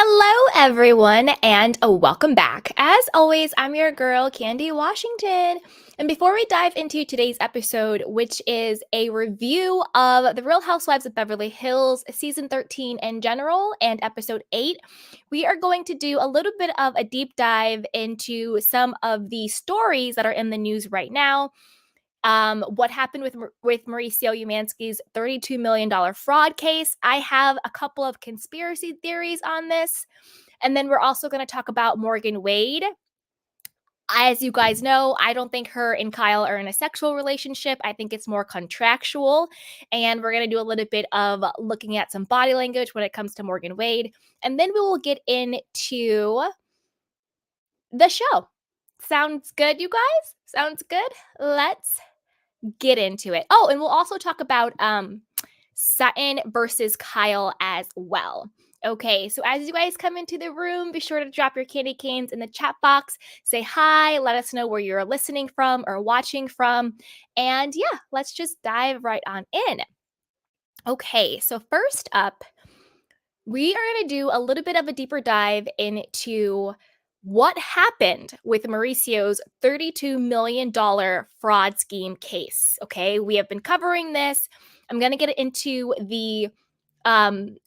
Hello, everyone, and welcome back. As always, I'm your girl, Candy Washington. And before we dive into today's episode, which is a review of The Real Housewives of Beverly Hills, Season 13 in general, and Episode 8, we are going to do a little bit of a deep dive into some of the stories that are in the news right now. What happened with Mauricio Umansky's $32 million fraud case. I have a couple of conspiracy theories on this. And then we're also going to talk about Morgan Wade. As you guys know, I don't think her and Kyle are in a sexual relationship. I think it's more contractual. And we're going to do a little bit of looking at some body language when it comes to Morgan Wade. And then we will get into the show. Sounds good, you guys? Sounds good? Let's get into it. Oh, and we'll also talk about Sutton versus Kyle as well. Okay, so as you guys come into the room, be sure to drop your candy canes in the chat box. Say hi, let us know where you're listening from or watching from. And yeah, let's just dive right on in. Okay, so first up, we are going to do a little bit of a deeper dive into what happened with Mauricio's $32 million fraud scheme case. Okay, we have been covering this. I'm going to get into the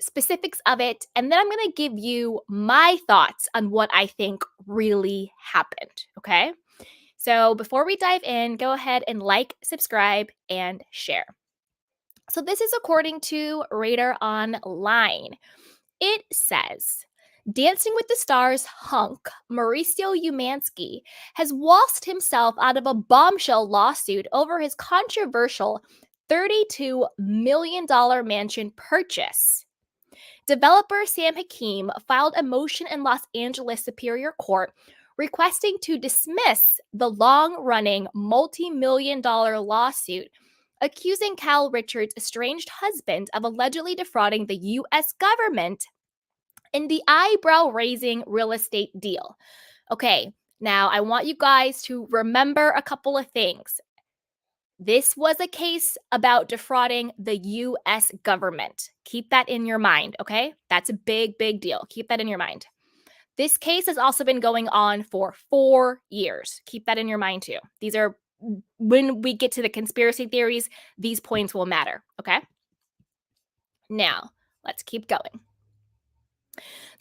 specifics of it, and then I'm going to give you my thoughts on what I think really happened. Okay, so before we dive in, go ahead and like, subscribe, and share. So this is according to Radar Online. It says, Dancing with the Stars hunk Mauricio Umansky has waltzed himself out of a bombshell lawsuit over his controversial $32 million mansion purchase. Developer Sam Hakim filed a motion in Los Angeles Superior Court requesting to dismiss the long-running multi-million-dollar lawsuit accusing Cal Richards' estranged husband of allegedly defrauding the U.S. government in the eyebrow-raising real estate deal. Okay, now I want you guys to remember a couple of things. This was a case about defrauding the U.S. government. Keep that in your mind, okay? That's a big, big deal. Keep that in your mind. This case has also been going on for 4 years. Keep that in your mind too. These are, when we get to the conspiracy theories, these points will matter, okay? Now, let's keep going.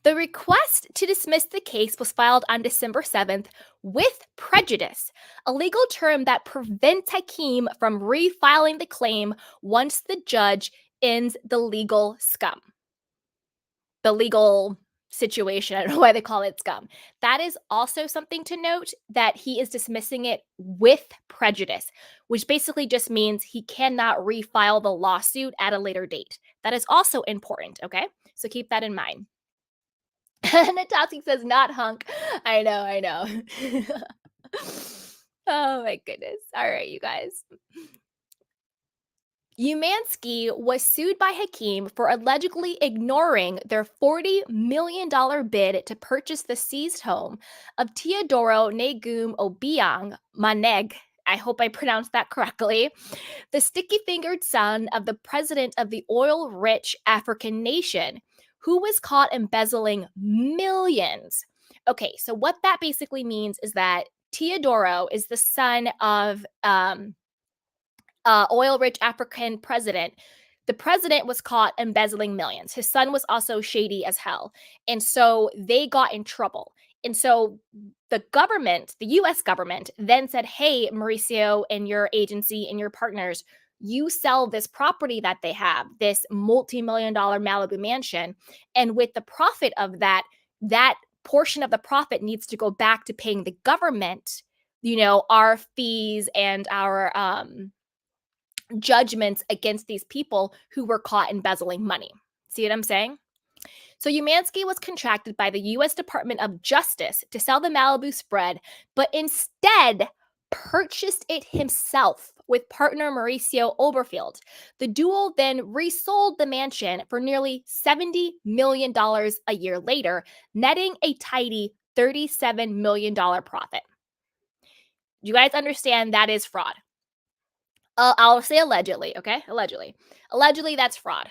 The request to dismiss the case was filed on December 7th with prejudice, a legal term that prevents Hakim from refiling the claim once the judge ends the legal scum. The legal situation, I don't know why they call it scum. That is also something to note, that he is dismissing it with prejudice, which basically just means he cannot refile the lawsuit at a later date. That is also important, okay? So keep that in mind. Natasha says, not hunk. I know. Oh my goodness. All right, you guys. Umansky was sued by Hakim for allegedly ignoring their $40 million bid to purchase the seized home of Teodoro Negum Obiang Maneg. I hope I pronounced that correctly. The sticky-fingered son of the president of the oil-rich African nation, who was caught embezzling millions. Okay, so what that basically means is that Teodoro is the son of oil-rich African president. The president was caught embezzling millions. His son was also shady as hell. And so they got in trouble. And so the government, the US government, then said, hey, Mauricio and your agency and your partners, you sell this property that they have, this multi-million-dollar Malibu mansion. And with the profit of that, that portion of the profit needs to go back to paying the government, you know, our fees and our judgments against these people who were caught embezzling money. See what I'm saying? So Umansky was contracted by the U.S. Department of Justice to sell the Malibu spread, but instead purchased it himself with partner Mauricio Oberfield. The duo then resold the mansion for nearly $70 million a year later, netting a tidy $37 million profit. You guys understand that is fraud. I'll say allegedly, okay? Allegedly. Allegedly, that's fraud.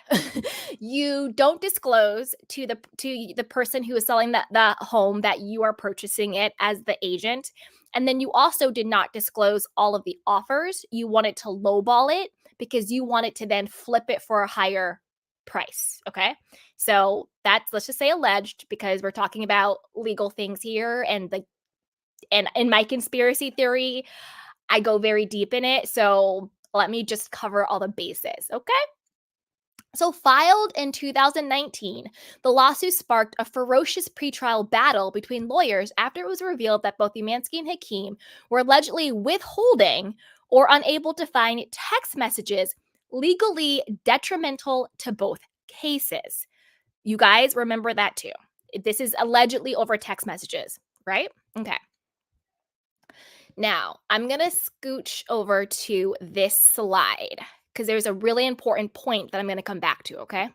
You don't disclose to the person who is selling the home that you are purchasing it as the agent. And then you also did not disclose all of the offers. You wanted to lowball it because you wanted to then flip it for a higher price, okay? So that's, let's just say, alleged, because we're talking about legal things here, and in my conspiracy theory, I go very deep in it. So let me just cover all the bases, okay? So, filed in 2019, the lawsuit sparked a ferocious pretrial battle between lawyers after it was revealed that both Umansky and Hakim were allegedly withholding or unable to find text messages legally detrimental to both cases. You guys remember that too. This is allegedly over text messages, right? Okay. Now, I'm going to scooch over to this slide because there's a really important point that I'm going to come back to, okay?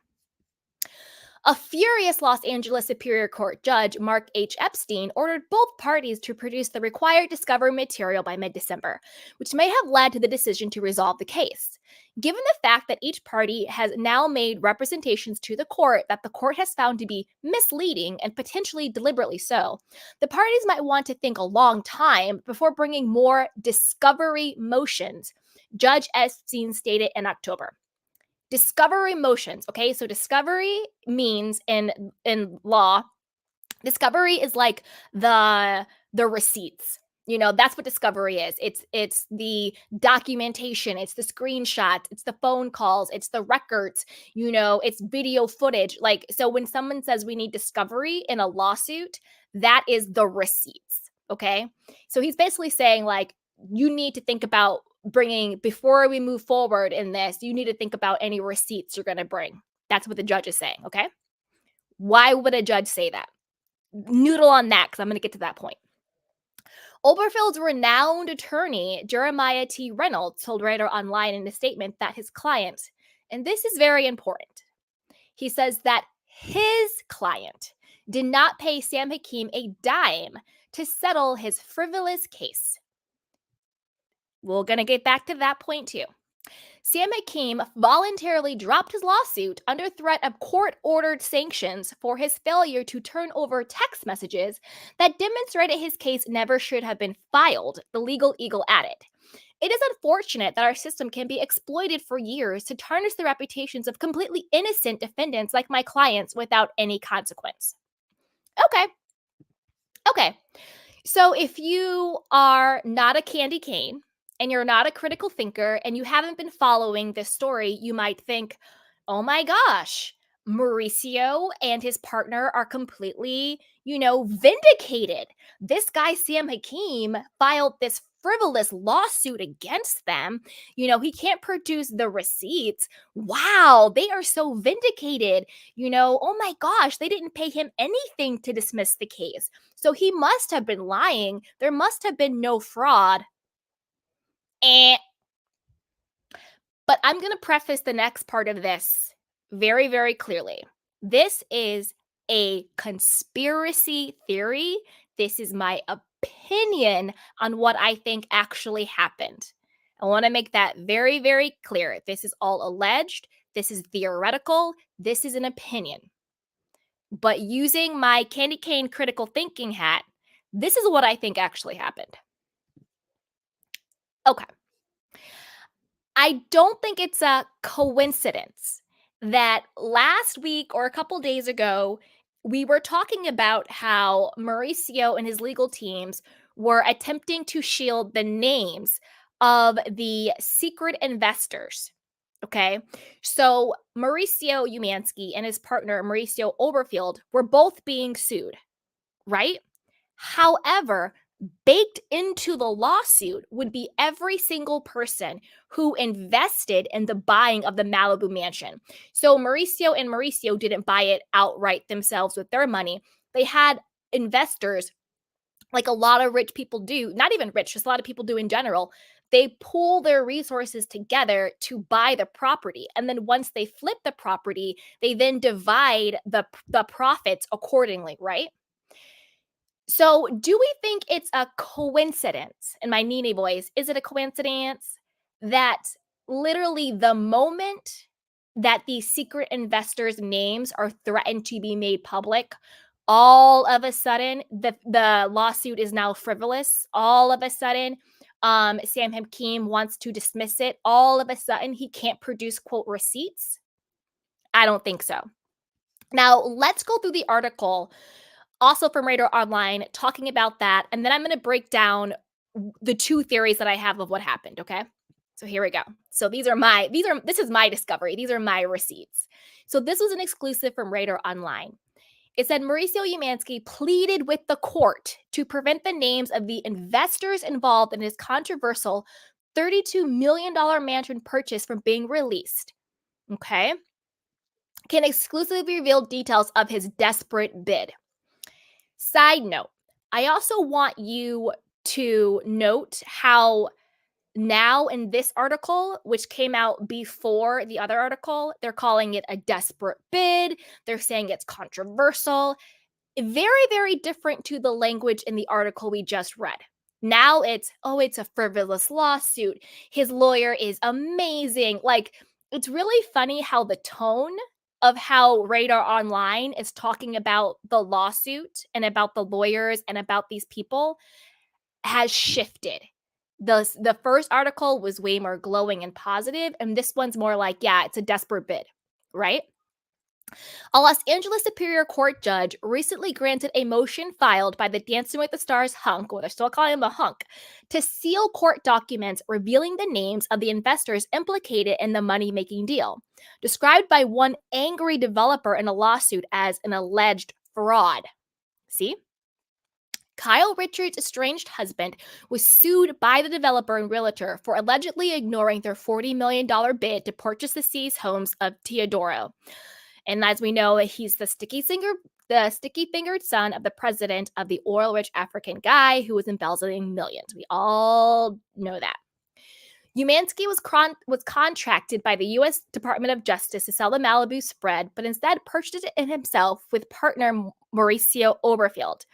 A furious Los Angeles Superior Court judge, Mark H. Epstein, ordered both parties to produce the required discovery material by mid-December, which may have led to the decision to resolve the case. Given the fact that each party has now made representations to the court that the court has found to be misleading and potentially deliberately so, the parties might want to think a long time before bringing more discovery motions, Judge Epstein stated in October. Discovery motions, okay? So discovery means in law, discovery is like the receipts. You know, that's what discovery is. It's the documentation, it's the screenshots, it's the phone calls, it's the records, you know, it's video footage. Like, so when someone says we need discovery in a lawsuit, that is the receipts, okay? So he's basically saying, like, you need to think about bringing, before we move forward in this, you need to think about any receipts you're going to bring. That's what the judge is saying, okay? Why would a judge say that? Noodle on that, because I'm going to get to that point. Oberfield's renowned attorney, Jeremiah T. Reynolds, told Writer Online in a statement that his client, and this is very important, he says that his client did not pay Sam Hakim a dime to settle his frivolous case. We're going to get back to that point too. Sam Hakim voluntarily dropped his lawsuit under threat of court-ordered sanctions for his failure to turn over text messages that demonstrated his case never should have been filed, the legal eagle added. It is unfortunate that our system can be exploited for years to tarnish the reputations of completely innocent defendants like my clients without any consequence. Okay. So if you are not a candy cane and you're not a critical thinker and you haven't been following this story, you might think, oh my gosh, Mauricio and his partner are completely, vindicated. This guy, Sam Hakim, filed this frivolous lawsuit against them. He can't produce the receipts. Wow, they are so vindicated. Oh my gosh, they didn't pay him anything to dismiss the case. So he must have been lying. There must have been no fraud. But I'm going to preface the next part of this very, very clearly. This is a conspiracy theory. This is my opinion on what I think actually happened. I want to make that very, very clear. This is all alleged. This is theoretical. This is an opinion. But using my candy cane critical thinking hat, this is what I think actually happened. Okay. I don't think it's a coincidence that last week or a couple days ago, we were talking about how Mauricio and his legal teams were attempting to shield the names of the secret investors. Okay. So Mauricio Umansky and his partner, Mauricio Oberfield, were both being sued, right? However, baked into the lawsuit would be every single person who invested in the buying of the Malibu mansion. So Mauricio and Mauricio didn't buy it outright themselves with their money. They had investors, like a lot of rich people do, not even rich, just a lot of people do in general. They pool their resources together to buy the property. And then once they flip the property, they then divide the profits accordingly, right? So, do we think it's a coincidence, in my Nene voice, is it a coincidence that literally the moment that these secret investors' names are threatened to be made public, all of a sudden the lawsuit is now frivolous. All of a sudden, Sam Hakim wants to dismiss it. All of a sudden, he can't produce quote receipts. I don't think so. Now, let's go through the article also from Radar Online talking about that. And then I'm going to break down the two theories that I have of what happened. Okay. So here we go. So this is my discovery. These are my receipts. So this was an exclusive from Radar Online. It said Mauricio Umansky pleaded with the court to prevent the names of the investors involved in his controversial $32 million mansion purchase from being released. Okay. Can exclusively reveal details of his desperate bid. Side note, I also want you to note how now in this article, which came out before the other article, they're calling it a desperate bid. They're saying it's controversial. Very, very different to the language in the article we just read. Now it's a frivolous lawsuit. His lawyer is amazing. Like, it's really funny how the tone of how Radar Online is talking about the lawsuit and about the lawyers and about these people has shifted. The first article was way more glowing and positive, and this one's more like, yeah, it's a desperate bid, right? A Los Angeles Superior Court judge recently granted a motion filed by the Dancing with the Stars hunk, or they're still calling him a hunk, to seal court documents revealing the names of the investors implicated in the money-making deal, described by one angry developer in a lawsuit as an alleged fraud. See? Kyle Richards' estranged husband was sued by the developer and realtor for allegedly ignoring their $40 million bid to purchase the seized homes of Teodoro. And as we know, he's the sticky-fingered son of the president of the oil-rich African guy who was embezzling millions. We all know that. Umansky was contracted by the U.S. Department of Justice to sell the Malibu spread, but instead purchased it himself with partner Mauricio Oberfield.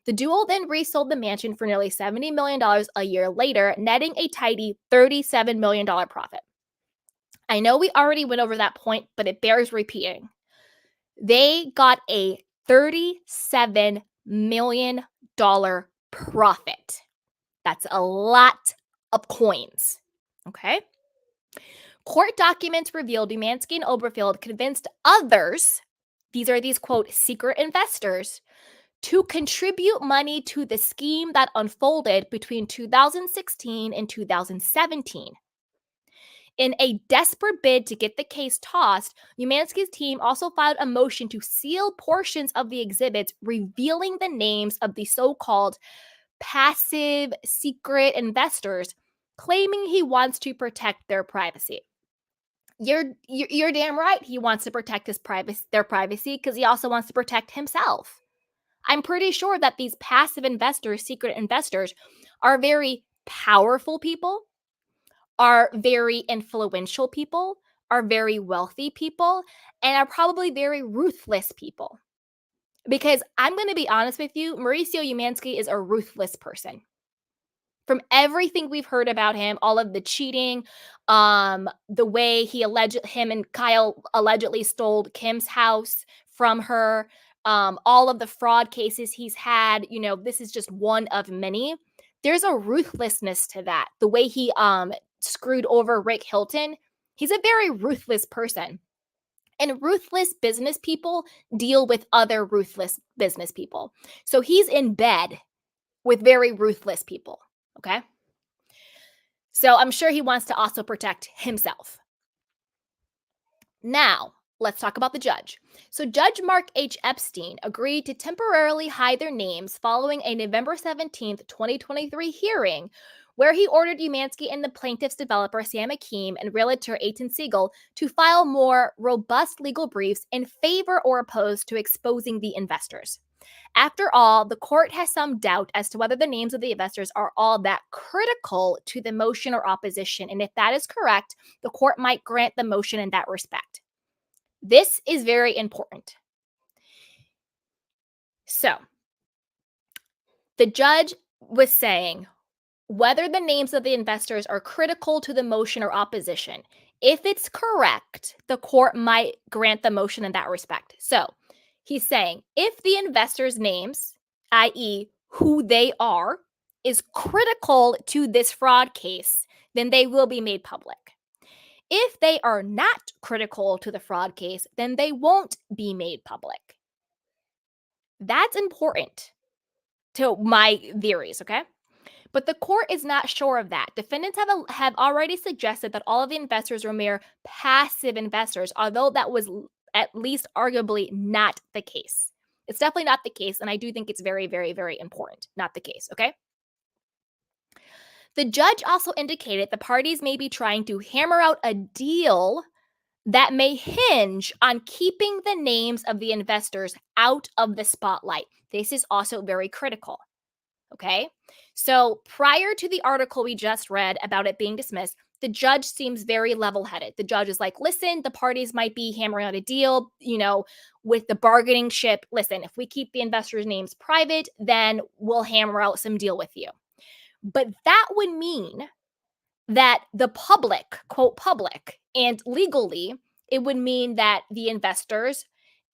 The duo then resold the mansion for nearly $70 million a year later, netting a tidy $37 million profit. I know we already went over that point, but it bears repeating. They got a $37 million profit. That's a lot of coins. Okay? Court documents revealed Umansky and Oberfield convinced others, these are these, quote, secret investors, to contribute money to the scheme that unfolded between 2016 and 2017. In a desperate bid to get the case tossed, Umansky's team also filed a motion to seal portions of the exhibits revealing the names of the so-called passive secret investors, claiming he wants to protect their privacy. You're damn right he wants to protect their privacy, because he also wants to protect himself. I'm pretty sure that these passive investors, secret investors, are very powerful people, are very influential people, are very wealthy people, and are probably very ruthless people. Because I'm going to be honest with you, Mauricio Umansky is a ruthless person. From everything we've heard about him, all of the cheating, the way him and Kyle allegedly stole Kim's house from her, all of the fraud cases he's had, this is just one of many. There's a ruthlessness to that. The way he screwed over Rick Hilton, he's a very ruthless person. And ruthless business people deal with other ruthless business people. So he's in bed with very ruthless people. Okay. So I'm sure he wants to also protect himself. Now, let's talk about the judge. So Judge Mark H. Epstein agreed to temporarily hide their names following a November 17th, 2023 hearing where he ordered Umansky and the plaintiff's developer Sam Hakim and realtor Eitan Siegel to file more robust legal briefs in favor or opposed to exposing the investors. After all, the court has some doubt as to whether the names of the investors are all that critical to the motion or opposition. And if that is correct, the court might grant the motion in that respect. This is very important. So, the judge was saying, whether the names of the investors are critical to the motion or opposition. If it's correct, the court might grant the motion in that respect. So he's saying if the investors' names, i.e., who they are, is critical to this fraud case, then they will be made public. If they are not critical to the fraud case, then they won't be made public. That's important to my theories, okay? But the court is not sure of that. Defendants have already suggested that all of the investors were mere passive investors, although that was at least arguably not the case. It's definitely not the case, and I do think it's very, very, very important. Not the case, okay? The judge also indicated the parties may be trying to hammer out a deal that may hinge on keeping the names of the investors out of the spotlight. This is also very critical. Okay. So prior to the article we just read about it being dismissed, the judge seems very level headed. The judge is like, listen, the parties might be hammering out a deal, with the bargaining chip. Listen, if we keep the investors' names private, then we'll hammer out some deal with you. But that would mean that the public, quote, public, and legally, it would mean that the investors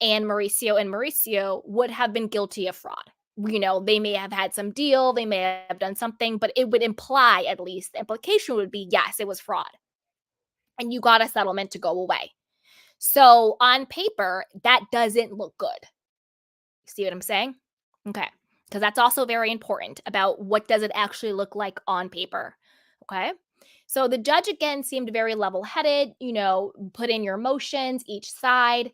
and Mauricio would have been guilty of fraud. They may have had some deal, they may have done something, but it would imply, at least, the implication would be, yes, it was fraud. And you got a settlement to go away. So on paper, that doesn't look good. See what I'm saying? Okay. Because that's also very important about what does it actually look like on paper. Okay. So the judge again seemed very level-headed, put in your motions, each side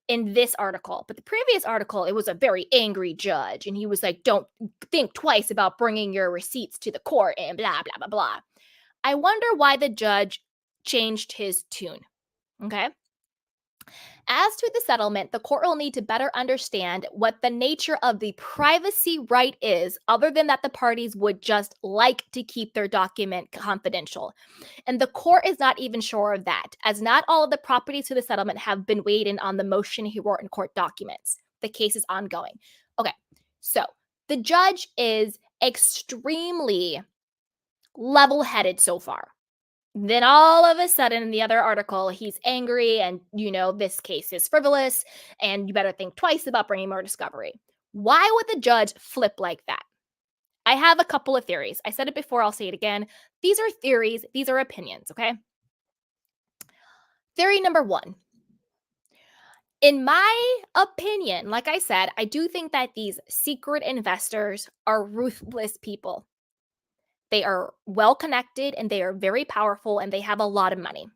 in this article. But the previous article, it was a very angry judge. And he was like, don't think twice about bringing your receipts to the court and blah, blah, blah, blah. I wonder why the judge changed his tune. Okay. As to the settlement, the court will need to better understand what the nature of the privacy right is, other than that the parties would just like to keep their document confidential. And the court is not even sure of that, as not all of the properties to the settlement have been weighed in on the motion he wrote in court documents. The case is ongoing. Okay, so the judge is extremely level-headed so far. Then all of a sudden, in the other article, he's angry and, this case is frivolous and you better think twice about bringing more discovery. Why would the judge flip like that? I have a couple of theories. I said it before, I'll say it again. These are theories, these are opinions, okay? Theory number one. In my opinion, like I said, I do think that these secret investors are ruthless people. They are well connected and they are very powerful and they have a lot of money.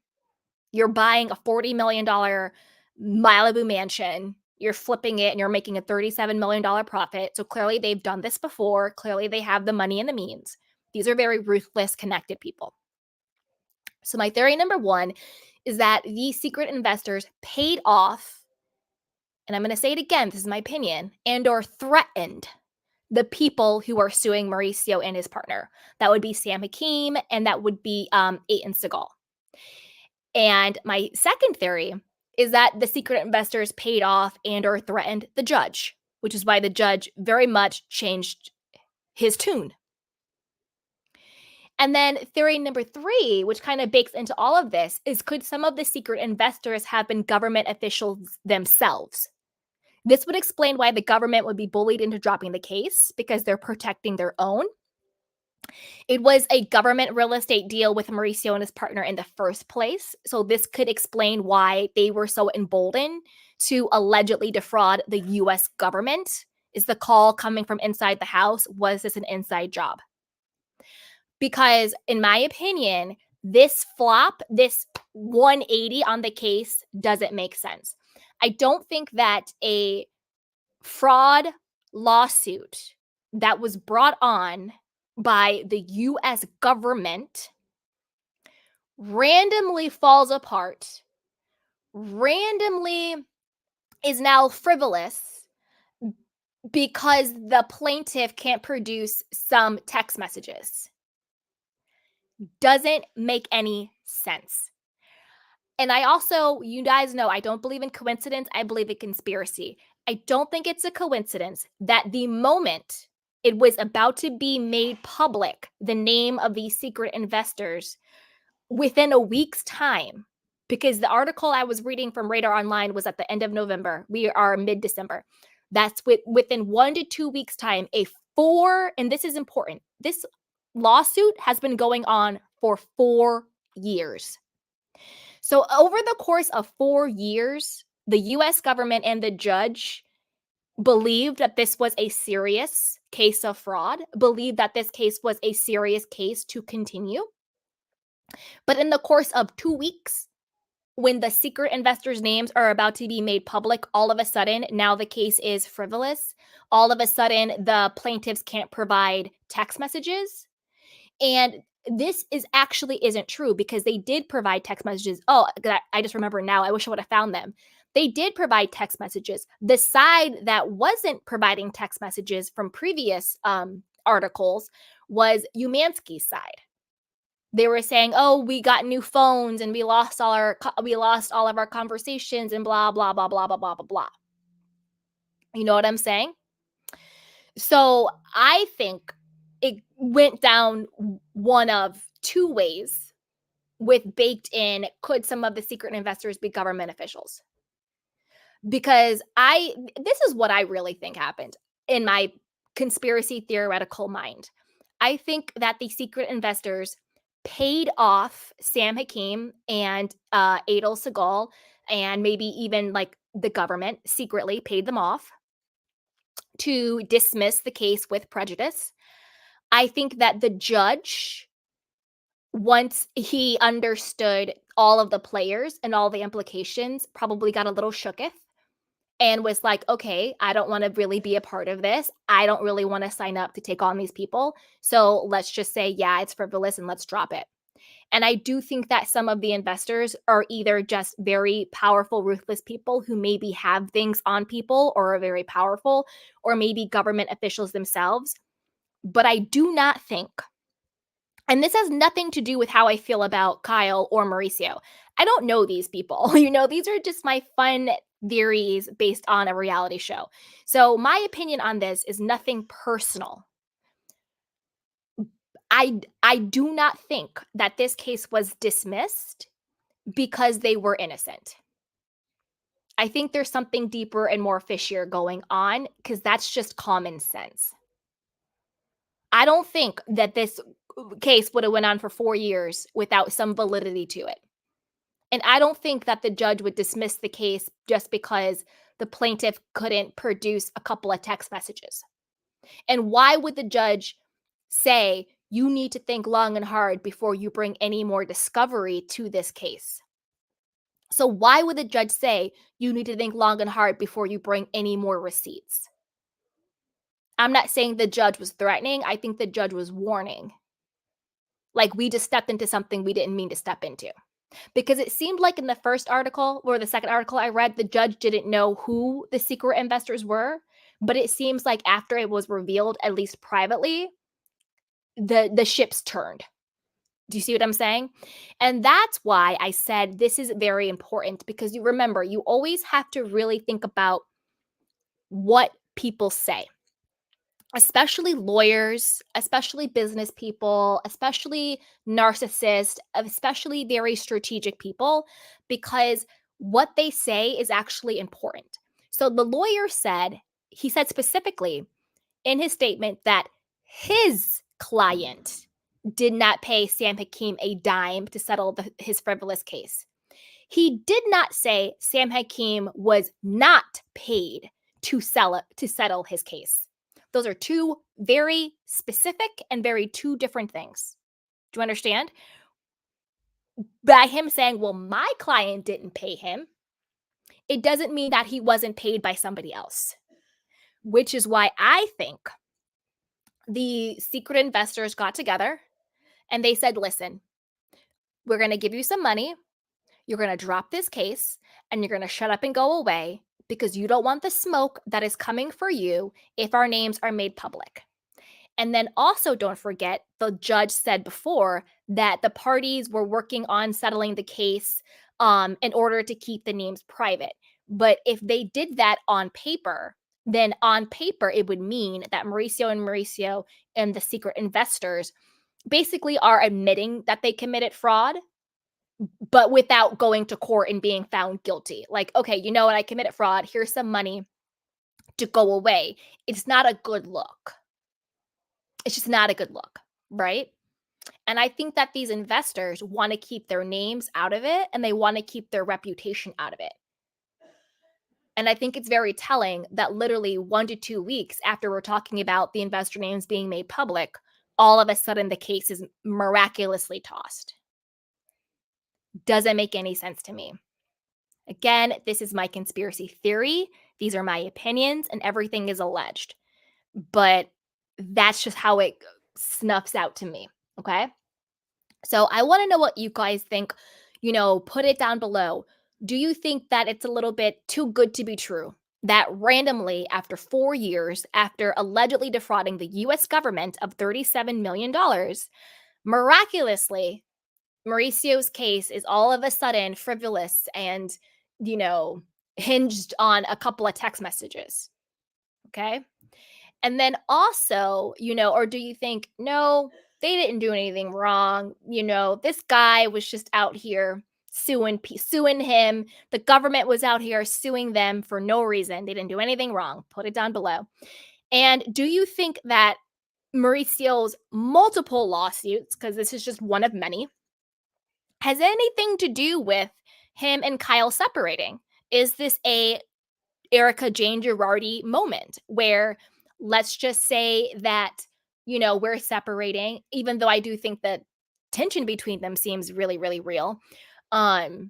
You're buying a $40 million Malibu mansion, you're flipping it and you're making a $37 million profit. So clearly they've done this before. Clearly they have the money and the means. These are very ruthless, connected people. So my theory number one is that these secret investors paid off, and I'm going to say it again, this is my opinion, and or threatened the people who are suing Mauricio and his partner. That would be Sam Hakeem and that would be Aiton Segal. And my second theory is that the secret investors paid off and or threatened the judge, which is why the judge very much changed his tune. And then theory number three, which kind of bakes into all of this, is could some of the secret investors have been government officials themselves? This would explain why the government would be bullied into dropping the case, because they're protecting their own. It was a government real estate deal with Mauricio and his partner in the first place. So this could explain why they were so emboldened to allegedly defraud the US government. Is the call coming from inside the house? Was this an inside job? Because in my opinion, this flop, this 180 on the case doesn't make sense. I don't think that a fraud lawsuit that was brought on by the US government randomly falls apart, randomly is now frivolous because the plaintiff can't produce some text messages. Doesn't make any sense. And I also, you guys know, I don't believe in coincidence. I believe in conspiracy. I don't think it's a coincidence that the moment it was about to be made public, the name of these secret investors, within a week's time, because the article I was reading from Radar Online was at the end of November. We are mid-December. That's within 1 to 2 weeks time, and this is important, this lawsuit has been going on for 4 years. So over the course of 4 years, the US government and the judge believed that this was a serious case of fraud, believed that this case was a serious case to continue. But in the course of 2 weeks, when the secret investors' names are about to be made public, all of a sudden, now the case is frivolous. All of a sudden, the plaintiffs can't provide text messages. And this actually isn't true, because they did provide text messages. Oh, I just remember now. I wish I would have found them. They did provide text messages. The side that wasn't providing text messages from previous articles was Umansky's side. They were saying, "Oh, we got new phones and we lost all of our conversations and blah blah blah blah blah blah blah blah." You know what I'm saying? So I think it went down one of two ways. With baked in, could some of the secret investors be government officials? Because this is what I really think happened in my conspiracy theoretical mind. I think that the secret investors paid off Sam Hakim and Adel Segal, and maybe even like the government secretly paid them off to dismiss the case with prejudice. I think that the judge, once he understood all of the players and all the implications, probably got a little shooketh and was like, okay, I don't want to really be a part of this. I don't really want to sign up to take on these people. So let's just say, yeah, it's frivolous and let's drop it. And I do think that some of the investors are either just very powerful, ruthless people who maybe have things on people or are very powerful, or maybe government officials themselves. But I do not think, and this has nothing to do with how I feel about Kyle or Mauricio. I don't know these people. These are just my fun theories based on a reality show. So my opinion on this is nothing personal. I do not think that this case was dismissed because they were innocent. I think there's something deeper and more fishier going on, because that's just common sense. I don't think that this case would have went on for 4 years without some validity to it. And I don't think that the judge would dismiss the case just because the plaintiff couldn't produce a couple of text messages. And why would the judge say, you need to think long and hard before you bring any more discovery to this case? So why would the judge say, you need to think long and hard before you bring any more receipts? I'm not saying the judge was threatening. I think the judge was warning. Like, we just stepped into something we didn't mean to step into. Because it seemed like in the first article or the second article I read, the judge didn't know who the secret investors were. But it seems like after it was revealed, at least privately, the ships turned. Do you see what I'm saying? And that's why I said this is very important, because you remember, you always have to really think about what people say, especially lawyers, especially business people, especially narcissists, especially very strategic people, because what they say is actually important. So the lawyer said, he said specifically in his statement that his client did not pay Sam Hakim a dime to settle his frivolous case. He did not say Sam Hakim was not paid to settle his case. Those are two very specific and very two different things. Do you understand? By him saying, well, my client didn't pay him, it doesn't mean that he wasn't paid by somebody else, which is why I think the secret investors got together and they said, listen, we're going to give you some money. You're going to drop this case and you're going to shut up and go away, because you don't want the smoke that is coming for you if our names are made public. And then also, don't forget, the judge said before that the parties were working on settling the case in order to keep the names private. But if they did that on paper, then on paper, it would mean that Mauricio and the secret investors basically are admitting that they committed fraud, but without going to court and being found guilty. Like, okay, you know what? I committed fraud. Here's some money to go away. It's not a good look. It's just not a good look, right? And I think that these investors want to keep their names out of it and they want to keep their reputation out of it. And I think it's very telling that literally 1 to 2 weeks after we're talking about the investor names being made public, all of a sudden the case is miraculously tossed. Doesn't make any sense to me. Again, this is my conspiracy theory. These are my opinions, and everything is alleged. But that's just how it snuffs out to me. Okay. So I want to know what you guys think. Put it down below. Do you think that it's a little bit too good to be true that randomly, after 4 years, after allegedly defrauding the US government of $37 million, miraculously, Mauricio's case is all of a sudden frivolous and, hinged on a couple of text messages? Okay. And then also, or do you think, no, they didn't do anything wrong? This guy was just out here suing him. The government was out here suing them for no reason. They didn't do anything wrong. Put it down below. And do you think that Mauricio's multiple lawsuits, because this is just one of many, has anything to do with him and Kyle separating? Is this a Erica Jane Girardi moment where, let's just say that, we're separating, even though I do think that tension between them seems really, really real. But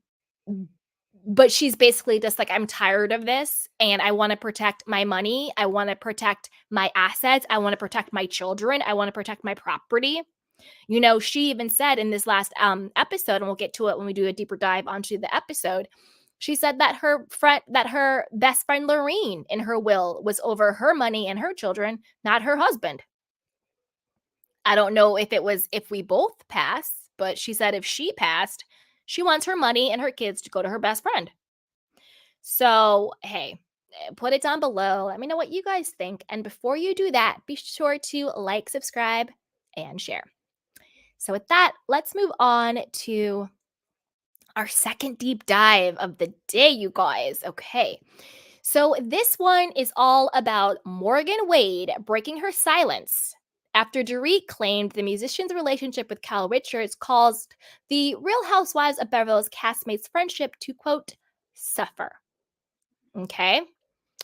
she's basically just like, I'm tired of this and I want to protect my money. I want to protect my assets. I want to protect my children. I want to protect my property. She even said in this last episode, and we'll get to it when we do a deeper dive onto the episode, she said that her best friend Lorene in her will was over her money and her children, not her husband. I don't know if it was if we both pass, but she said if she passed, she wants her money and her kids to go to her best friend. So, hey, put it down below. Let me know what you guys think. And before you do that, be sure to like, subscribe, and share. So with that, let's move on to our second deep dive of the day, you guys. Okay. So this one is all about Morgan Wade breaking her silence after Dorit claimed the musician's relationship with Kyle Richards caused the Real Housewives of Beverly Hills castmates' friendship to, quote, suffer. Okay?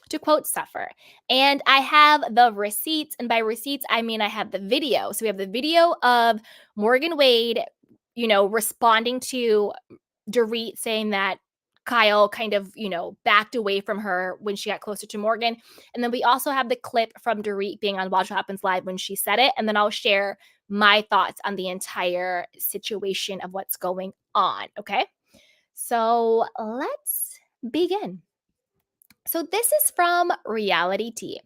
To, quote, suffer. And I have the receipts, and by receipts, I mean I have the video. So we have the video of Morgan Wade, responding to Dorit saying that Kyle kind of, backed away from her when she got closer to Morgan. And then we also have the clip from Dorit being on Watch What Happens Live when she said it. And then I'll share my thoughts on the entire situation of what's going on. Okay. So let's begin. So this is from Reality Tea.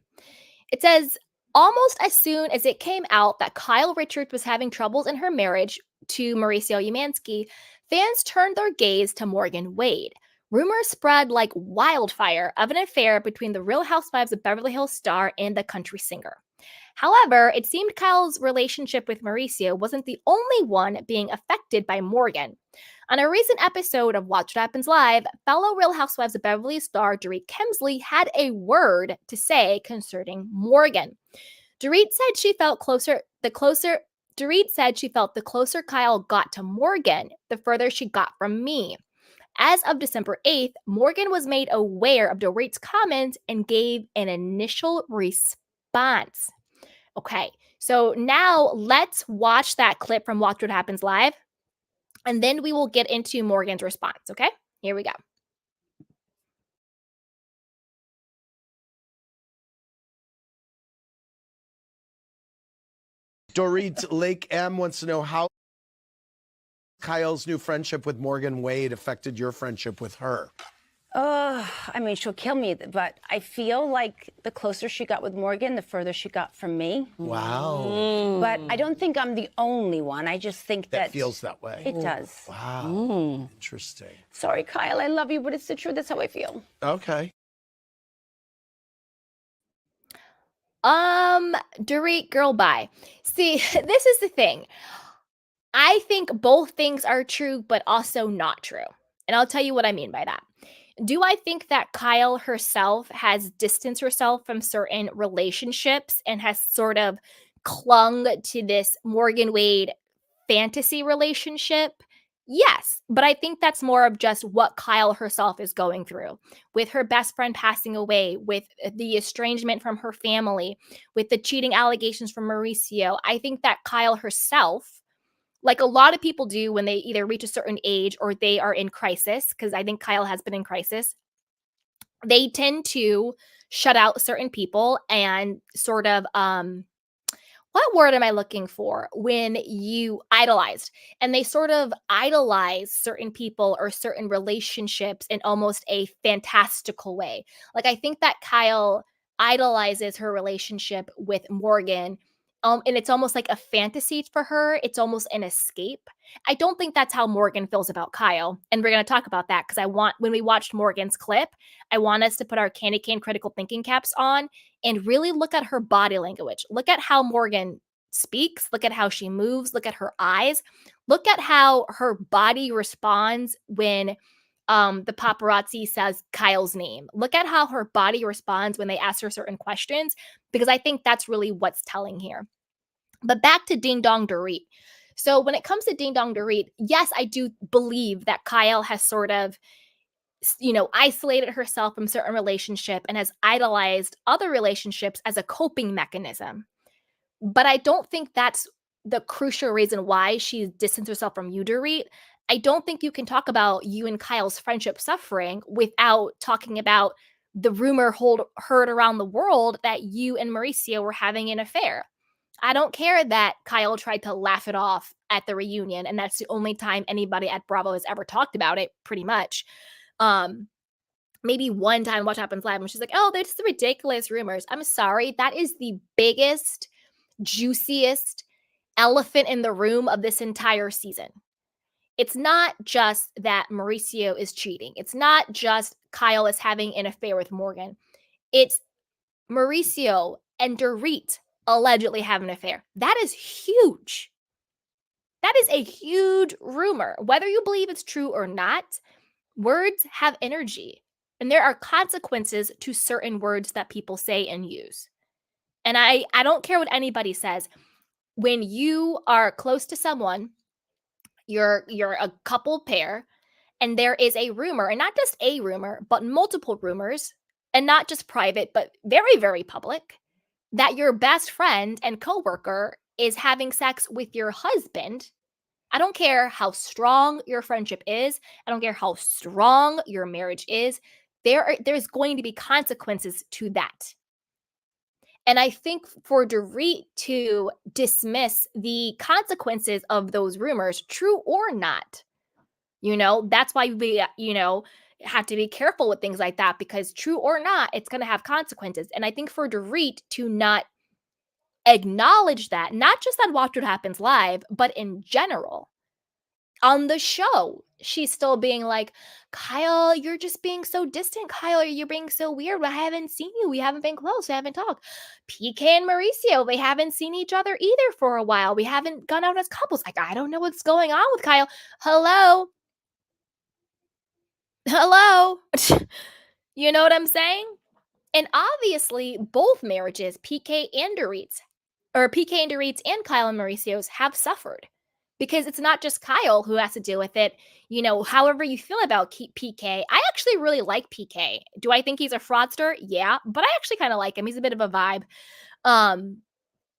It says, almost as soon as it came out that Kyle Richards was having troubles in her marriage to Mauricio Umansky, fans turned their gaze to Morgan Wade. Rumors spread like wildfire of an affair between the Real Housewives of Beverly Hills star and the country singer. However, it seemed Kyle's relationship with Mauricio wasn't the only one being affected by Morgan. On a recent episode of Watch What Happens Live, fellow Real Housewives of Beverly Hills star Dorit Kemsley had a word to say concerning Morgan. Dorit said she felt the closer Kyle got to Morgan, the further she got from me. As of December 8th, Morgan was made aware of Dorit's comments and gave an initial response. Okay, so now let's watch that clip from Watch What Happens Live, and then we will get into Morgan's response, okay? Here we go. Dorit Lake M wants to know how Kyle's new friendship with Morgan Wade affected your friendship with her. I mean, she'll kill me, but I feel like the closer she got with Morgan, the further she got from me. Wow. But I don't think I'm the only one. I just think that... That feels that way. It does. Wow. Interesting. Sorry, Kyle, I love you, but it's the truth. That's how I feel. Okay. Dorit, girl, bye. See, this is the thing. I think both things are true, but also not true. And I'll tell you what I mean by that. Do I think that Kyle herself has distanced herself from certain relationships and has sort of clung to this Morgan Wade fantasy relationship? Yes, but I think that's more of just what Kyle herself is going through with her best friend passing away, with the estrangement from her family, with the cheating allegations from Mauricio. I think that Kyle herself, like a lot of people do when they either reach a certain age or they are in crisis, because I think Kyle has been in crisis, they tend to shut out certain people and sort of what word am I looking for? When you idolized, and they sort of idolize certain people or certain relationships in almost a fantastical way. Like, I think that Kyle idolizes her relationship with Morgan. And it's almost like a fantasy for her. It's almost an escape. I don't think that's how Morgan feels about Kyle. And we're going to talk about that because when we watched Morgan's clip, I want us to put our candy cane critical thinking caps on and really look at her body language. Look at how Morgan speaks. Look at how she moves. Look at her eyes. Look at how her body responds when the paparazzi says Kyle's name. Look at how her body responds when they ask her certain questions, because I think that's really what's telling here. But back to Ding Dong Dorit. So when it comes to Ding Dong Dorit, yes, I do believe that Kyle has sort of isolated herself from certain relationship and has idolized other relationships as a coping mechanism. But I don't think that's the crucial reason why she distanced herself from you, Dorit. I don't think you can talk about you and Kyle's friendship suffering without talking about the rumor heard around the world that you and Mauricio were having an affair. I don't care that Kyle tried to laugh it off at the reunion, and that's the only time anybody at Bravo has ever talked about it, pretty much. Maybe one time What Happens Live, and she's like, "Oh, they're just ridiculous rumors." I'm sorry, that is the biggest, juiciest elephant in the room of this entire season. It's not just that Mauricio is cheating. It's not just Kyle is having an affair with Morgan. It's Mauricio and Dorit allegedly have an affair. That is huge. That is a huge rumor. Whether you believe it's true or not, words have energy. And there are consequences to certain words that people say and use. And I don't care what anybody says. When you are close to someone, you're a couple pair, and there is a rumor, and not just a rumor, but multiple rumors, and not just private, but very, very public, that your best friend and coworker is having sex with your husband. I don't care how strong your friendship is. I don't care how strong your marriage is. There's going to be consequences to that. And I think for Dorit to dismiss the consequences of those rumors, true or not, that's why we, have to be careful with things like that, because true or not, it's going to have consequences. And I think for Dorit to not acknowledge that, not just on Watch What Happens Live, but in general, on the show, she's still being like, "Kyle, you're just being so distant. Kyle, you're being so weird. I haven't seen you. We haven't been close. We haven't talked. PK and Mauricio, they haven't seen each other either for a while. We haven't gone out as couples. Like, I don't know what's going on with Kyle. Hello? Hello?" You know what I'm saying? And obviously, both marriages, PK and Dorit's, or PK and Dorit's and Kyle and Mauricio's, have suffered, because it's not just Kyle who has to deal with it. However you feel about PK, I actually really like PK. Do I think he's a fraudster? Yeah, but I actually kind of like him. He's a bit of a vibe.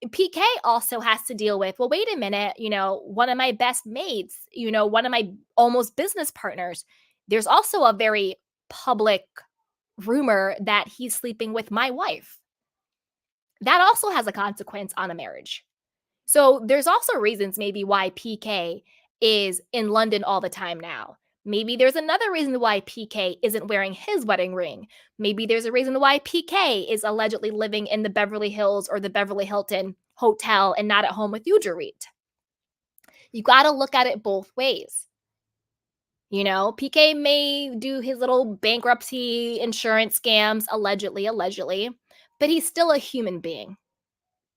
PK also has to deal with, well, wait a minute, one of my best mates, one of my almost business partners, there's also a very public rumor that he's sleeping with my wife. That also has a consequence on a marriage. So there's also reasons maybe why PK is in London all the time now. Maybe there's another reason why PK isn't wearing his wedding ring. Maybe there's a reason why PK is allegedly living in the Beverly Hills or the Beverly Hilton hotel and not at home with you, Dorit. You got to look at it both ways. You know, PK may do his little bankruptcy insurance scams, allegedly, but he's still a human being.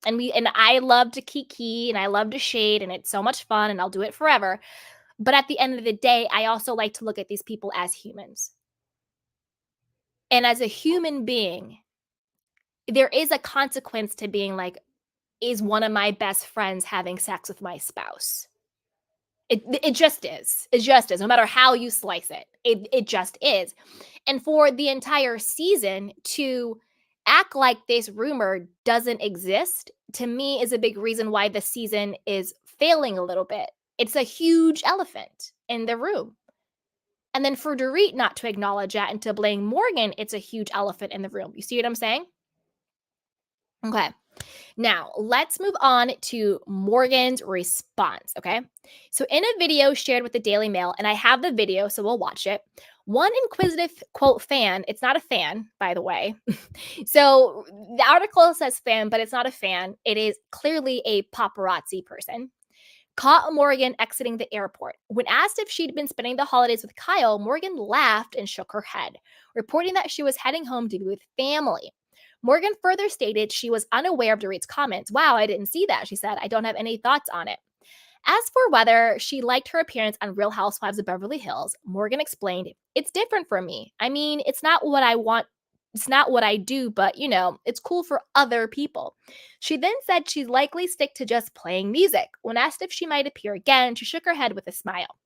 And I love to kiki and I love to shade and it's so much fun and I'll do it forever. But at the end of the day, I also like to look at these people as humans. And as a human being, there is a consequence to being like, is one of my best friends having sex with my spouse? It just is. It just is. No matter how you slice it, it just is. And for the entire season to act like this rumor doesn't exist, to me, is a big reason why the season is failing a little bit. It's a huge elephant in the room. And then for Dorit not to acknowledge that and to blame Morgan, it's a huge elephant in the room. You see what I'm saying? Okay. Now, let's move on to Morgan's response, okay? So in a video shared with the Daily Mail, and I have the video, so we'll watch it, one inquisitive, quote, fan, it's not a fan, by the way. So the article says fan, but it's not a fan. It is clearly a paparazzi person. Caught Morgan exiting the airport. When asked if she'd been spending the holidays with Kyle, Morgan laughed and shook her head, reporting that she was heading home to be with family. Morgan further stated she was unaware of Dorit's comments. Wow, I didn't see that, she said. I don't have any thoughts on it. As for whether she liked her appearance on Real Housewives of Beverly Hills, Morgan explained, it's different for me. I mean, it's not what I want. It's not what I do, but, you know, it's cool for other people. She then said she'd likely stick to just playing music. When asked if she might appear again, she shook her head with a smile.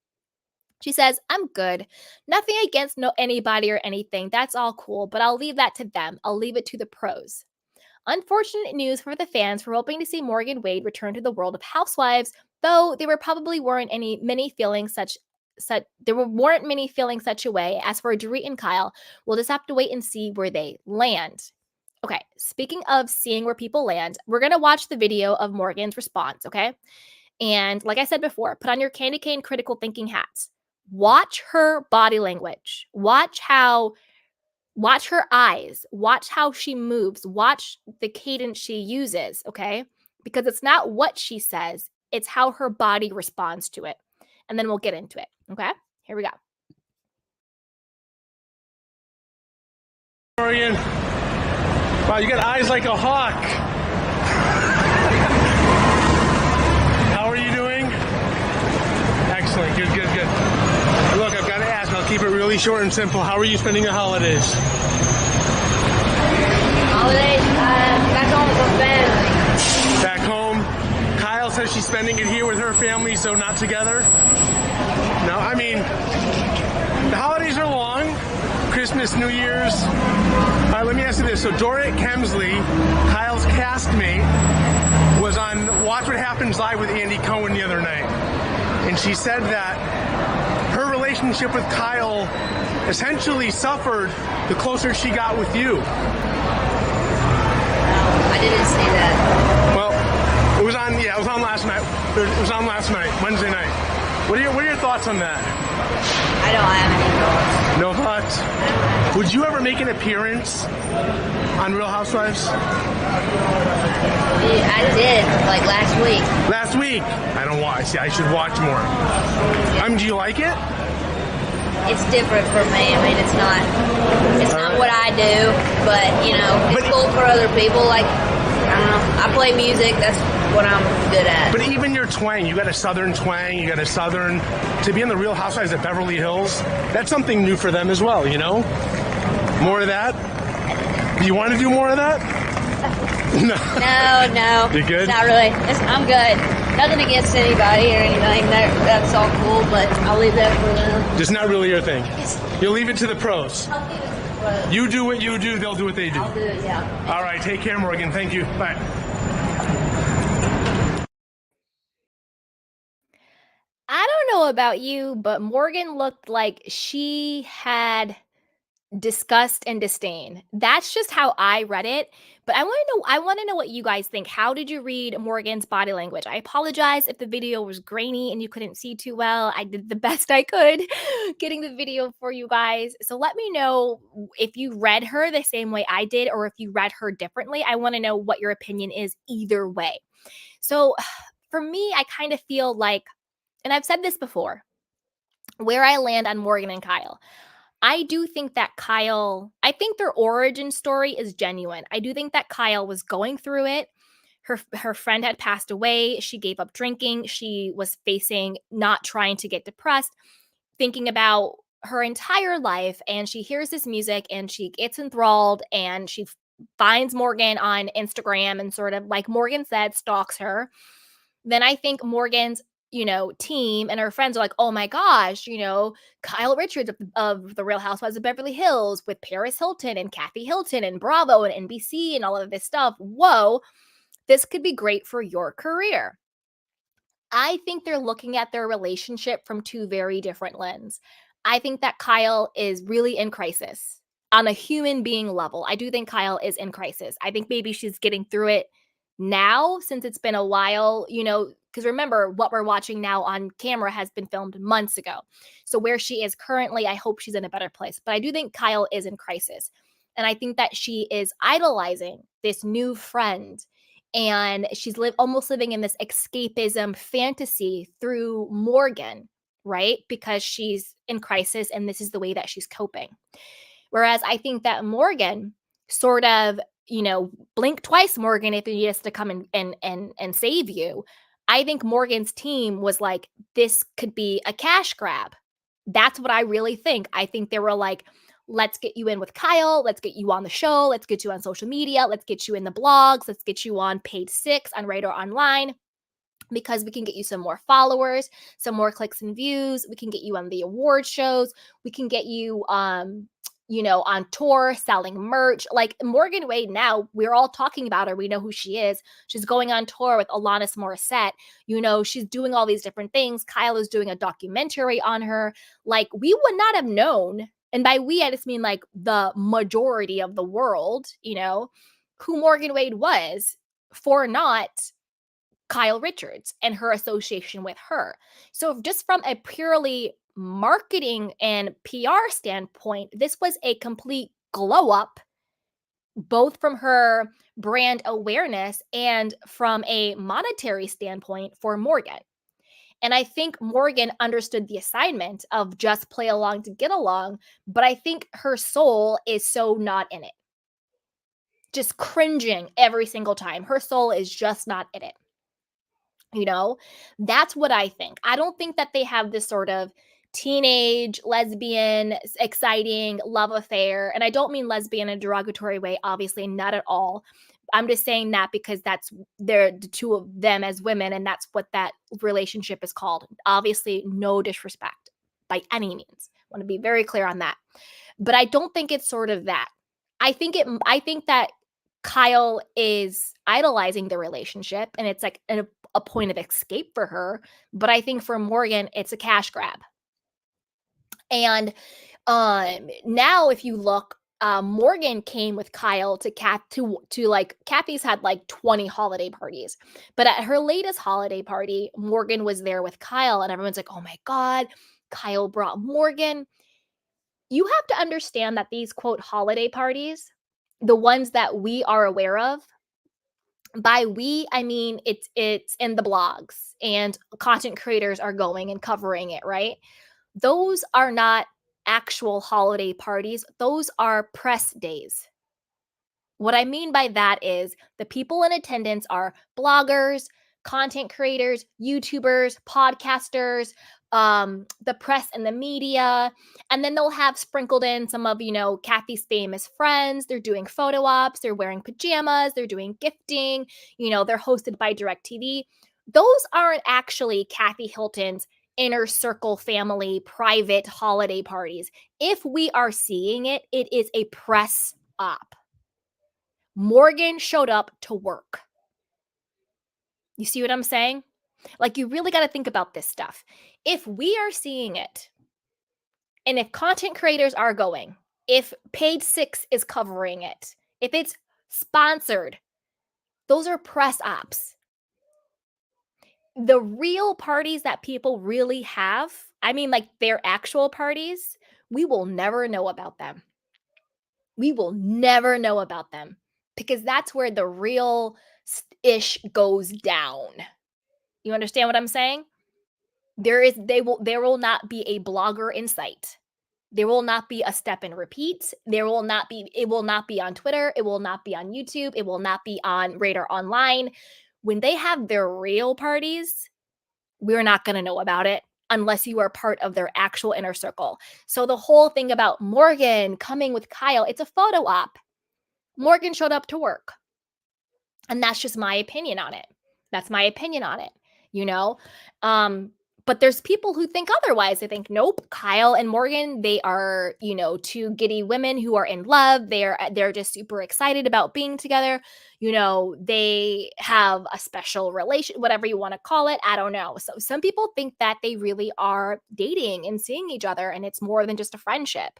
She says, I'm good. Nothing against anybody or anything. That's all cool, but I'll leave that to them. I'll leave it to the pros. Unfortunate news for the fans who were hoping to see Morgan Wade return to the world of Housewives, though there weren't many feeling such a way. As for Dorit and Kyle, we'll just have to wait and see where they land. Okay, speaking of seeing where people land, we're going to watch the video of Morgan's response, okay? And like I said before, put on your candy cane critical thinking hats. Watch her body language. Watch her eyes. Watch how she moves. Watch the cadence she uses, okay? Because it's not what she says, it's how her body responds to it. And then we'll get into it, okay? Here we go. Morgan, wow, you got eyes like a hawk. How are you doing? Excellent, good. Look, I've got to ask, I'll keep it really short and simple. How are you spending the holidays? Back home with my family. Back home? Kyle says she's spending it here with her family, so not together? No, I mean, the holidays are long. Christmas, New Year's. All right, let me ask you this. So Dorit Kemsley, Kyle's castmate, was on Watch What Happens Live with Andy Cohen the other night. And she said that her relationship with Kyle essentially suffered the closer she got with you. I didn't see that. Well, it was on last night. It was on last night, Wednesday night. What are your thoughts on that? I don't have any thoughts. No thoughts? Would you ever make an appearance on Real Housewives? I did, like last week. Last week? I don't watch. See, I should watch more. Do you like it? It's different for me. I mean, it's not what I do, but, you know, it's cool for other people. Like, I don't know, I play music. That's what I'm good at. But even your twang, you got a southern twang, to be in the Real Housewives at Beverly Hills, that's something new for them as well, you know? More of that? Do you want to do more of that? No. No. You good? Not really. I'm good. Nothing against anybody or anything. That's all cool, but I'll leave that for them. Just not really your thing. You'll leave it to the pros. You do what you do, they'll do what they do. I'll do it, yeah. All right, take care, Morgan. Thank you. Bye. I don't know about you, but Morgan looked like she had disgust and disdain. That's just how I read it. But I want to know what you guys think. How did you read Morgan's body language? I apologize if the video was grainy and you couldn't see too well. I did the best I could getting the video for you guys. So let me know if you read her the same way I did or if you read her differently. I want to know what your opinion is either way. So for me, I kind of feel like, and I've said this before, where I land on Morgan and Kyle. I do think that I think their origin story is genuine. I do think that Kyle was going through it. Her friend had passed away. She gave up drinking. She was facing not trying to get depressed, thinking about her entire life, and she hears this music and she gets enthralled, and she finds Morgan on Instagram and sort of, like Morgan said, stalks her. Then I think Morgan's, team and her friends are like, oh my gosh, Kyle Richards of the Real Housewives of Beverly Hills with Paris Hilton and Kathy Hilton and Bravo and NBC and all of this stuff. Whoa, this could be great for your career. I think they're looking at their relationship from two very different lenses. I think that Kyle is really in crisis on a human being level. I do think Kyle is in crisis. I think maybe she's getting through it now since it's been a while, because remember, what we're watching now on camera has been filmed months ago. So where she is currently, I hope she's in a better place. But I do think Kyle is in crisis. And I think that she is idolizing this new friend, and she's almost living in this escapism fantasy through Morgan, right? Because she's in crisis and this is the way that she's coping. Whereas I think that Morgan sort of, blink twice, Morgan, if he has to come and save you. I think Morgan's team was like, this could be a cash grab. That's what I really think. I think they were like, let's get you in with Kyle. Let's get you on the show. Let's get you on social media. Let's get you in the blogs. Let's get you on page 6 on Radar Online, because we can get you some more followers, some more clicks and views. We can get you on the award shows. We can get you, on tour, selling merch. Like Morgan Wade now, we're all talking about her. We know who she is. She's going on tour with Alanis Morissette. She's doing all these different things. Kyle is doing a documentary on her. Like, we would not have known, and by we, I just mean like the majority of the world, who Morgan Wade was for not Kyle Richards and her association with her. So just from a purely marketing and PR standpoint, this was a complete glow up, both from her brand awareness and from a monetary standpoint for Morgan. And I think Morgan understood the assignment of just play along to get along, but I think her soul is so not in it. Just cringing every single time. Her soul is just not in it. That's what I think. I don't think that they have this sort of teenage, lesbian, exciting love affair. And I don't mean lesbian in a derogatory way, obviously, not at all. I'm just saying that because they're the two of them as women, and that's what that relationship is called. Obviously, no disrespect by any means. I want to be very clear on that. But I don't think it's sort of that. I think that Kyle is idolizing the relationship, and it's like a point of escape for her. But I think for Morgan, it's a cash grab. And now if you look, Morgan came with Kyle to like, Kathy's had like 20 holiday parties, but at her latest holiday party, Morgan was there with Kyle, and everyone's like, oh my God, Kyle brought Morgan. You have to understand that these quote holiday parties, the ones that we are aware of, by we, I mean it's in the blogs and content creators are going and covering it, right? Those are not actual holiday parties. Those are press days. What I mean by that is the people in attendance are bloggers, content creators, YouTubers, podcasters, the press and the media. And then they'll have sprinkled in some of, Kathy's famous friends. They're doing photo ops. They're wearing pajamas. They're doing gifting. They're hosted by DirecTV. Those aren't actually Kathy Hilton's inner circle family private holiday parties. If we are seeing it, it is a press op. Morgan showed up to work. You see what I'm saying? Like, you really got to think about this stuff. If we are seeing it, and if content creators are going, if page 6 is covering it, if it's sponsored, those are press ops. The real parties that people really have, I mean, like their actual parties, we will never know about them. We will never know about them, because that's where the real ish goes down. You understand what I'm saying? There will not be a blogger in sight. There will not be a step and repeat. It will not be on Twitter. It will not be on YouTube. It will not be on Radar Online. When they have their real parties, we're not going to know about it unless you are part of their actual inner circle. So the whole thing about Morgan coming with Kyle, it's a photo op. Morgan showed up to work. And that's just my opinion on it. That's my opinion on it, you know? But there's people who think otherwise. They think, nope, Kyle and Morgan, they are, two giddy women who are in love. They're just super excited about being together. They have a special relation, whatever you want to call it. I don't know. So some people think that they really are dating and seeing each other, and it's more than just a friendship.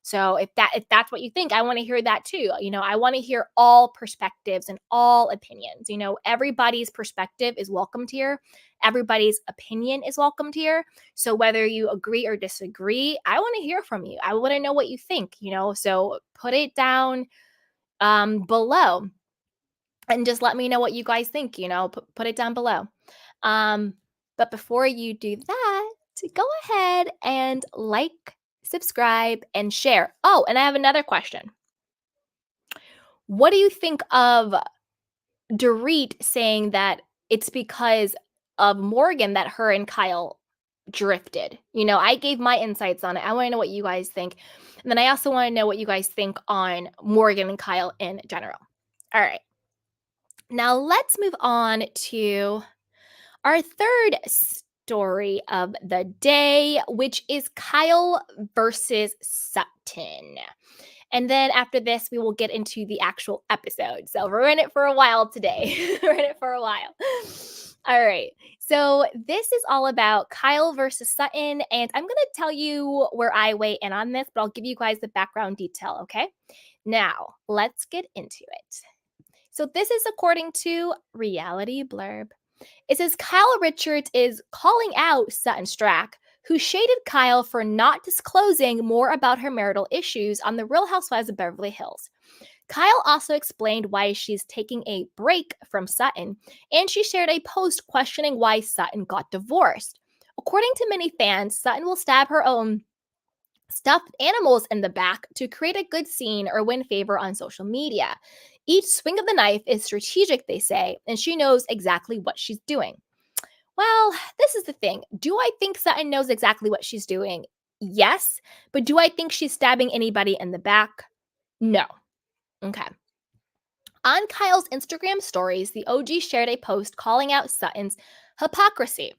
So if that's what you think, I want to hear that too. I want to hear all perspectives and all opinions. Everybody's perspective is welcomed here. Everybody's opinion is welcomed here. So whether you agree or disagree, I want to hear from you. I want to know what you think, so put it down below and just let me know what you guys think, put it down below. But before you do that, go ahead and like, subscribe, and share. Oh, and I have another question. What do you think of Dorit saying that it's because of Morgan that her and Kyle drifted? I gave my insights on it. I want to know what you guys think. And then I also want to know what you guys think on Morgan and Kyle in general. All right. Now let's move on to our third story of the day, which is Kyle versus Sutton. And then after this, we will get into the actual episode. So we're in it for a while today. We're in it for a while. All right. So this is all about Kyle versus Sutton. And I'm going to tell you where I weigh in on this, but I'll give you guys the background detail, okay? Now, let's get into it. So this is according to Reality Blurb. It says Kyle Richards is calling out Sutton Strack, who shaded Kyle for not disclosing more about her marital issues on The Real Housewives of Beverly Hills. Kyle also explained why she's taking a break from Sutton, and she shared a post questioning why Sutton got divorced. According to many fans, Sutton will stab her own stuffed animals in the back to create a good scene or win favor on social media. Each swing of the knife is strategic, they say, and she knows exactly what she's doing. Well, this is the thing. Do I think Sutton knows exactly what she's doing? Yes. But do I think she's stabbing anybody in the back? No. Okay. On Kyle's Instagram stories, the OG shared a post calling out Sutton's hypocrisy.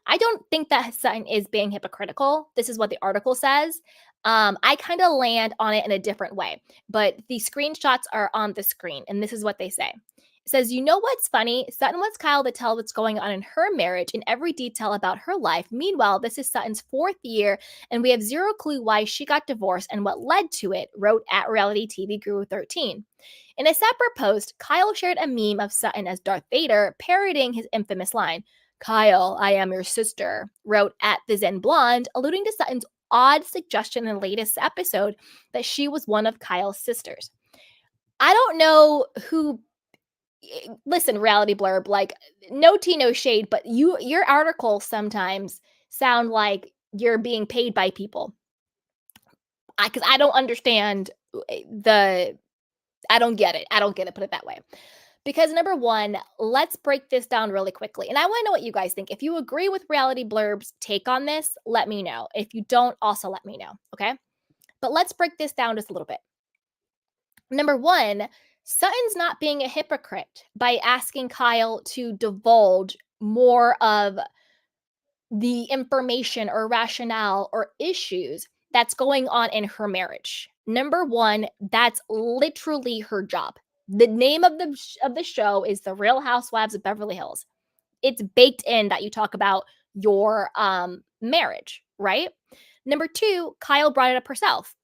I don't think that Sutton is being hypocritical. This is what the article says. I kind of land on it in a different way, but the screenshots are on the screen, and this is what they say. It says, you know what's funny? Sutton wants Kyle to tell what's going on in her marriage in every detail about her life. Meanwhile, this is Sutton's 4th year, and we have zero clue why she got divorced and what led to it, wrote at Reality TV Guru 13. In a separate post, Kyle shared a meme of Sutton as Darth Vader, parodying his infamous line, Kyle, I am your sister, wrote at the Zen Blonde, alluding to Sutton's odd suggestion in the latest episode that she was one of Kyle's sisters. I don't know who. Listen, Reality Blurb, like, no tea, no shade, but your articles sometimes sound like you're being paid by people. Because I don't understand I don't get it. Put it that way. Because number one, let's break this down really quickly. And I want to know what you guys think. If you agree with Reality Blurb's take on this, let me know. If you don't, also let me know. Okay. But let's break this down just a little bit. Number one, Sutton's not being a hypocrite by asking Kyle to divulge more of the information or rationale or issues that's going on in her marriage. Number one, that's literally her job. The name of the show is The Real Housewives of Beverly Hills. It's baked in that you talk about your marriage, right? Number two, Kyle brought it up herself.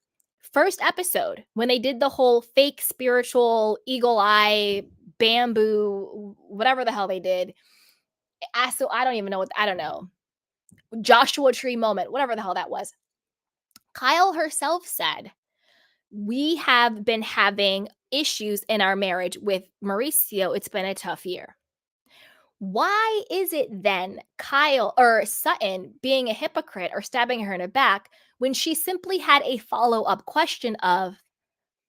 First episode, when they did the whole fake spiritual eagle eye bamboo, whatever the hell they did. So I don't even know I don't know. Joshua Tree moment, whatever the hell that was. Kyle herself said, we have been having issues in our marriage with Mauricio. It's been a tough year. Why is it then Kyle or Sutton being a hypocrite or stabbing her in the back when she simply had a follow-up question of,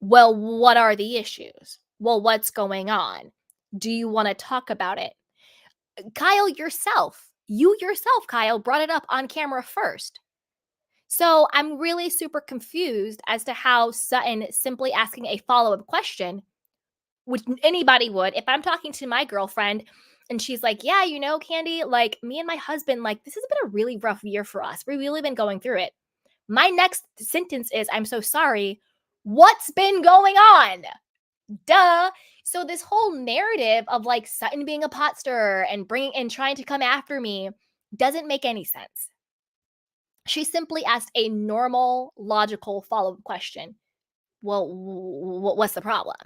well, what are the issues? Well, what's going on? Do you want to talk about it? Kyle you yourself, Kyle, brought it up on camera first. So I'm really super confused as to how Sutton simply asking a follow-up question, which anybody would, if I'm talking to my girlfriend and she's like, yeah, you know, Candy, like me and my husband, like this has been a really rough year for us. We've really been going through it. My next sentence is, I'm so sorry. What's been going on? Duh. So this whole narrative of like Sutton being a pot stirrer and bringing and trying to come after me doesn't make any sense. She simply asked a normal, logical follow-up question. Well, what's the problem?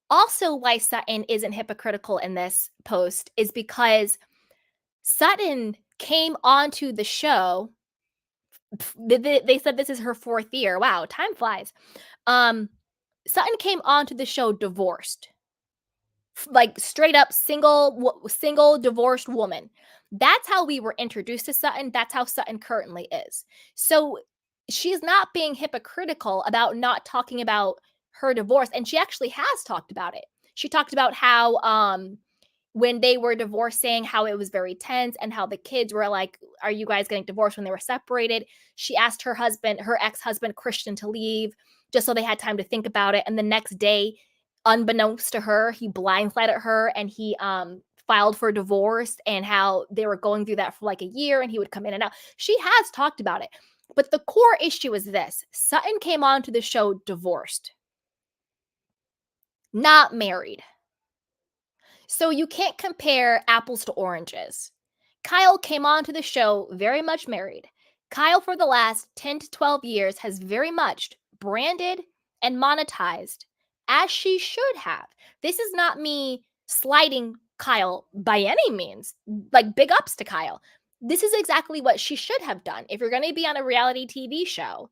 Also, why Sutton isn't hypocritical in this post is because Sutton came onto the show. They said this is her 4th year. Wow, time flies. Sutton came onto the show divorced, like straight up single divorced woman. That's how we were introduced to Sutton. That's how Sutton currently is. So she's not being hypocritical about not talking about her divorce, and she actually has talked about it. She talked about how when they were divorcing, how it was very tense and how the kids were like, are you guys getting divorced when they were separated? She asked her ex-husband Christian, to leave just so they had time to think about it. And the next day, unbeknownst to her, he blindsided her and he filed for divorce, and how they were going through that for like a year and he would come in and out. She has talked about it. But the core issue is this: Sutton came onto the show divorced, not married. So you can't compare apples to oranges. Kyle came onto the show very much married. Kyle, for the last 10 to 12 years, has very much branded and monetized as she should have. This is not me slighting Kyle by any means. Like, big ups to Kyle. This is exactly what she should have done. If you're going to be on a reality TV show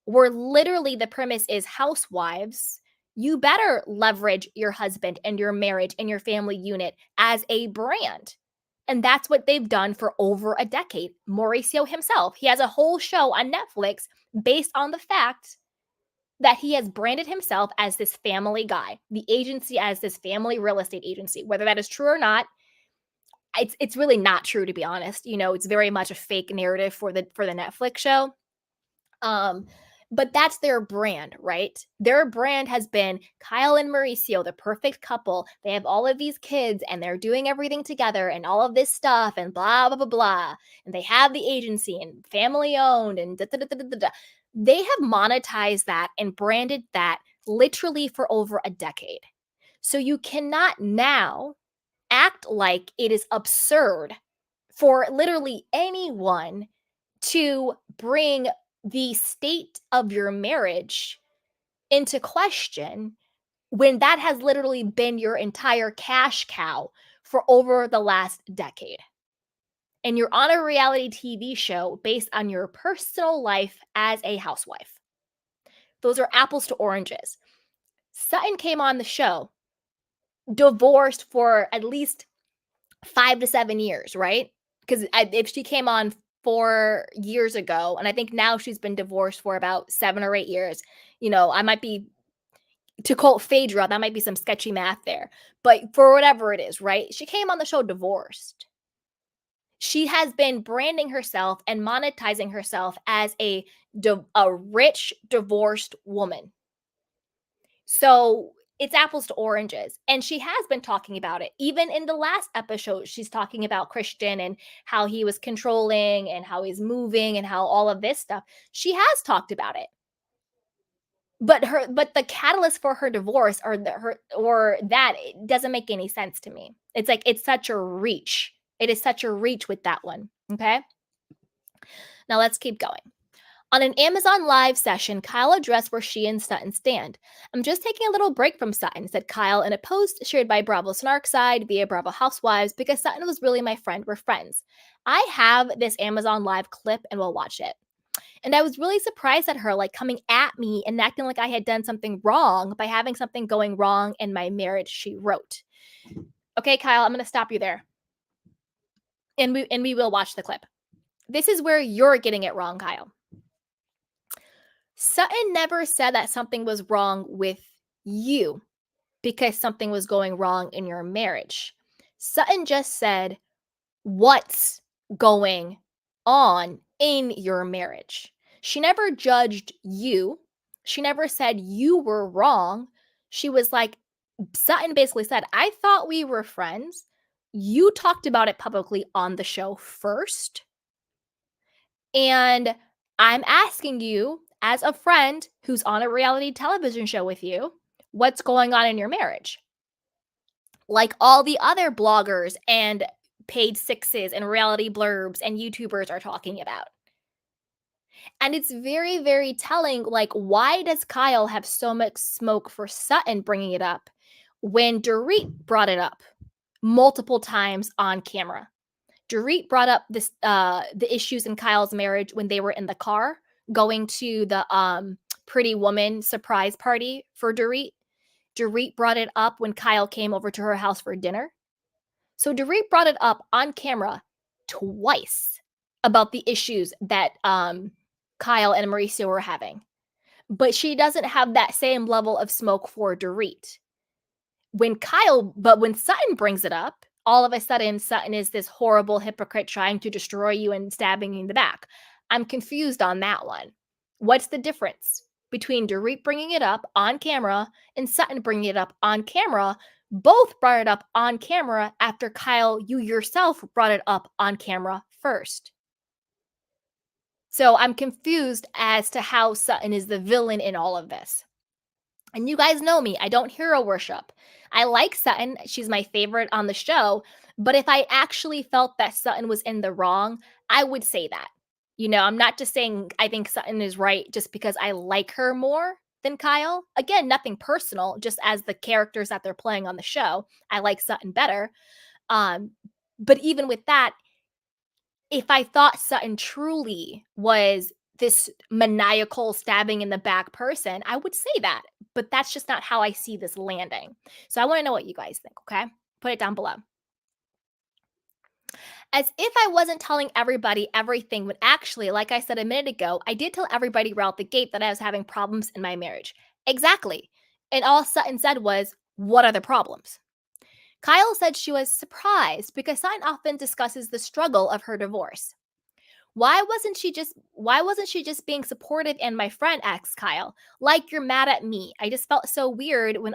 where literally the premise is Housewives, you better leverage your husband and your marriage and your family unit as a brand. And that's what they've done for over a decade. Mauricio himself, he has a whole show on Netflix based on the fact that he has branded himself as this family guy, the agency as this family real estate agency. Whether that is true or not, it's really not true, to be honest. You know, it's very much a fake narrative for the Netflix show. But that's their brand, right? Their brand has been Kyle and Mauricio, the perfect couple. They have all of these kids and they're doing everything together and all of this stuff and blah, blah, blah, blah. And they have the agency and family owned and da, da, da, da, da, da. They have monetized that and branded that literally for over a decade. So you cannot now act like it is absurd for literally anyone to bring the state of your marriage into question when that has literally been your entire cash cow for over the last decade. And you're on a reality TV show based on your personal life as a housewife. Those are apples to oranges. Sutton came on the show divorced for at least 5 to 7 years, right? Because if she came on 4 years ago, and I think now she's been divorced for about 7 or 8 years. You know, I might be, to quote Phaedra, that might be some sketchy math there. But for whatever it is, right? She came on the show divorced. She has been branding herself and monetizing herself as a rich, divorced woman. So it's apples to oranges. And she has been talking about it. Even in the last episode, she's talking about Christian and how he was controlling and how he's moving and how all of this stuff. She has talked about it. But the catalyst for her divorce or that, it doesn't make any sense to me. It's like, it's such a reach. It is such a reach with that one. Okay. Now let's keep going. On an Amazon Live session, Kyle addressed where she and Sutton stand. I'm just taking a little break from Sutton, said Kyle in a post shared by Bravo Snarkside via Bravo Housewives, because Sutton was really my friend. We're friends. I have this Amazon Live clip and we'll watch it. And I was really surprised at her, like, coming at me and acting like I had done something wrong by having something going wrong in my marriage, she wrote. Okay, Kyle, I'm going to stop you there. And we will watch the clip. This is where you're getting it wrong, Kyle. Sutton never said that something was wrong with you because something was going wrong in your marriage. Sutton just said what's going on in your marriage. She never judged you. She never said you were wrong. She was like, Sutton basically said, I thought we were friends. You talked about it publicly on the show first. And I'm asking you, as a friend who's on a reality television show with you, what's going on in your marriage? Like all the other bloggers and paid sixes and reality blurbs and YouTubers are talking about. And it's very, very telling. Like, why does Kyle have so much smoke for Sutton bringing it up when Dorit brought it up multiple times on camera? Dorit brought up this the issues in Kyle's marriage when they were in the car going to the Pretty Woman surprise party for Dorit. Dorit brought it up when Kyle came over to her house for dinner. So Dorit brought it up on camera twice about the issues that Kyle and Mauricio were having. But she doesn't have that same level of smoke for Dorit. When Sutton brings it up, all of a sudden Sutton is this horrible hypocrite trying to destroy you and stabbing you in the back. I'm confused on that one. What's the difference between Dorit bringing it up on camera and Sutton bringing it up on camera? Both brought it up on camera after Kyle, you yourself brought it up on camera first. So I'm confused as to how Sutton is the villain in all of this. And you guys know me, I don't hero worship. I like Sutton. She's my favorite on the show. But if I actually felt that Sutton was in the wrong, I would say that. You know, I'm not just saying I think Sutton is right just because I like her more than Kyle. Again, nothing personal, just as the characters that they're playing on the show. I like Sutton better. But even with that, if I thought Sutton truly was this maniacal stabbing in the back person, I would say that. But that's just not how I see this landing. So I want to know what you guys think, okay? Put it down below. As if I wasn't telling everybody everything, when actually, like I said a minute ago, I did tell everybody right out the gate that I was having problems in my marriage. Exactly. And all Sutton said was, what are the problems? Kyle said she was surprised because Sutton often discusses the struggle of her divorce. Why wasn't she just being supportive and my friend, asked Kyle. Like, you're mad at me. I just felt so weird when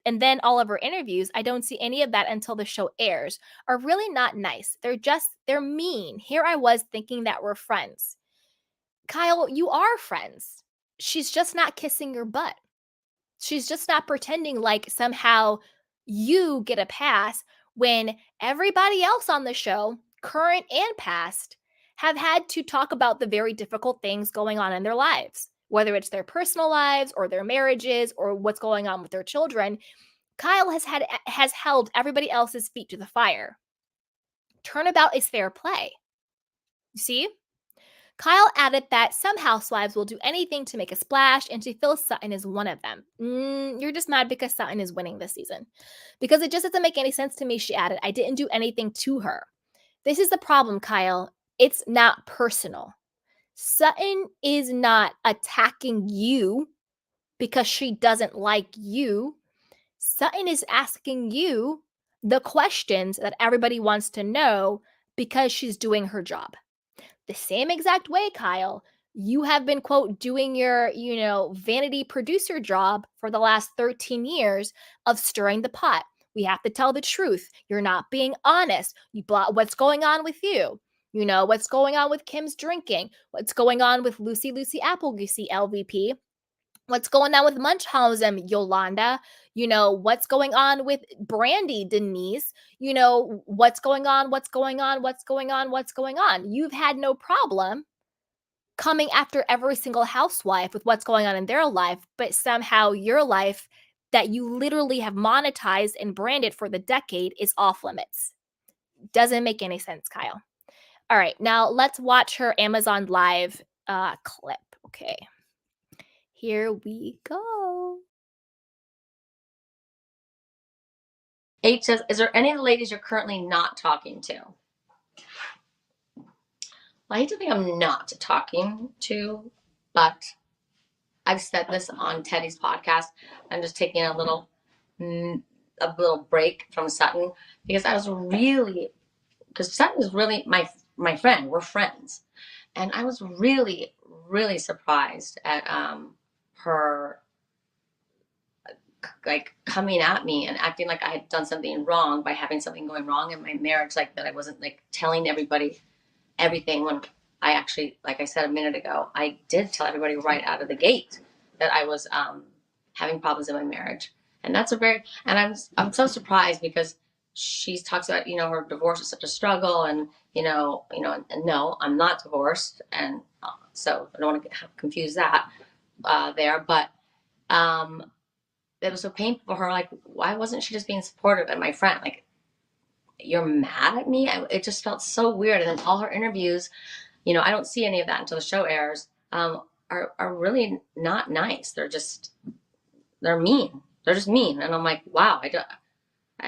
and then all of her interviews, I don't see any of that until the show airs, are really not nice. They're mean. Here I was thinking that we're friends. Kyle, you are friends. She's just not kissing your butt. She's just not pretending like somehow you get a pass when everybody else on the show, current and past, have had to talk about the very difficult things going on in their lives, whether it's their personal lives or their marriages or what's going on with their children. Kyle has held everybody else's feet to the fire. Turnabout is fair play. You see? Kyle added that some housewives will do anything to make a splash, and she feels Sutton is one of them. You're just mad because Sutton is winning this season. Because it just doesn't make any sense to me, she added. I didn't do anything to her. This is the problem, Kyle. It's not personal. Sutton is not attacking you because she doesn't like you. Sutton is asking you the questions that everybody wants to know because she's doing her job. The same exact way, Kyle, you have been, quote, doing your, vanity producer job for the last 13 years of stirring the pot. We have to tell the truth. You're not being honest. What's going on with you? What's going on with Kim's drinking? What's going on with Lucy Applegoosey, LVP? What's going on with Munchausen, Yolanda? What's going on with Brandy, Denise? What's going on? You've had no problem coming after every single housewife with what's going on in their life, but somehow your life that you literally have monetized and branded for the decade is off limits. Doesn't make any sense, Kyle. All right, now let's watch her Amazon Live clip. Okay. Here we go. H says, is there any of the ladies you're currently not talking to? Well, I hate to think I'm not talking to, but I've said this on Teddy's podcast. I'm just taking a little break from Sutton because Sutton is really my friend. We're friends. And I was really, really surprised at her like coming at me and acting like I had done something wrong by having something going wrong in my marriage, like that I wasn't like telling everybody everything, when I actually, like I said a minute ago, I did tell everybody right out of the gate that I was having problems in my marriage. And I'm so surprised because she talks about, her divorce is such a struggle, and and no, I'm not divorced, and so I don't want to confuse that there, but it was so painful for her. Like, why wasn't she just being supportive? And my friend, like, you're mad at me? It just felt so weird. And then all her interviews, I don't see any of that until the show airs, are really not nice. They're mean. They're just mean. And I'm like, wow,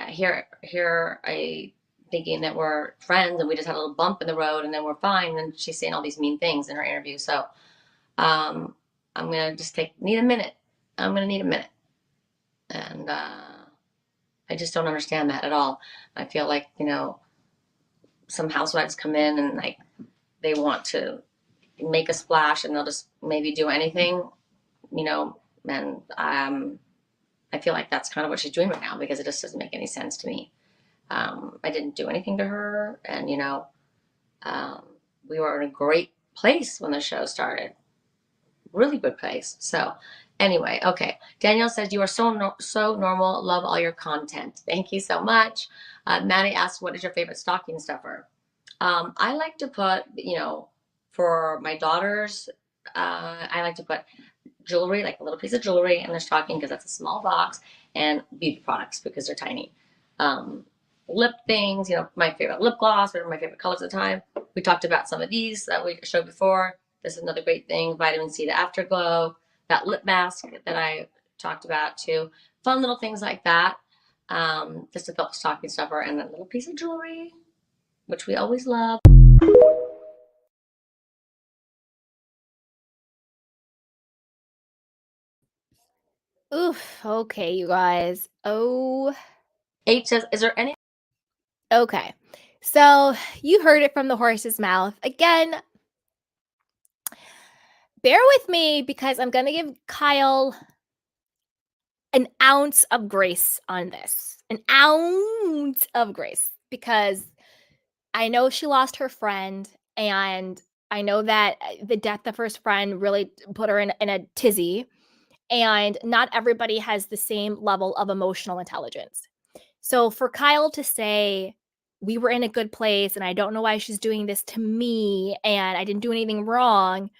here I thinking that we're friends and we just had a little bump in the road and then we're fine. And she's saying all these mean things in her interview. So I'm going to just need a minute. I'm going to need a minute. And I just don't understand that at all. I feel like, some housewives come in and like they want to make a splash and they'll just maybe do anything, and I feel like that's kind of what she's doing right now because it just doesn't make any sense to me. I didn't do anything to her, and we were in a great place when the show started. Really good place. So anyway, okay. Danielle says, you are so normal. Love all your content. Thank you so much. Maddie asks, what is your favorite stocking stuffer? I like to put, for my daughters, I like to put jewelry, like a little piece of jewelry in their stocking because that's a small box, and beauty products because they're tiny. Lip things, my favorite lip gloss, what are my favorite colors at the time. We talked about some of these that we showed before. This is another great thing, vitamin C, the afterglow, that lip mask that I talked about too. Fun little things like that. Just a little stocking stuffer and a little piece of jewelry, which we always love. Oof. Okay, you guys. Oh. H says, is there any? Okay. So you heard it from the horse's mouth. Again, bear with me because I'm going to give Kyle an ounce of grace on this. An ounce of grace because I know she lost her friend, and I know that the death of her friend really put her in a tizzy, and not everybody has the same level of emotional intelligence. So for Kyle to say, we were in a good place and I don't know why she's doing this to me and I didn't do anything wrong,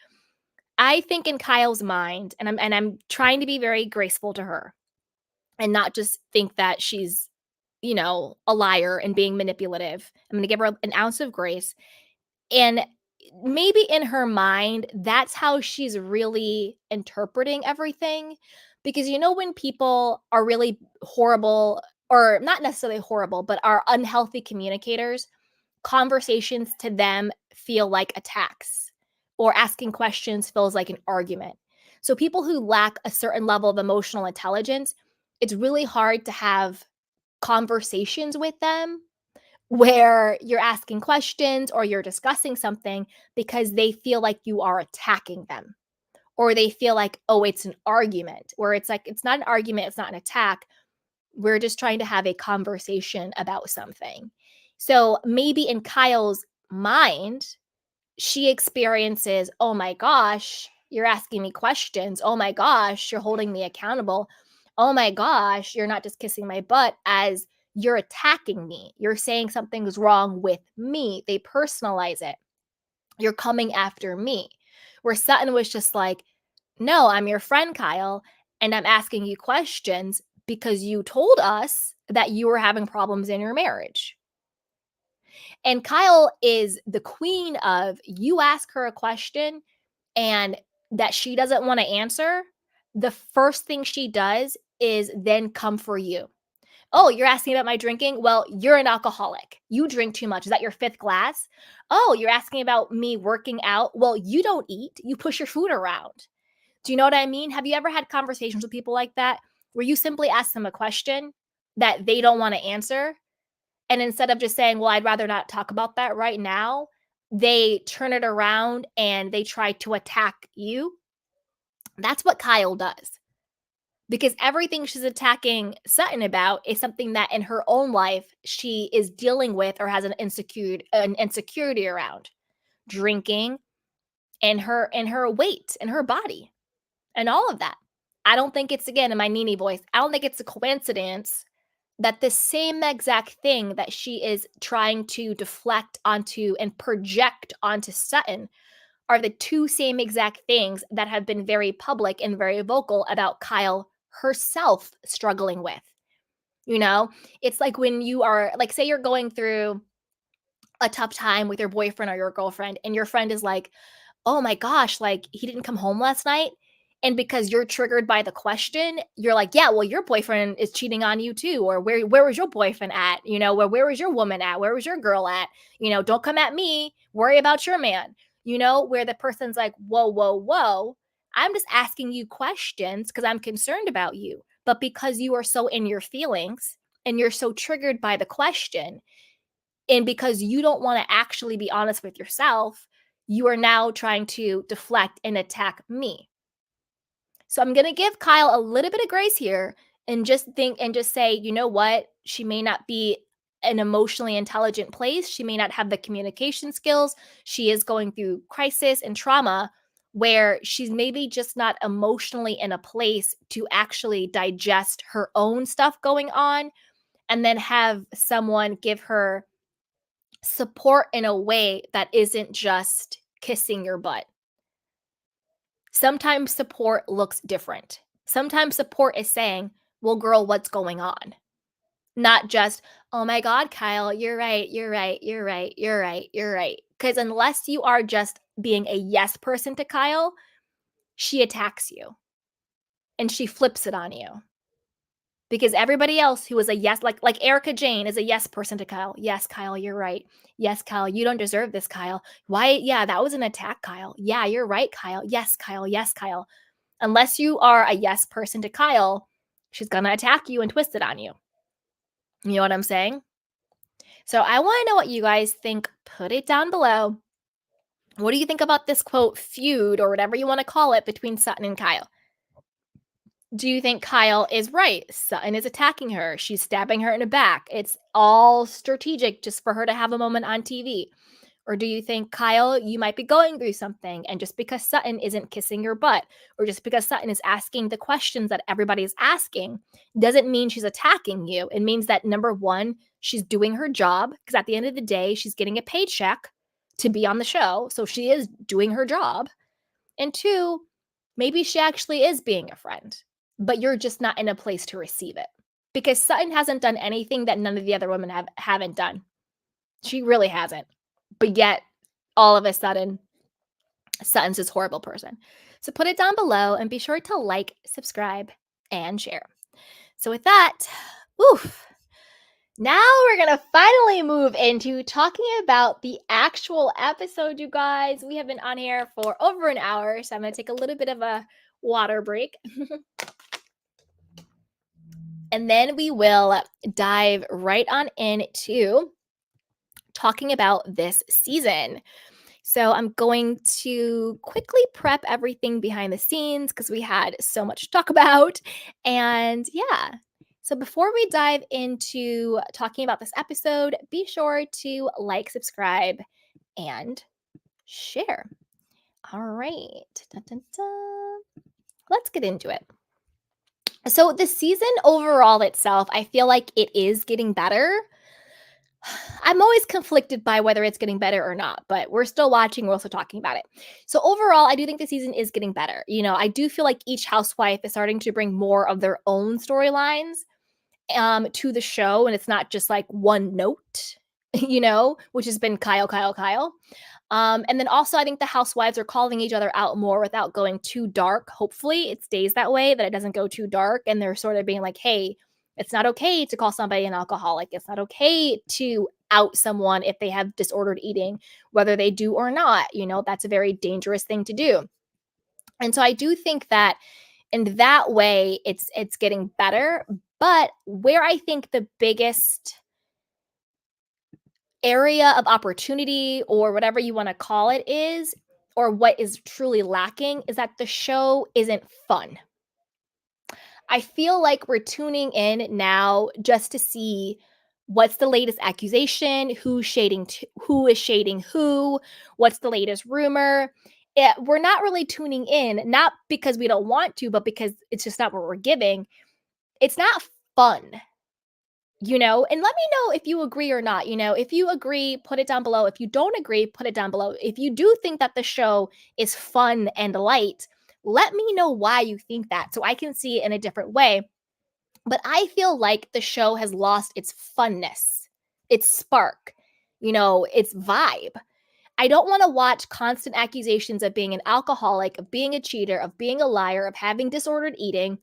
I think in Kyle's mind, and I'm trying to be very graceful to her and not just think that she's, a liar and being manipulative. I'm going to give her an ounce of grace. And maybe in her mind, that's how she's really interpreting everything. Because, when people are really horrible, or not necessarily horrible, but are unhealthy communicators, conversations to them feel like attacks, or asking questions feels like an argument. So people who lack a certain level of emotional intelligence, it's really hard to have conversations with them where you're asking questions or you're discussing something because they feel like you are attacking them, or they feel like, oh, it's an argument, where it's like, it's not an argument, it's not an attack. We're just trying to have a conversation about something. So maybe in Kyle's mind, she experiences, oh my gosh, you're asking me questions. Oh my gosh, you're holding me accountable. Oh my gosh, you're not just kissing my butt, as you're attacking me. You're saying something's wrong with me. They personalize it. You're coming after me. Where Sutton was just like, no, I'm your friend, Kyle, and I'm asking you questions because you told us that you were having problems in your marriage. And Kyle is the queen of, you ask her a question and that she doesn't want to answer, the first thing she does is then come for you. Oh, you're asking about my drinking? Well, you're an alcoholic. You drink too much. Is that your 5th glass? Oh, you're asking about me working out? Well, you don't eat. You push your food around. Do you know what I mean? Have you ever had conversations with people like that where you simply ask them a question that they don't want to answer? And instead of just saying, well, I'd rather not talk about that right now, they turn it around and they try to attack you. That's what Kyle does. Because everything she's attacking Sutton about is something that in her own life she is dealing with or has an insecurity around. Drinking and her weight and her body and all of that. I don't think it's, again, in my Nene voice, I don't think it's a coincidence that the same exact thing that she is trying to deflect onto and project onto Sutton are the 2 same exact things that have been very public and very vocal about Kyle herself struggling with. You know, it's like when you are, like, say you're going through a tough time with your boyfriend or your girlfriend, and your friend is like, oh my gosh, like, he didn't come home last night. And because you're triggered by the question, you're like, yeah, well, your boyfriend is cheating on you too. Or where was your boyfriend at? You know, where was your woman at? Where was your girl at? You know, don't come at me. Worry about your man. You know, where the person's like, whoa, whoa, whoa. I'm just asking you questions because I'm concerned about you. But because you are so in your feelings and you're so triggered by the question, and because you don't want to actually be honest with yourself, you are now trying to deflect and attack me. So I'm going to give Kyle a little bit of grace here and just say, you know what? She may not be an emotionally intelligent place. She may not have the communication skills. She is going through crisis and trauma where she's maybe just not emotionally in a place to actually digest her own stuff going on and then have someone give her support in a way that isn't just kissing your butt. Sometimes support looks different. Sometimes support is saying, well, girl, what's going on? Not just, oh my God, Kyle, you're right, you're right, you're right, you're right, you're right. Because unless you are just being a yes person to Kyle, she attacks you and she flips it on you. Because everybody else who is a yes, like Erica Jane is a yes person to Kyle. Yes, Kyle, you're right. Yes, Kyle, you don't deserve this, Kyle. Why? Yeah, that was an attack, Kyle. Yeah, you're right, Kyle. Yes, Kyle. Yes, Kyle. Unless you are a yes person to Kyle, she's going to attack you and twist it on you. You know what I'm saying? So I want to know what you guys think. Put it down below. What do you think about this quote feud or whatever you want to call it between Sutton and Kyle? Do you think Kyle is right? Sutton is attacking her. She's stabbing her in the back. It's all strategic just for her to have a moment on TV. Or do you think, Kyle, you might be going through something, and just because Sutton isn't kissing your butt, or just because Sutton is asking the questions that everybody's asking, doesn't mean she's attacking you. It means that, number one, she's doing her job, because at the end of the day, she's getting a paycheck to be on the show. So she is doing her job. And 2, maybe she actually is being a friend, but you're just not in a place to receive it. Because Sutton hasn't done anything that none of the other women haven't done. She really hasn't. But yet, all of a sudden, Sutton's this horrible person. So put it down below and be sure to like, subscribe, and share. So with that, now we're going to finally move into talking about the actual episode, you guys. We have been on here for over an hour, so I'm going to take a little bit of a water break. And then we will dive right on into talking about this season. So I'm going to quickly prep everything behind the scenes because we had so much to talk about. And yeah, so before we dive into talking about this episode, be sure to like, subscribe, and share. All right. Dun, dun, dun. Let's get into it. So the season overall itself, I feel like it is getting better. I'm always conflicted by whether it's getting better or not, but we're still watching. We're also talking about it. So overall, I do think the season is getting better. You know, I do feel like each housewife is starting to bring more of their own storylines to the show. And it's not just like one note, you know, which has been Kyle, Kyle, Kyle. And then also I think the housewives are calling each other out more without going too dark. Hopefully it stays that way, that it doesn't go too dark. And they're sort of being like, hey, It's not okay to call somebody an alcoholic. It's not okay to out someone if they have disordered eating, whether they do or not. That's a very dangerous thing to do. And so I do think that in that way, it's getting better. But where I think the biggest area of opportunity, or whatever you want to call it, is, or what is truly lacking, is that the show isn't fun. I feel like we're tuning in now just to see what's the latest accusation, who is shading who, what's the latest rumor. We're not really tuning in, not because we don't want to, but because it's just not what we're giving. It's not fun. And let me know if you agree or not. If you agree, put it down below. If you don't agree, put it down below. If you do think that the show is fun and light, let me know why you think that so I can see it in a different way. But I feel like the show has lost its funness, its spark, its vibe. I don't want to watch constant accusations of being an alcoholic, of being a cheater, of being a liar, of having disordered eating.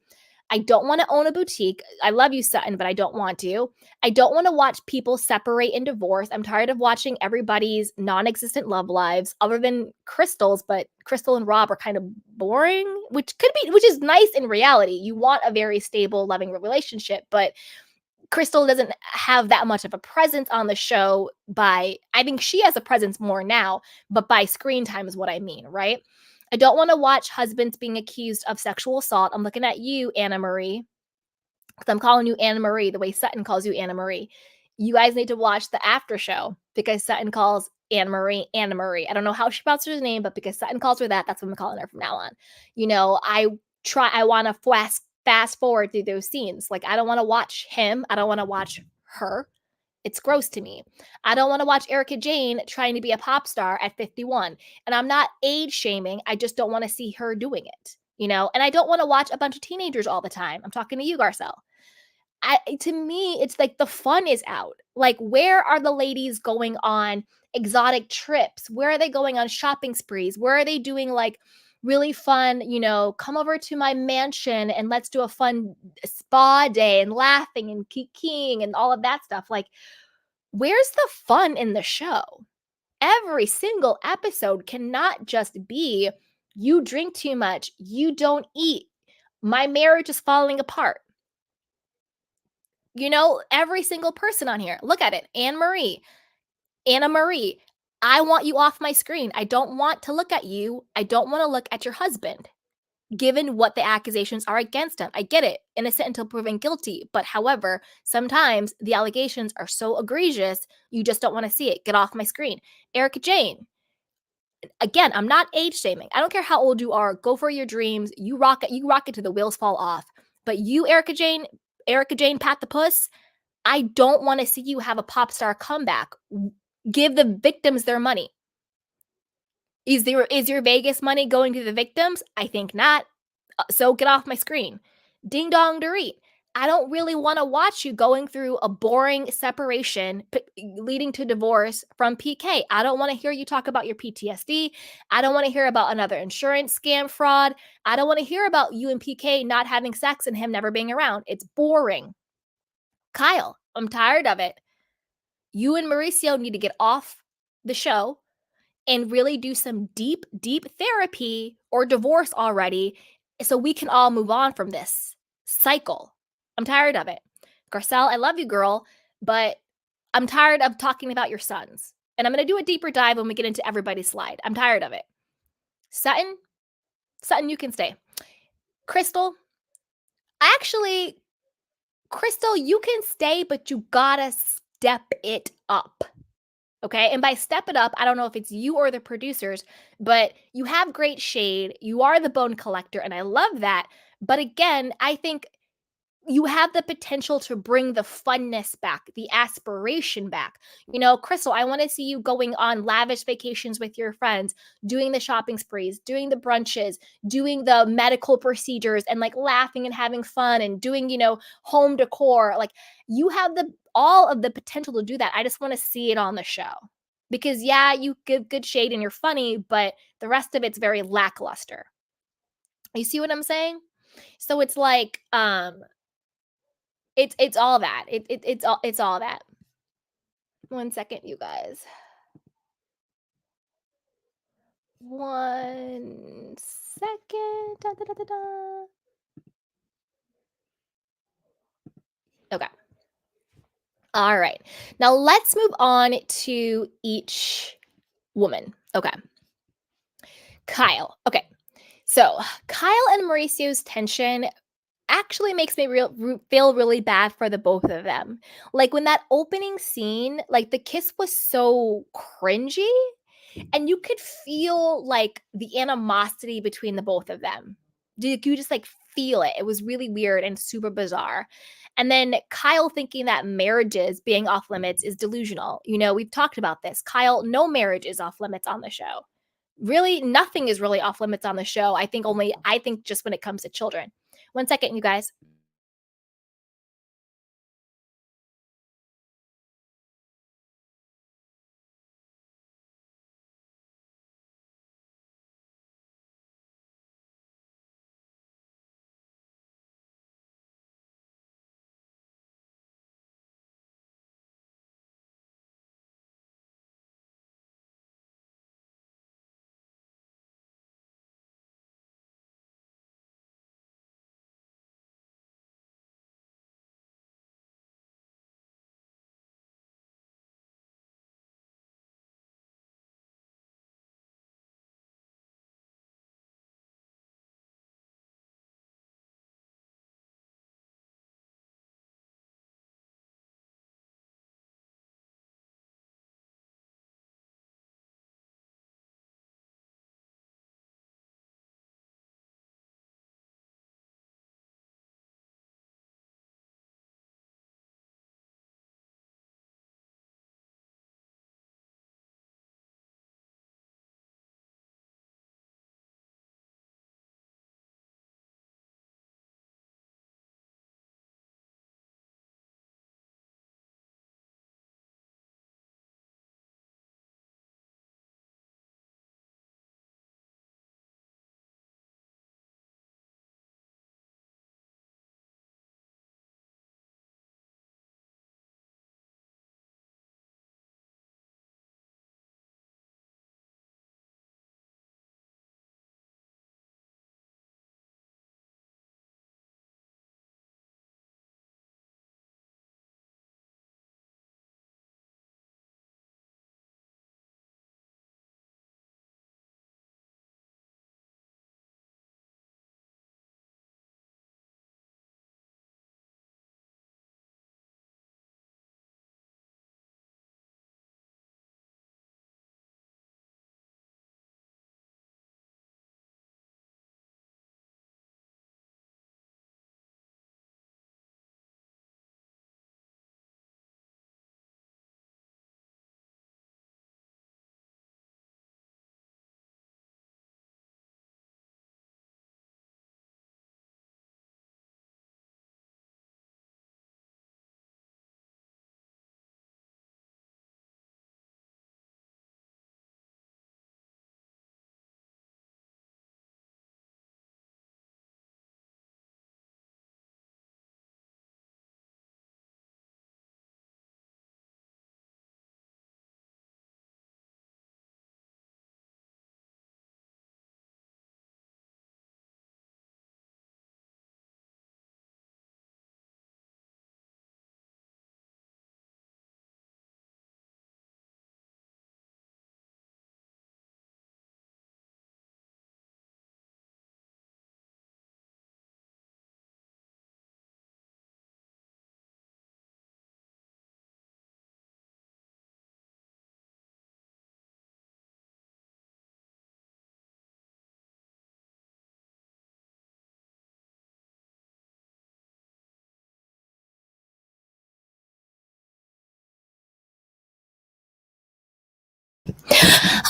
I don't want to own a boutique. I love you, Sutton, but I don't want to. I don't want to watch people separate and divorce. I'm tired of watching everybody's non-existent love lives, other than Crystal's, but Crystal and Rob are kind of boring, which is nice in reality. You want a very stable, loving relationship, but Crystal doesn't have that much of a presence on the show. I think she has a presence more now, but by screen time is what I mean, right? I don't want to watch husbands being accused of sexual assault. I'm looking at you, Anna Marie, because I'm calling you Anna Marie the way Sutton calls you Anna Marie. You guys need to watch the after show because Sutton calls Anna Marie Anna Marie. I don't know how she pronounces her name, but because Sutton calls her that, that's what I'm calling her from now on. I want to fast forward through those scenes. Like, I don't want to watch him. I don't want to watch her. It's gross to me. I don't want to watch Erica Jane trying to be a pop star at 51. And I'm not age shaming. I just don't want to see her doing it, And I don't want to watch a bunch of teenagers all the time. I'm talking to you, Garcelle. To me, it's like the fun is out. Like, where are the ladies going on exotic trips? Where are they going on shopping sprees? Where are they doing like really fun, come over to my mansion and let's do a fun spa day and laughing and kikiing and all of that stuff. Like, where's the fun in the show? Every single episode cannot just be you drink too much, you don't eat, my marriage is falling apart. Every single person on here, look at it. Anna Marie, I want you off my screen. I don't want to look at you. I don't want to look at your husband, given what the accusations are against him. I get it, innocent until proven guilty. But however, sometimes the allegations are so egregious, you just don't want to see it. Get off my screen. Erica Jane. Again, I'm not age shaming. I don't care how old you are. Go for your dreams. You rock it till the wheels fall off. But you, Erica Jane, Pat the Puss, I don't want to see you have a pop star comeback. Give the victims their money. Is your Vegas money going to the victims? I think not. So get off my screen. Ding dong Dorit. I don't really want to watch you going through a boring separation leading to divorce from PK. I don't want to hear you talk about your PTSD. I don't want to hear about another insurance scam fraud. I don't want to hear about you and PK not having sex and him never being around. It's boring. Kyle, I'm tired of it. You and Mauricio need to get off the show and really do some deep, deep therapy or divorce already so we can all move on from this cycle. I'm tired of it. Garcelle, I love you, girl, but I'm tired of talking about your sons. And I'm going to do a deeper dive when we get into everybody's slide. I'm tired of it. Sutton, you can stay. Crystal, you can stay, but you gotta step it up. Okay. And by step it up, I don't know if it's you or the producers, but you have great shade. You are the bone collector, and I love that. But again, I think you have the potential to bring the funness back, the aspiration back. Crystal, I want to see you going on lavish vacations with your friends, doing the shopping sprees, doing the brunches, doing the medical procedures, and like laughing and having fun and doing, home decor. Like, you have all of the potential to do that. I just want to see it on the show. Because yeah, you give good shade and you're funny, but the rest of it's very lackluster. You see what I'm saying? So it's like, It's all that. It's all that. 1 second, you guys. 1 second. Da, da, da, da, da. Okay. All right. Now let's move on to each woman. Okay. Kyle. Okay. So Kyle and Mauricio's tension actually makes me feel really bad for the both of them. Like when that opening scene, like the kiss was so cringy, and you could feel like the animosity between the both of them. You just like feel it. It was really weird and super bizarre. And then Kyle thinking that marriages being off limits is delusional. You know, we've talked about this. Kyle, no marriage is off limits on the show. Really, nothing is really off limits on the show. I think just when it comes to children. 1 second, you guys.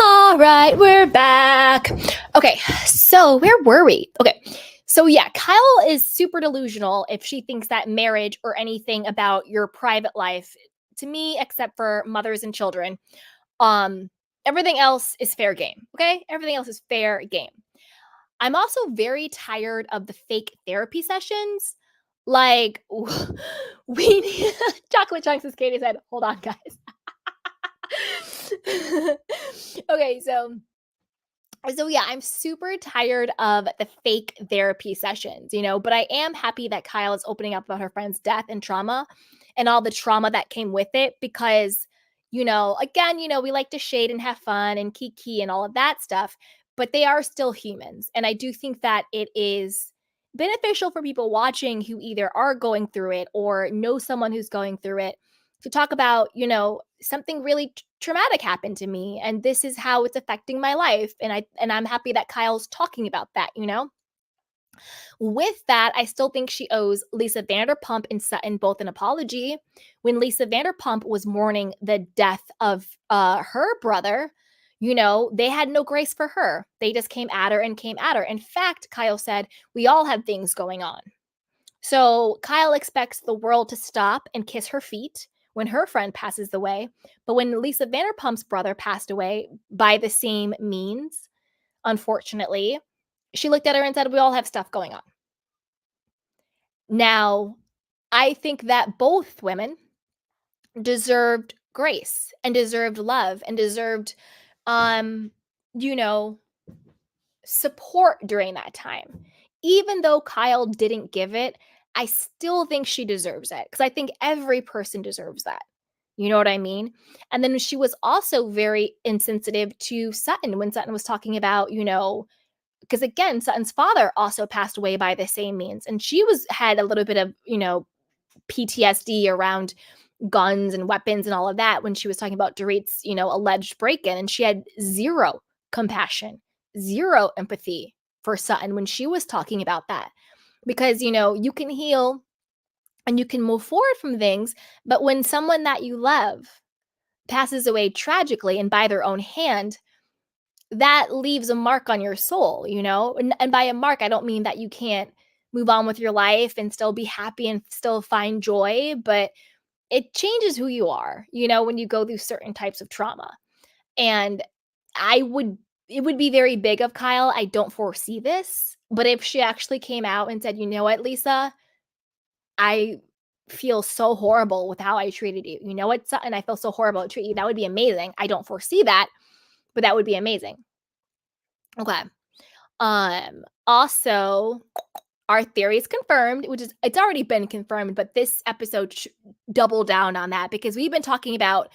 All right, we're back. Okay, so where were we? Okay, so yeah, Kyle is super delusional if she thinks that marriage or anything about your private life, to me, except for mothers and children, um, everything else is fair game. Okay, everything else is fair game. I'm also very tired of the fake therapy sessions. Like, we need chocolate chunks, as Katie said. Hold on, guys. Okay, so yeah, I'm super tired of the fake therapy sessions, but I am happy that Kyle is opening up about her friend's death and trauma and all the trauma that came with it because, again, we like to shade and have fun and kiki and all of that stuff, but they are still humans. And I do think that it is beneficial for people watching who either are going through it or know someone who's going through it to talk about, something really traumatic happened to me and this is how it's affecting my life. And I'm happy that Kyle's talking about that, With that, I still think she owes Lisa Vanderpump and Sutton both an apology. When Lisa Vanderpump was mourning the death of her brother, they had no grace for her. They just came at her and came at her. In fact, Kyle said, we all have things going on. So Kyle expects the world to stop and kiss her feet when her friend passes away. But when Lisa Vanderpump's brother passed away by the same means, unfortunately, she looked at her and said, we all have stuff going on. Now, I think that both women deserved grace and deserved love and deserved, support during that time. Even though Kyle didn't give it, I still think she deserves it because I think every person deserves that. You know what I mean? And then she was also very insensitive to Sutton when Sutton was talking about, because again, Sutton's father also passed away by the same means. And she had a little bit of, PTSD around guns and weapons and all of that when she was talking about Dorit's, alleged break-in. And she had zero compassion, zero empathy for Sutton when she was talking about that. Because, you can heal and you can move forward from things, but when someone that you love passes away tragically and by their own hand, that leaves a mark on your soul, And by a mark, I don't mean that you can't move on with your life and still be happy and still find joy, but it changes who you are, when you go through certain types of trauma. And it would be very big of Kyle. I don't foresee this, but if she actually came out and said, you know what, Lisa, I feel so horrible with how I treated you. You know what, Sutton, I feel so horrible to treat you. That would be amazing. I don't foresee that, but that would be amazing. Okay. Also, our theory is confirmed, it's already been confirmed, but this episode double down on that because we've been talking about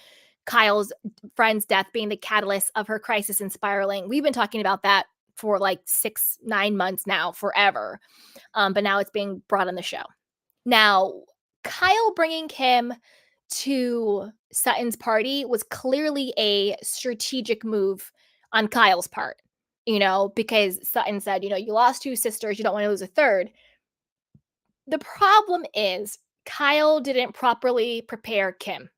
Kyle's friend's death being the catalyst of her crisis and spiraling. We've been talking about that for like 6-9 months now, forever. But now it's being brought on the show. Now, Kyle bringing Kim to Sutton's party was clearly a strategic move on Kyle's part, because Sutton said, you lost 2 sisters, you don't want to lose a third. The problem is Kyle didn't properly prepare Kim.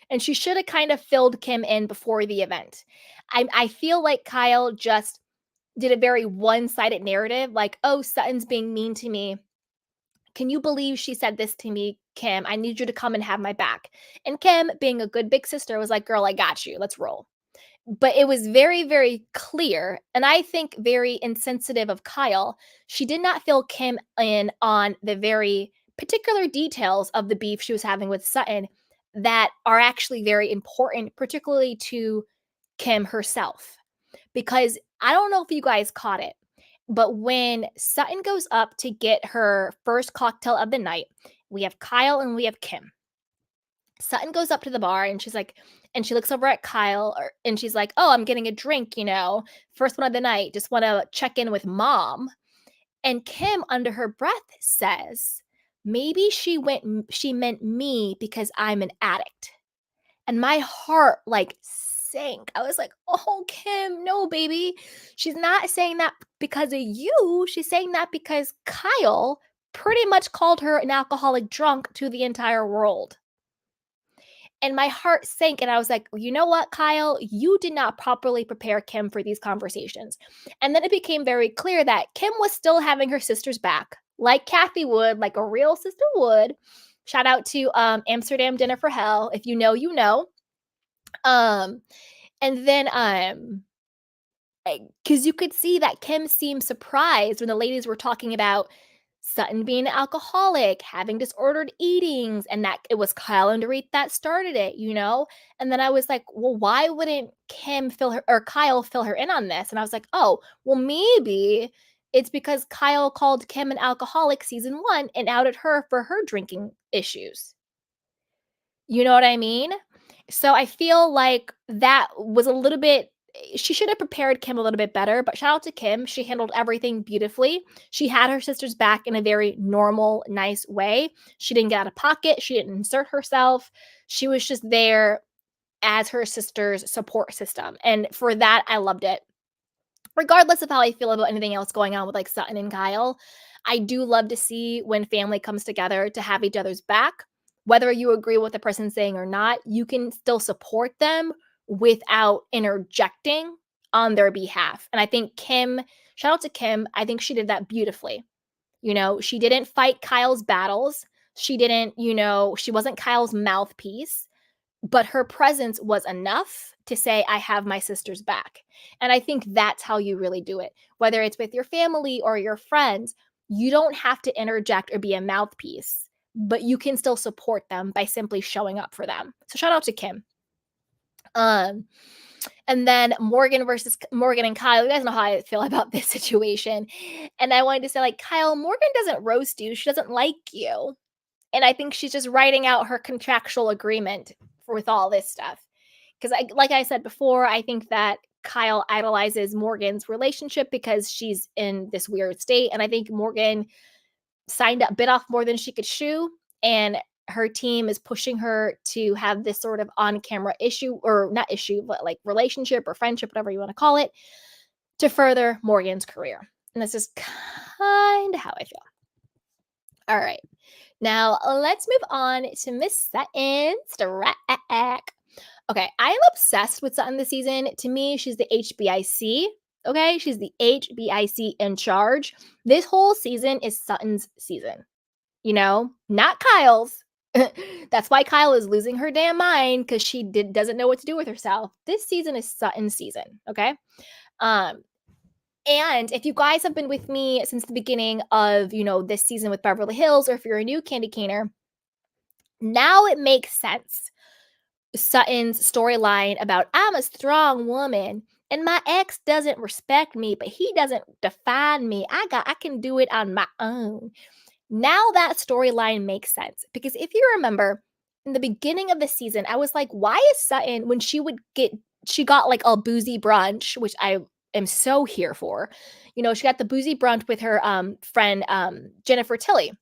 And she should have kind of filled Kim in before the event. I feel like Kyle just did a very one-sided narrative, like, oh, Sutton's being mean to me. Can you believe she said this to me, Kim? I need you to come and have my back. And Kim, being a good big sister, was like, girl, I got you. Let's roll. But it was very, very clear, and I think very insensitive of Kyle. She did not fill Kim in on the very particular details of the beef she was having with Sutton that are actually very important, particularly to Kim herself. Because I don't know if you guys caught it, but when Sutton goes up to get her first cocktail of the night, we have Kyle and we have Kim. Sutton goes up to the bar and she's like, and she looks over at Kyle and she's like, oh, I'm getting a drink, first one of the night. Just want to check in with mom. And Kim, under her breath, says, maybe she meant me because I'm an addict. And my heart sank. I was like, oh, Kim, no, baby. She's not saying that because of you. She's saying that because Kyle pretty much called her an alcoholic drunk to the entire world. And my heart sank and I was like, you know what, Kyle? You did not properly prepare Kim for these conversations. And then it became very clear that Kim was still having her sister's back, like Kathy would, like a real sister would. Shout out to Amsterdam Dinner for Hell. If you know, you know. And then because you could see that Kim seemed surprised when the ladies were talking about Sutton being an alcoholic, having disordered eatings, and that it was Kyle and Dorit that started it, you know? And then I was like, well, why wouldn't Kyle fill her in on this? And I was like, oh, well, maybe it's because Kyle called Kim an alcoholic season 1 and outed her for her drinking issues. You know what I mean? So I feel like that was a little bit, she should have prepared Kim a little bit better, but shout out to Kim. She handled everything beautifully. She had her sister's back in a very normal, nice way. She didn't get out of pocket. She didn't insert herself. She was just there as her sister's support system. And for that, I loved it. Regardless of how I feel about anything else going on with like Sutton and Kyle, I do love to see when family comes together to have each other's back. Whether you agree with the person saying or not, you can still support them without interjecting on their behalf. And I think Kim, shout out to Kim, I think she did that beautifully. You know, she didn't fight Kyle's battles. She didn't, you know, she wasn't Kyle's mouthpiece, but her presence was enough to say, I have my sister's back. And I think that's how you really do it. Whether it's with your family or your friends, you don't have to interject or be a mouthpiece, but you can still support them by simply showing up for them. So shout out to Kim. And then Morgan and Kyle. You guys know how I feel about this situation. And I wanted to say, like, Kyle, Morgan doesn't roast you. She doesn't like you. And I think she's just writing out her contractual agreement with all this stuff. Because like I said before, I think that Kyle idolizes Morgan's relationship because she's in this weird state. And I think Morgan bit off more than she could chew. And her team is pushing her to have this sort of on-camera issue, or not issue, but like relationship or friendship, whatever you want to call it, to further Morgan's career. And this is kind of how I feel. All right. Now, let's move on to Miss Sutton's track. Okay, I am obsessed with Sutton this season. To me, she's the HBIC. Okay, she's the HBIC in charge. This whole season is Sutton's season. You know, not Kyle's. That's why Kyle is losing her damn mind, because she doesn't know what to do with herself. This season is Sutton's season. Okay. And if you guys have been with me since the beginning of, you know, this season with Beverly Hills, or if you're a new candy caner, now it makes sense. Sutton's storyline about, I'm a strong woman and my ex doesn't respect me, but he doesn't define me. I can do it on my own. Now that storyline makes sense, because if you remember in the beginning of the season, I was like, why is Sutton, when she got like a boozy brunch, which I am so here for. You know, she got the boozy brunch with her friend Jennifer Tilly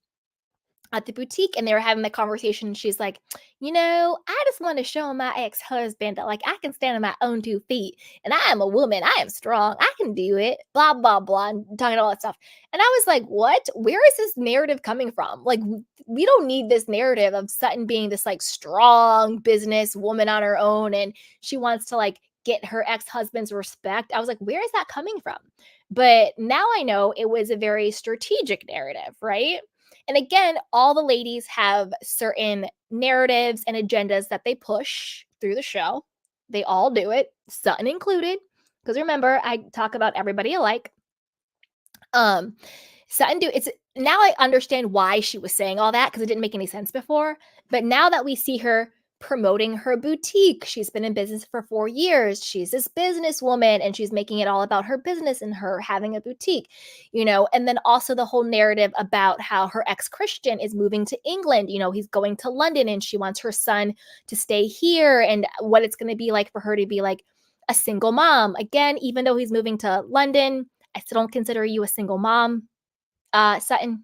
at the boutique, and they were having the conversation. She's like, you know, I just want to show my ex-husband that, like, I can stand on my own 2 feet, and I am a woman, I am strong, I can do it, blah blah blah, and talking all that stuff. And I was like, what? Where is this narrative coming from? Like, we don't need this narrative of Sutton being this like strong business woman on her own, and she wants to like get her ex-husband's respect. I was like, where is that coming from? But now I know it was a very strategic narrative, right? And again, all the ladies have certain narratives and agendas that they push through the show. They all do it, Sutton included, because remember, I talk about everybody alike. Sutton it's now I understand why she was saying all that, because it didn't make any sense before. But now that we see her promoting her boutique, she's been in business for 4 years. She's this businesswoman, and she's making it all about her business and her having a boutique, you know. And then also the whole narrative about how her ex-Christian is moving to England. You know, he's going to London, and she wants her son to stay here, and what it's going to be like for her to be like a single mom. Again, even though he's moving to London, I still don't consider you a single mom. Sutton,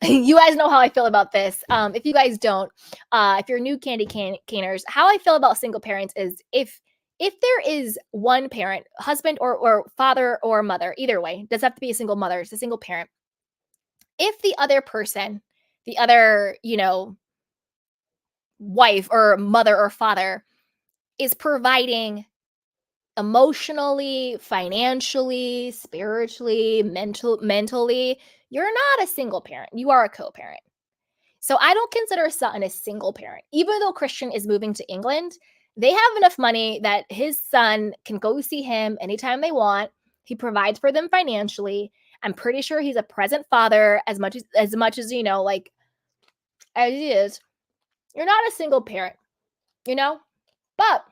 you guys know how I feel about this. If you guys don't, if you're new candy caners, how I feel about single parents is if there is one parent, husband or father or mother, either way, doesn't have to be a single mother, it's a single parent. If the other person, the other, you know, wife or mother or father is providing emotionally, financially, spiritually, mentally, you're not a single parent. You are a co-parent. So I don't consider Sutton a single parent. Even though Christian is moving to England, they have enough money that his son can go see him anytime they want. He provides for them financially. I'm pretty sure he's a present father as much as you know, like as he is. You're not a single parent, you know? But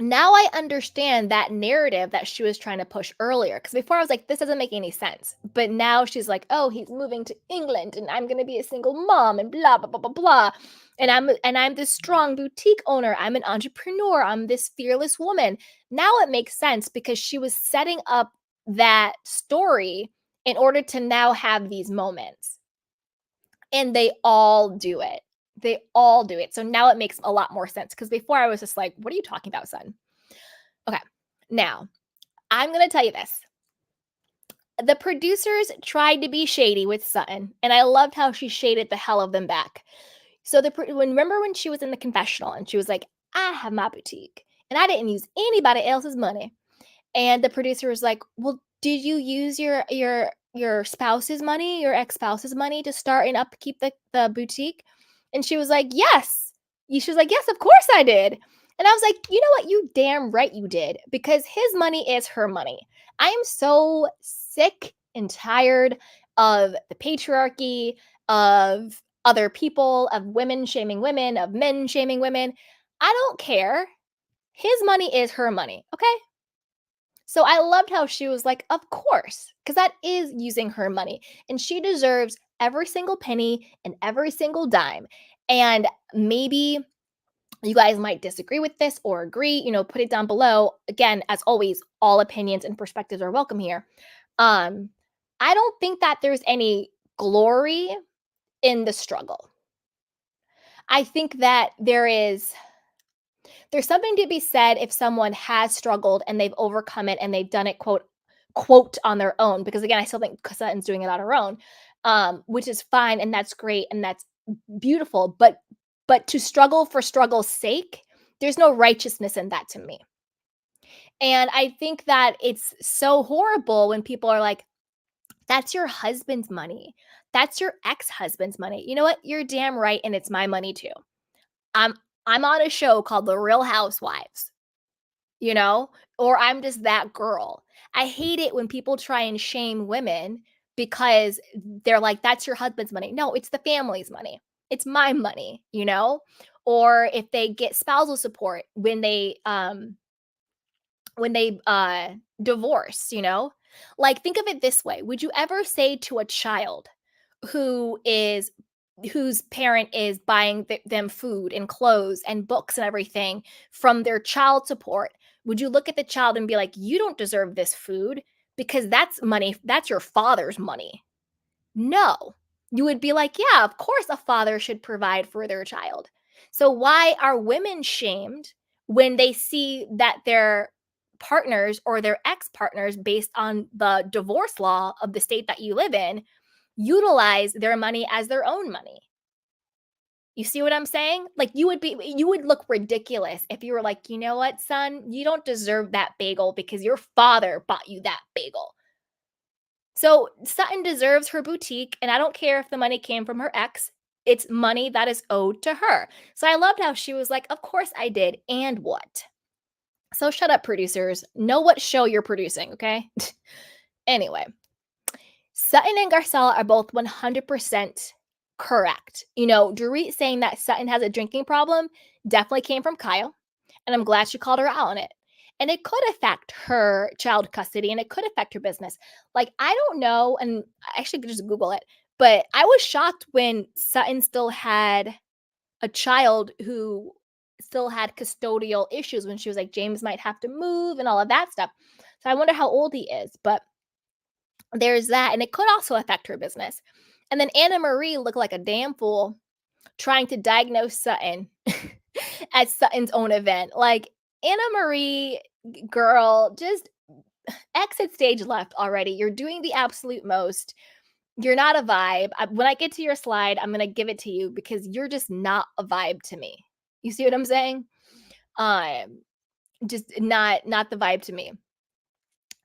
now I understand that narrative that she was trying to push earlier. Because before I was like, this doesn't make any sense. But now she's like, oh, he's moving to England and I'm gonna be a single mom and blah blah blah blah blah. And I'm this strong boutique owner. I'm an entrepreneur. I'm this fearless woman. Now it makes sense because she was setting up that story in order to now have these moments. And they all do it. They all do it. So now it makes a lot more sense because before I was just like, what are you talking about, son? Okay. Now, I'm going to tell you this. The producers tried to be shady with Sutton, and I loved how she shaded the hell of them back. So remember when she was in the confessional and she was like, I have my boutique and I didn't use anybody else's money. And the producer was like, well, did you use your spouse's money, your ex-spouse's money to start and upkeep the boutique? And she was like, yes. She was like, yes, of course I did. And I was like, you know what? You damn right you did, because his money is her money. I am so sick and tired of the patriarchy, of other people, of women shaming women, of men shaming women. I don't care. His money is her money, okay? So I loved how she was like, of course, because that is using her money and she deserves every single penny and every single dime. And maybe you guys might disagree with this or agree, put it down below. Again, as always, all opinions and perspectives are welcome here. I don't think that there's any glory in the struggle. I think that there's something to be said if someone has struggled and they've overcome it and they've done it quote on their own, because again, I still think Sutton's doing it on her own, which is fine and that's great and that's beautiful, but to struggle for struggle's sake, there's no righteousness in that to me. And I think that it's so horrible when people are like, that's your husband's money, that's your ex-husband's money. You know what? You're damn right, and it's my money too. I'm on a show called The Real Housewives, or I'm just that girl. I hate it when people try and shame women because they're like, that's your husband's money. No, it's the family's money. It's my money, or if they get spousal support when they divorce, like, think of it this way. Would you ever say to a child whose parent is buying them food and clothes and books and everything from their child support, would you look at the child and be like, you don't deserve this food because that's money, that's your father's money? No. You would be like, yeah, of course a father should provide for their child. So why are women shamed when they see that their partners or their ex-partners, based on the divorce law of the state that you live in, utilize their money as their own money? You see what I'm saying? Like, you would look ridiculous if you were like, you know what, son, you don't deserve that bagel because your father bought you that bagel. So Sutton deserves her boutique, and I don't care if the money came from her ex. It's money that is owed to her. So I loved how she was like, of course I did, and what? So shut up, producers. Know what show you're producing, okay? Anyway, Sutton and Garcella are both 100% correct. Dorit saying that Sutton has a drinking problem definitely came from Kyle, and I'm glad she called her out on it. And it could affect her child custody, and it could affect her business. Like, I don't know, and I actually could just Google it, but I was shocked when Sutton still had a child who still had custodial issues when she was like, James might have to move and all of that stuff. So I wonder how old he is, but there's that, and it could also affect her business. And then Anna Marie looked like a damn fool trying to diagnose Sutton at Sutton's own event. Like, Anna Marie, girl, just exit stage left already. You're doing the absolute most. You're not a vibe. When I get to your slide, I'm going to give it to you because you're just not a vibe to me. You see what I'm saying? Just not the vibe to me.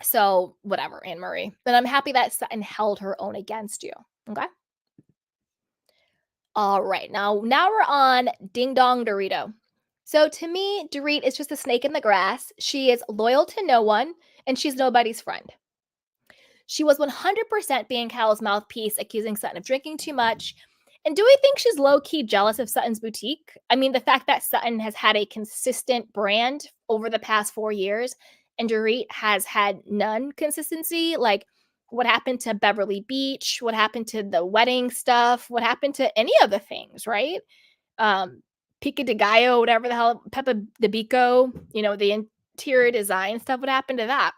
So whatever, Anne Marie. But I'm happy that Sutton held her own against you. Okay. All right. Now we're on Ding Dong Dorito. So to me, Dorit is just a snake in the grass. She is loyal to no one, and she's nobody's friend. She was 100% being Kyle's mouthpiece, accusing Sutton of drinking too much. And do we think she's low-key jealous of Sutton's boutique? I mean, the fact that Sutton has had a consistent brand over the past 4 years and Dorit has had none consistency. Like, what happened to Beverly Beach? What happened to the wedding stuff? What happened to any of the things, right? Pica de Gallo, whatever the hell, Peppa de Bico, the interior design stuff. What happened to that?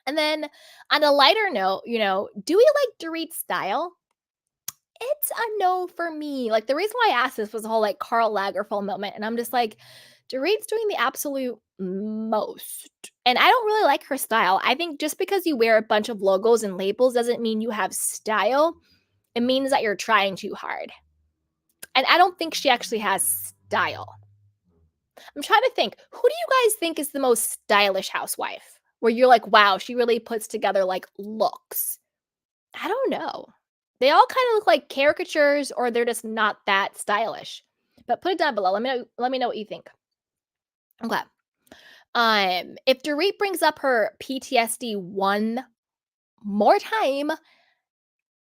And then on a lighter note, do we like Dorit's style? It's a no for me. Like, the reason why I asked this was the whole like Karl Lagerfeld moment. And I'm just like, Dorit's doing the absolute most. And I don't really like her style. I think just because you wear a bunch of logos and labels doesn't mean you have style. It means that you're trying too hard. And I don't think she actually has style. I'm trying to think, who do you guys think is the most stylish housewife? Where you're like, wow, she really puts together like looks. I don't know. They all kind of look like caricatures or they're just not that stylish. But put it down below. Let me know what you think. Okay. If Dorit brings up her PTSD one more time,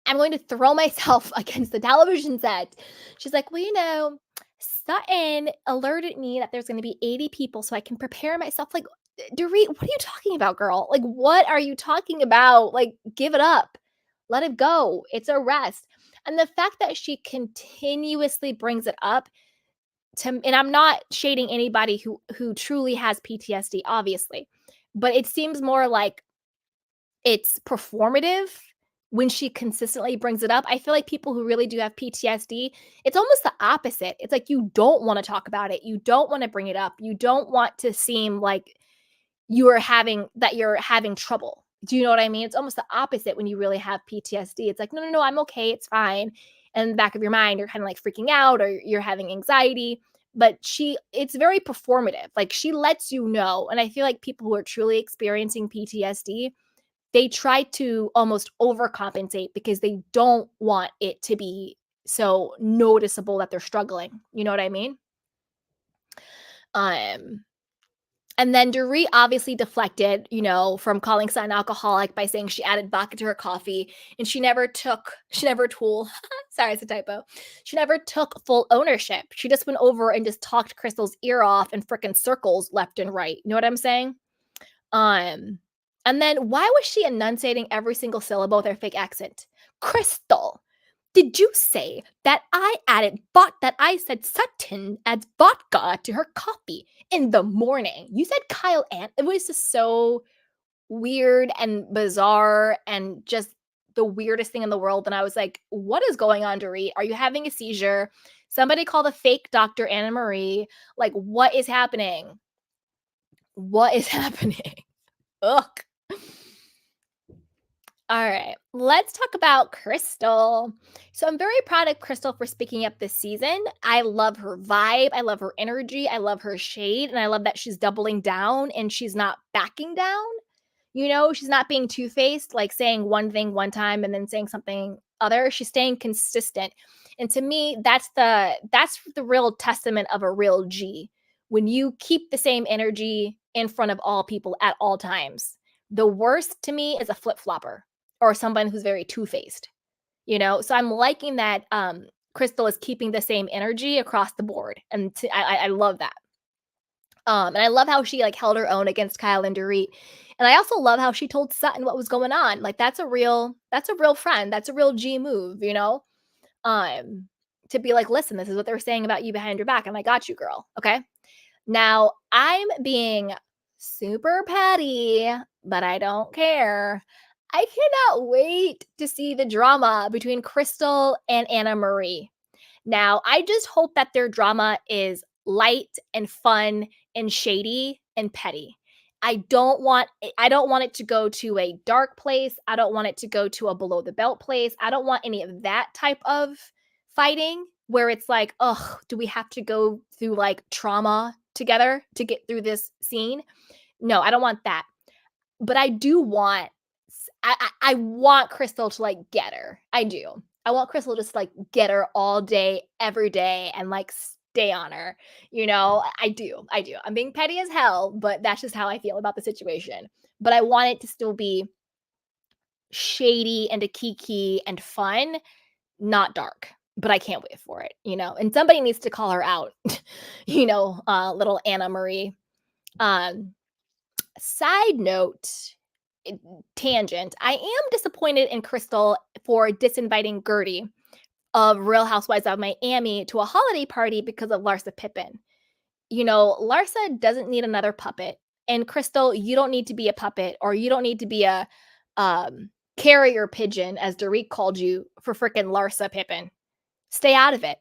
I'm going to throw myself against the television set. She's like, well, Sutton alerted me that there's going to be 80 people so I can prepare myself. Like, Dorit, what are you talking about, girl? Like, what are you talking about? Like, give it up. Let it go. It's a rest. And the fact that she continuously brings it up and I'm not shading anybody who truly has PTSD, obviously, but it seems more like it's performative when she consistently brings it up. I feel like people who really do have PTSD, it's almost the opposite. It's like you don't want to talk about it. You don't want to bring it up. You don't want to seem like you're having trouble. Do you know what I mean? It's almost the opposite when you really have PTSD. It's like, no, I'm okay. It's fine. And in the back of your mind, you're kind of like freaking out or you're having anxiety. But it's very performative. Like, she lets you know. And I feel like people who are truly experiencing PTSD, they try to almost overcompensate because they don't want it to be so noticeable that they're struggling. You know what I mean? And then Dorit obviously deflected, from calling Sutton alcoholic by saying she added vodka to her coffee and she never took sorry, it's a typo. She never took full ownership. She just went over and just talked Crystal's ear off in frickin' circles left and right. You know what I'm saying? And then why was she enunciating every single syllable with her fake accent? Crystal, did you say that I said Sutton adds vodka to her coffee in the morning? You said Kyle and it was just so weird and bizarre and just the weirdest thing in the world. And I was like, what is going on, Dorit? Are you having a seizure? Somebody call the fake Dr. Anna Marie. Like, what is happening? What is happening? Ugh. All right, let's talk about Crystal. So I'm very proud of Crystal for speaking up this season. I love her vibe. I love her energy. I love her shade. And I love that she's doubling down and she's not backing down. She's not being two-faced, like saying one thing one time and then saying something other. She's staying consistent. And to me, that's the real testament of a real G. When you keep the same energy in front of all people at all times. The worst to me is a flip-flopper or someone who's very two-faced, So I'm liking that Crystal is keeping the same energy across the board. And I love that. And I love how she held her own against Kyle and Dorit. And I also love how she told Sutton what was going on. Like, that's a real friend. That's a real G move, to be like, listen, this is what they were saying about you behind your back. And I got you, girl. Okay. Now I'm being super petty, but I don't care. I cannot wait to see the drama between Crystal and Anna Marie. Now, I just hope that their drama is light and fun and shady and petty. I don't want it to go to a dark place. I don't want it to go to a below the belt place. I don't want any of that type of fighting where it's like, oh, do we have to go through trauma together to get through this scene? No, I don't want that. But I do want I want Crystal to get her. I do. I want Crystal just get her all day, every day, and stay on her. I do. I'm being petty as hell, but that's just how I feel about the situation. But I want it to still be shady and a kiki and fun, not dark. But I can't wait for it, and somebody needs to call her out, little Anna Marie. Side note, tangent, I am disappointed in Crystal for disinviting Gertie of Real Housewives of Miami to a holiday party because of Larsa Pippen. Larsa doesn't need another puppet. And Crystal, you don't need to be a puppet, or you don't need to be a carrier pigeon, as Dorit called you, for freaking Larsa Pippen. Stay out of it.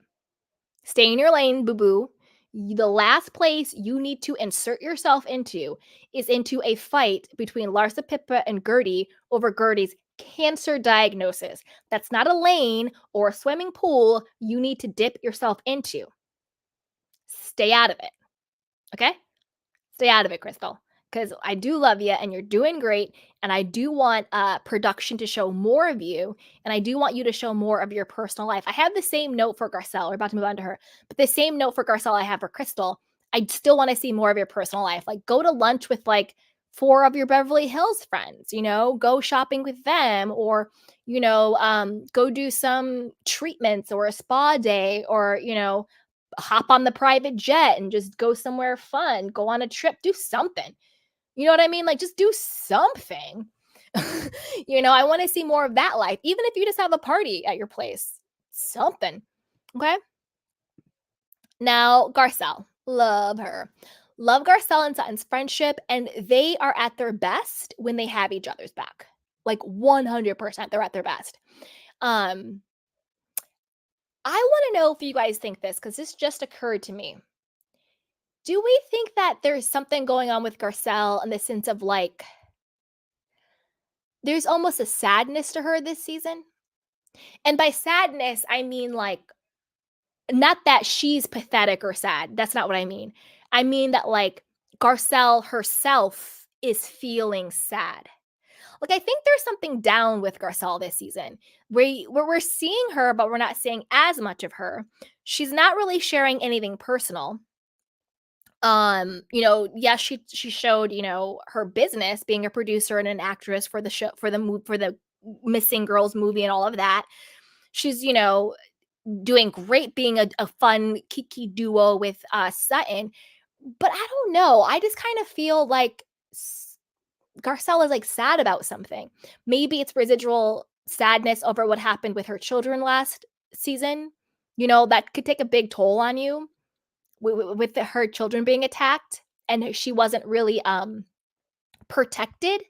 Stay in your lane, boo-boo. The last place you need to insert yourself into is into a fight between Larsa Pippa and Gertie over Gertie's cancer diagnosis. That's not a lane or a swimming pool you need to dip yourself into. Stay out of it. Okay? Stay out of it, Crystal. Because I do love you and you're doing great. And I do want production to show more of you. And I do want you to show more of your personal life. I have the same note for Garcelle. We're about to move on to her. But the same note for Garcelle I have for Crystal. I still want to see more of your personal life. Like, go to lunch with 4 of your Beverly Hills friends, go shopping with them, or, go do some treatments or a spa day, or, hop on the private jet and just go somewhere fun, go on a trip, do something. You know what I mean? Just do something. I want to see more of that life, even if you just have a party at your place. Something. Okay? Now, Garcelle. Love her. Love Garcelle and Sutton's friendship, and they are at their best when they have each other's back. 100%, they're at their best. I want to know if you guys think this, because this just occurred to me. Do we think that there's something going on with Garcelle in the sense of there's almost a sadness to her this season? And by sadness, I mean not that she's pathetic or sad. That's not what I mean. I mean that Garcelle herself is feeling sad. I think there's something down with Garcelle this season where we're seeing her, but we're not seeing as much of her. She's not really sharing anything personal. Yes, she showed, her business, being a producer and an actress for the show, for the Missing Girls movie and all of that. She's, doing great being a fun kiki duo with Sutton. But I don't know. I just kind of feel like Garcelle is sad about something. Maybe it's residual sadness over what happened with her children last season. That could take a big toll on you with her children being attacked, and she wasn't really protected.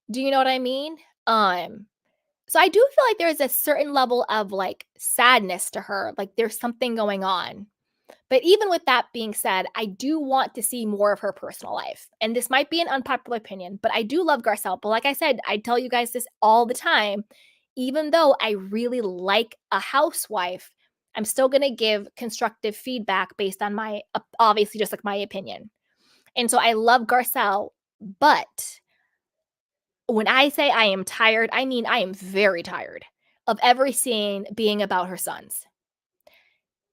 Do you know what I mean? So I do feel like there's a certain level of sadness to her. There's something going on. But even with that being said, I do want to see more of her personal life. And this might be an unpopular opinion, but I do love Garcelle. But like I said, I tell you guys this all the time. Even though I really like a housewife, I'm still going to give constructive feedback based on my, obviously, just my opinion. And so I love Garcelle, but when I say I am tired, I mean I am very tired of every scene being about her sons.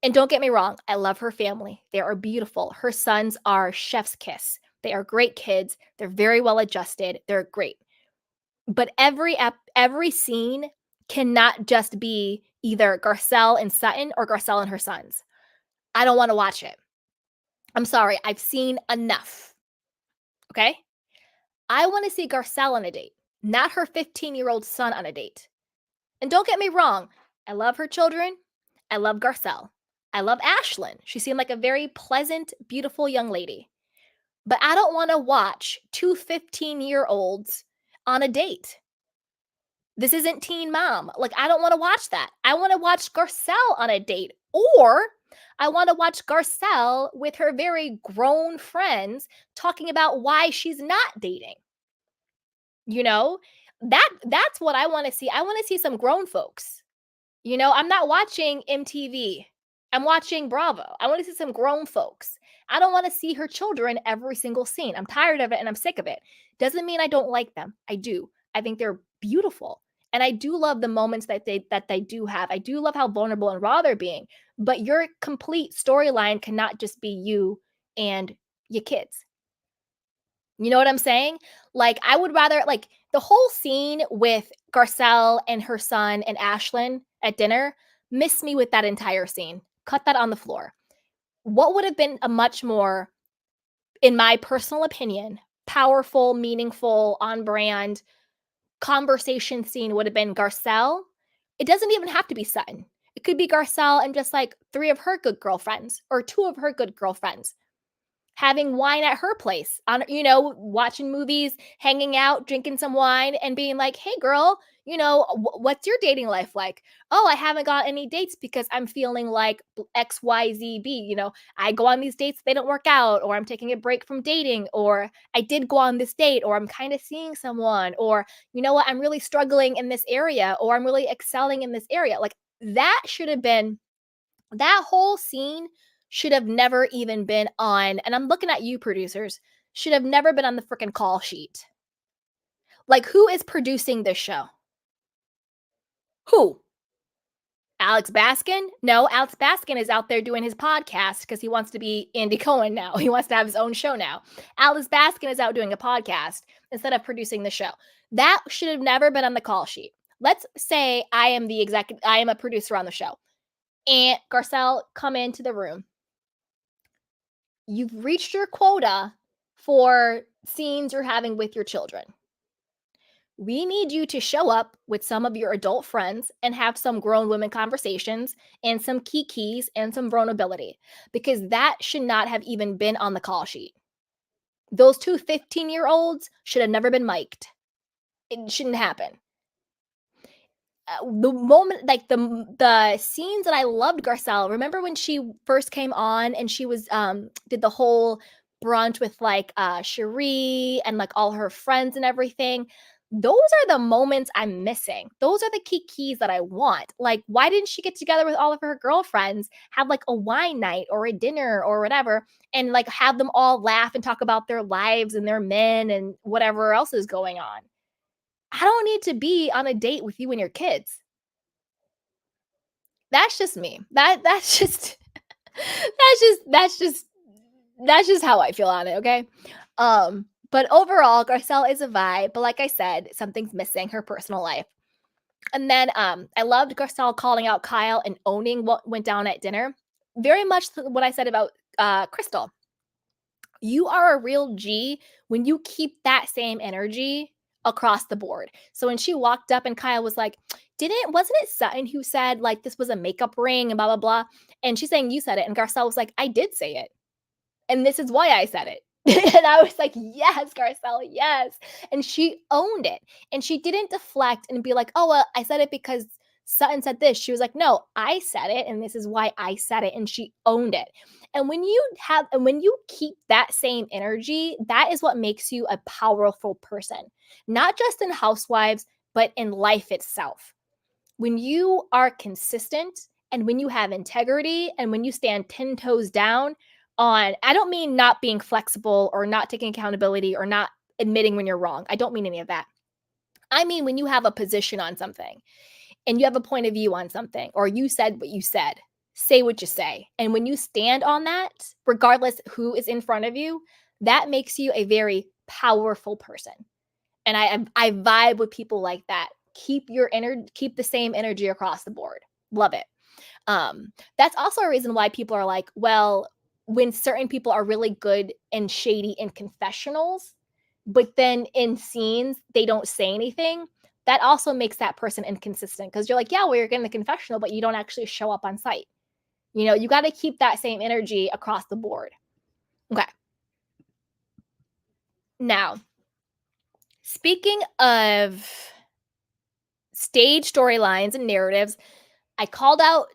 And don't get me wrong, I love her family. They are beautiful. Her sons are chef's kiss. They are great kids. They're very well adjusted. They're great. But every scene cannot just be either Garcelle and Sutton or Garcelle and her sons. I don't want to watch it. I'm sorry. I've seen enough. Okay? I want to see Garcelle on a date, not her 15-year-old son on a date. And don't get me wrong. I love her children. I love Garcelle. I love Ashlyn. She seemed like a very pleasant, beautiful young lady. But I don't want to watch 2 15-year-olds on a date. This isn't Teen Mom. I don't want to watch that. I want to watch Garcelle on a date. Or I want to watch Garcelle with her very grown friends talking about why she's not dating. That's what I want to see. I want to see some grown folks. I'm not watching MTV. I'm watching Bravo. I want to see some grown folks. I don't want to see her children every single scene. I'm tired of it and I'm sick of it. Doesn't mean I don't like them. I do. I think they're beautiful. And I do love the moments that they do have. I do love how vulnerable and raw they're being. But your complete storyline cannot just be you and your kids. You know what I'm saying? Like, I would rather, like, the whole scene with Garcelle and her son and Ashlyn at dinner, miss me with that entire scene. Cut that on the floor. What would have been a much more, in my personal opinion, powerful, meaningful, on brand conversation scene would have been Garcelle. It doesn't even have to be Sutton. It could be Garcelle and just like 3 of her good girlfriends or 2 of her good girlfriends having wine at her place, on, you know, watching movies, hanging out, drinking some wine, and being like, hey girl, you know, what's your dating life like? Oh, I haven't got any dates because I'm feeling like XYZB. You know, I go on these dates, they don't work out, or I'm taking a break from dating, or I did go on this date, or I'm kind of seeing someone, or you know what, I'm really struggling in this area, or I'm really excelling in this area. Like, that should have been, that whole scene should have never even been on, and I'm looking at you producers, should have never been on the freaking call sheet. Like, who is producing this show? Who? Alex Baskin? No, Alex Baskin is out there doing his podcast because he wants to be Andy Cohen now. He wants to have his own show now. Alex Baskin is out doing a podcast instead of producing the show. That should have never been on the call sheet. Let's say I am a producer on the show. And Garcelle come into the room. You've reached your quota for scenes you're having with your children. We need you to show up with some of your adult friends and have some grown women conversations and some key keys and some vulnerability, because that should not have even been on the call sheet. Those 2 15-year-olds should have never been mic'd. It shouldn't happen. The moment, like the scenes that I loved Garcelle, remember when she first came on and she was did the whole brunch with like Cherie and like all her friends and everything. Those are the moments I'm missing. Those are the key keys that I want. Like, why didn't she get together with all of her girlfriends, have like a wine night or a dinner or whatever, and like have them all laugh and talk about their lives and their men and whatever else is going on? I don't need to be on a date with you and your kids. That's just me. That's just that's just how I feel on it, okay? But overall, Garcelle is a vibe, but like I said, something's missing, her personal life. And then I loved Garcelle calling out Kyle and owning what went down at dinner. Very much what I said about Crystal. You are a real G when you keep that same energy across the board. So when she walked up and Kyle was like, wasn't it Sutton who said like this was a makeup ring and blah, blah, blah. And she's saying you said it. And Garcelle was like, I did say it. And this is why I said it. And I was like, yes, Garcelle, yes. And she owned it. And she didn't deflect and be like, oh, well, I said it because Sutton said this. She was like, no, I said it. And this is why I said it. And she owned it. And when you keep that same energy, that is what makes you a powerful person, not just in Housewives, but in life itself. When you are consistent and when you have integrity and when you stand 10 toes down on, I don't mean not being flexible or not taking accountability or not admitting when you're wrong. I don't mean any of that. I mean, when you have a position on something and you have a point of view on something, or you said what you said, say what you say. And when you stand on that, regardless who is in front of you, that makes you a very powerful person. And I vibe with people like that. Keep the same energy across the board. Love it. That's also a reason why people are like, well, when certain people are really good and shady in confessionals, but then in scenes, they don't say anything, that also makes that person inconsistent. Because you're like, yeah, well, you're getting the confessional, but you don't actually show up on site. You know, you got to keep that same energy across the board. Okay. Now, speaking of stage storylines and narratives, I called out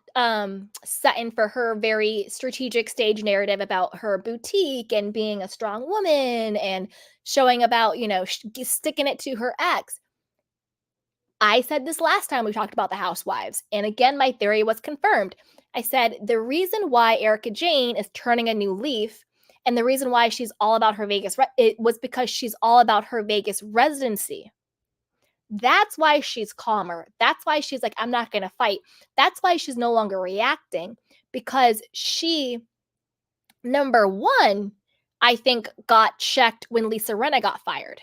Sutton for her very strategic stage narrative about her boutique and being a strong woman and showing about, you know, sticking it to her ex. I said this last time we talked about the Housewives. And again, my theory was confirmed. I said the reason why Erica Jane is turning a new leaf and the reason why she's all about her Vegas, it was because she's all about her Vegas residency. That's why she's calmer. That's why she's like, I'm not going to fight. That's why she's no longer reacting, because she, number one, I think got checked when Lisa Rinna got fired.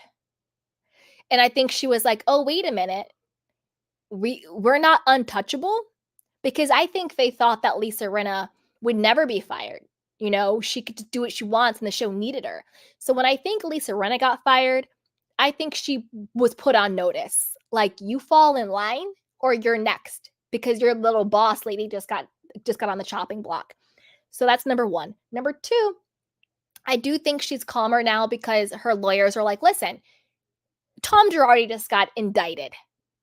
And I think she was like, oh, wait a minute. We're not untouchable, because I think they thought that Lisa Rinna would never be fired. You know, she could do what she wants and the show needed her. So when I think Lisa Rinna got fired, I think she was put on notice. Like, you fall in line or you're next, because your little boss lady just got on the chopping block. So that's number one. Number two, I do think she's calmer now because her lawyers are like, listen, Tom Girardi just got indicted.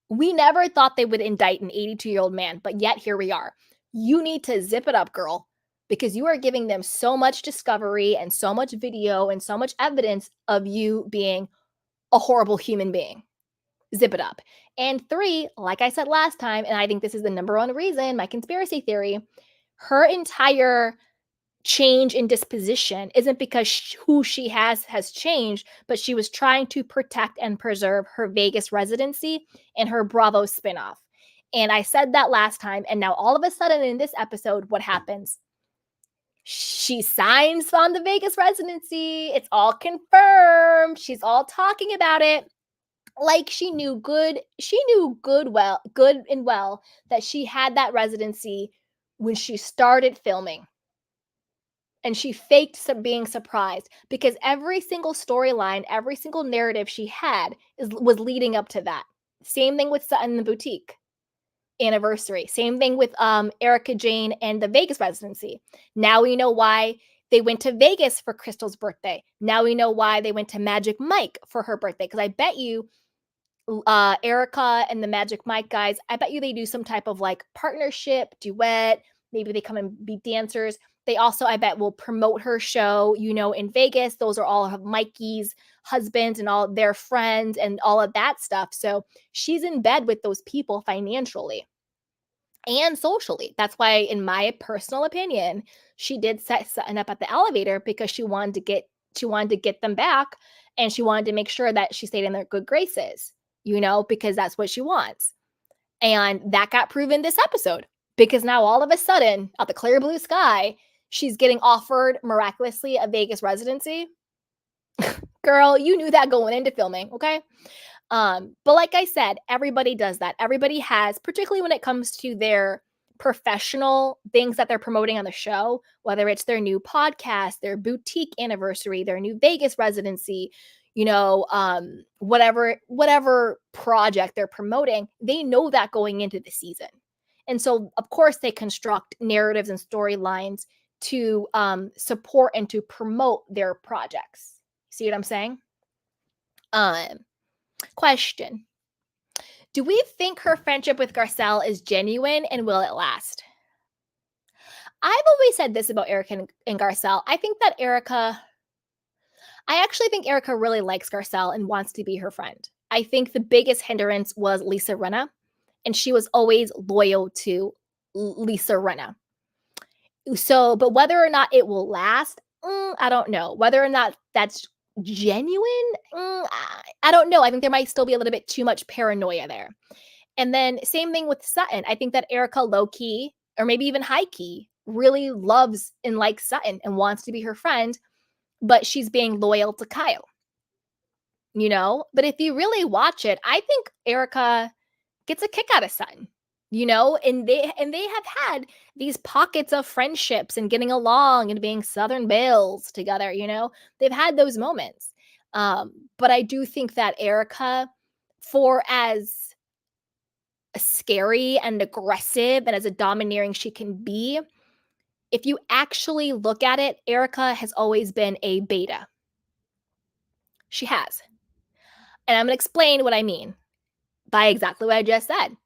We never thought they would indict an 82-year-old man, but yet here we are. You need to zip it up, girl, because you are giving them so much discovery and so much video and so much evidence of you being a horrible human being. Zip it up. And three, like I said last time, and I think this is the number one reason, my conspiracy theory, her entire change in disposition isn't because who she has changed, but she was trying to protect and preserve her Vegas residency and her Bravo spinoff. And I said that last time, and now all of a sudden in this episode, what happens? She signs on the Vegas residency. It's all confirmed. She's all talking about it. Like she knew good and well that she had that residency when she started filming. And she faked being surprised, because every single storyline, every single narrative she had was leading up to that. Same thing with Sutton and the Boutique anniversary. Same thing with Erica Jane and the Vegas residency. Now we know why they went to Vegas for Crystal's birthday. Now we know why they went to Magic Mike for her birthday. Because I bet you Erica and the Magic Mike guys, I bet you they do some type of like partnership, duet. Maybe they come and be dancers. They also, I bet, will promote her show, you know, in Vegas. Those are all of Mikey's husbands and all their friends and all of that stuff. So she's in bed with those people financially and socially. That's why, in my personal opinion, she did set Sutton up at the elevator, because she wanted to get them back, and she wanted to make sure that she stayed in their good graces, you know, because that's what she wants. And that got proven this episode, because now all of a sudden, out the clear blue sky, she's getting offered miraculously a Vegas residency. Girl, you knew that going into filming, okay? But like I said, everybody does that. Everybody has, particularly when it comes to their professional things that they're promoting on the show, whether it's their new podcast, their boutique anniversary, their new Vegas residency, you know, whatever project they're promoting, they know that going into the season. And so, of course, they construct narratives and storylines to support and to promote their projects. See what I'm saying? Question. Do we think her friendship with Garcelle is genuine, and will it last? I've always said this about Erica and Garcelle. I actually think Erica really likes Garcelle and wants to be her friend. I think the biggest hindrance was Lisa Rinna, and she was always loyal to Lisa Rinna. So, but whether or not it will last, I don't know. Whether or not that's genuine, I don't know. I think there might still be a little bit too much paranoia there. And then same thing with Sutton. I think that Erica low-key, or maybe even high-key, really loves and likes Sutton and wants to be her friend, but she's being loyal to Kyle. You know? But if you really watch it, I think Erica gets a kick out of Sutton. You know, and they have had these pockets of friendships and getting along and being Southern belles together, you know. They've had those moments. But I do think that Erica, for as scary and aggressive and as a domineering she can be, if you actually look at it, Erica has always been a beta. She has. And I'm going to explain what I mean by exactly what I just said.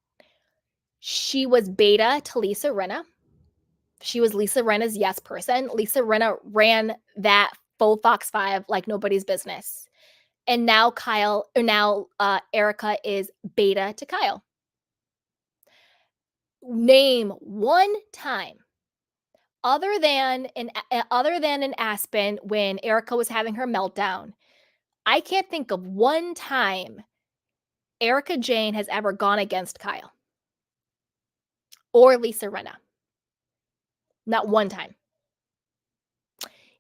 She was beta to Lisa Rinna. She was Lisa Rinna's yes person. Lisa Rinna ran that full Fox 5 like nobody's business. And now Erica is beta to Kyle. Name one time other than in Aspen when Erica was having her meltdown. I can't think of one time Erica Jane has ever gone against Kyle or Lisa Rinna. Not one time.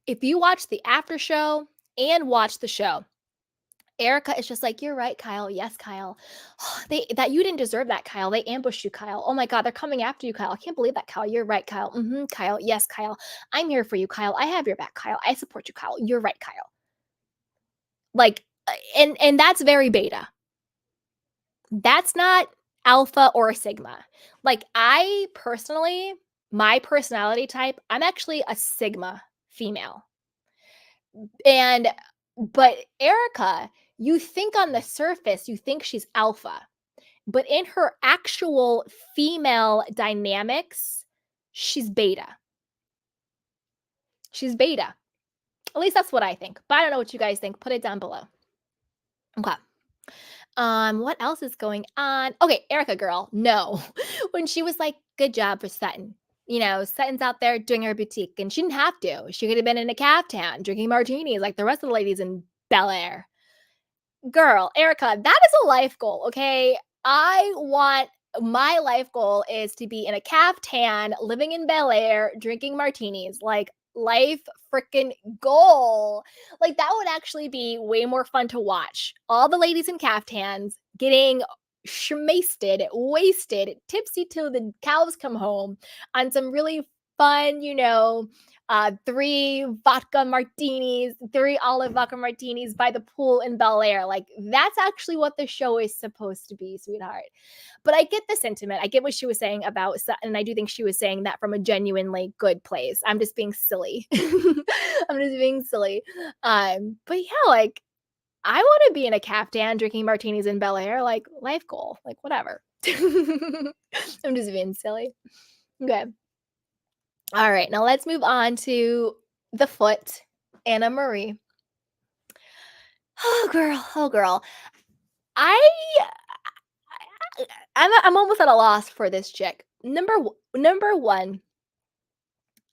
If you watch the after show and watch the show, Erica is just like, you're right, Kyle. Yes, Kyle. That you didn't deserve that, Kyle. They ambushed you, Kyle. Oh my God, they're coming after you, Kyle. I can't believe that, Kyle. You're right, Kyle. Kyle. Yes, Kyle. I'm here for you, Kyle. I have your back, Kyle. I support you, Kyle. You're right, Kyle. Like, and that's very beta. That's not alpha or sigma. Like, I personally, my personality type, I'm actually a sigma female. But Erica, you think on the surface, you think she's alpha, but in her actual female dynamics, she's beta. She's beta. At least that's what I think. But I don't know what you guys think. Put it down below. Okay. What else is going on? Okay, Erica girl, no. When she was like, good job for Sutton. You know, Sutton's out there doing her boutique, and she didn't have to. She could have been in a caftan drinking martinis like the rest of the ladies in Bel Air. Girl, Erica, that is a life goal, okay? My life goal is to be in a caftan, living in Bel Air, drinking martinis. Like, life freaking goal. Like, that would actually be way more fun to watch. All the ladies in caftans getting schmasted, wasted, tipsy till the cows come home on some really fun, 3 vodka martinis, 3 olive vodka martinis by the pool in Bel Air. Like, that's actually what the show is supposed to be, sweetheart. But I get the sentiment. I get what she was saying about Sutton, and I do think she was saying that from a genuinely good place. I'm just being silly. I'm just being silly. But yeah, like, I want to be in a caftan drinking martinis in Bel Air. Like, life goal. Like, whatever. I'm just being silly. Okay. All right, now let's move on to the foot, Anna Marie. Oh girl. I'm almost at a loss for this chick. Number one,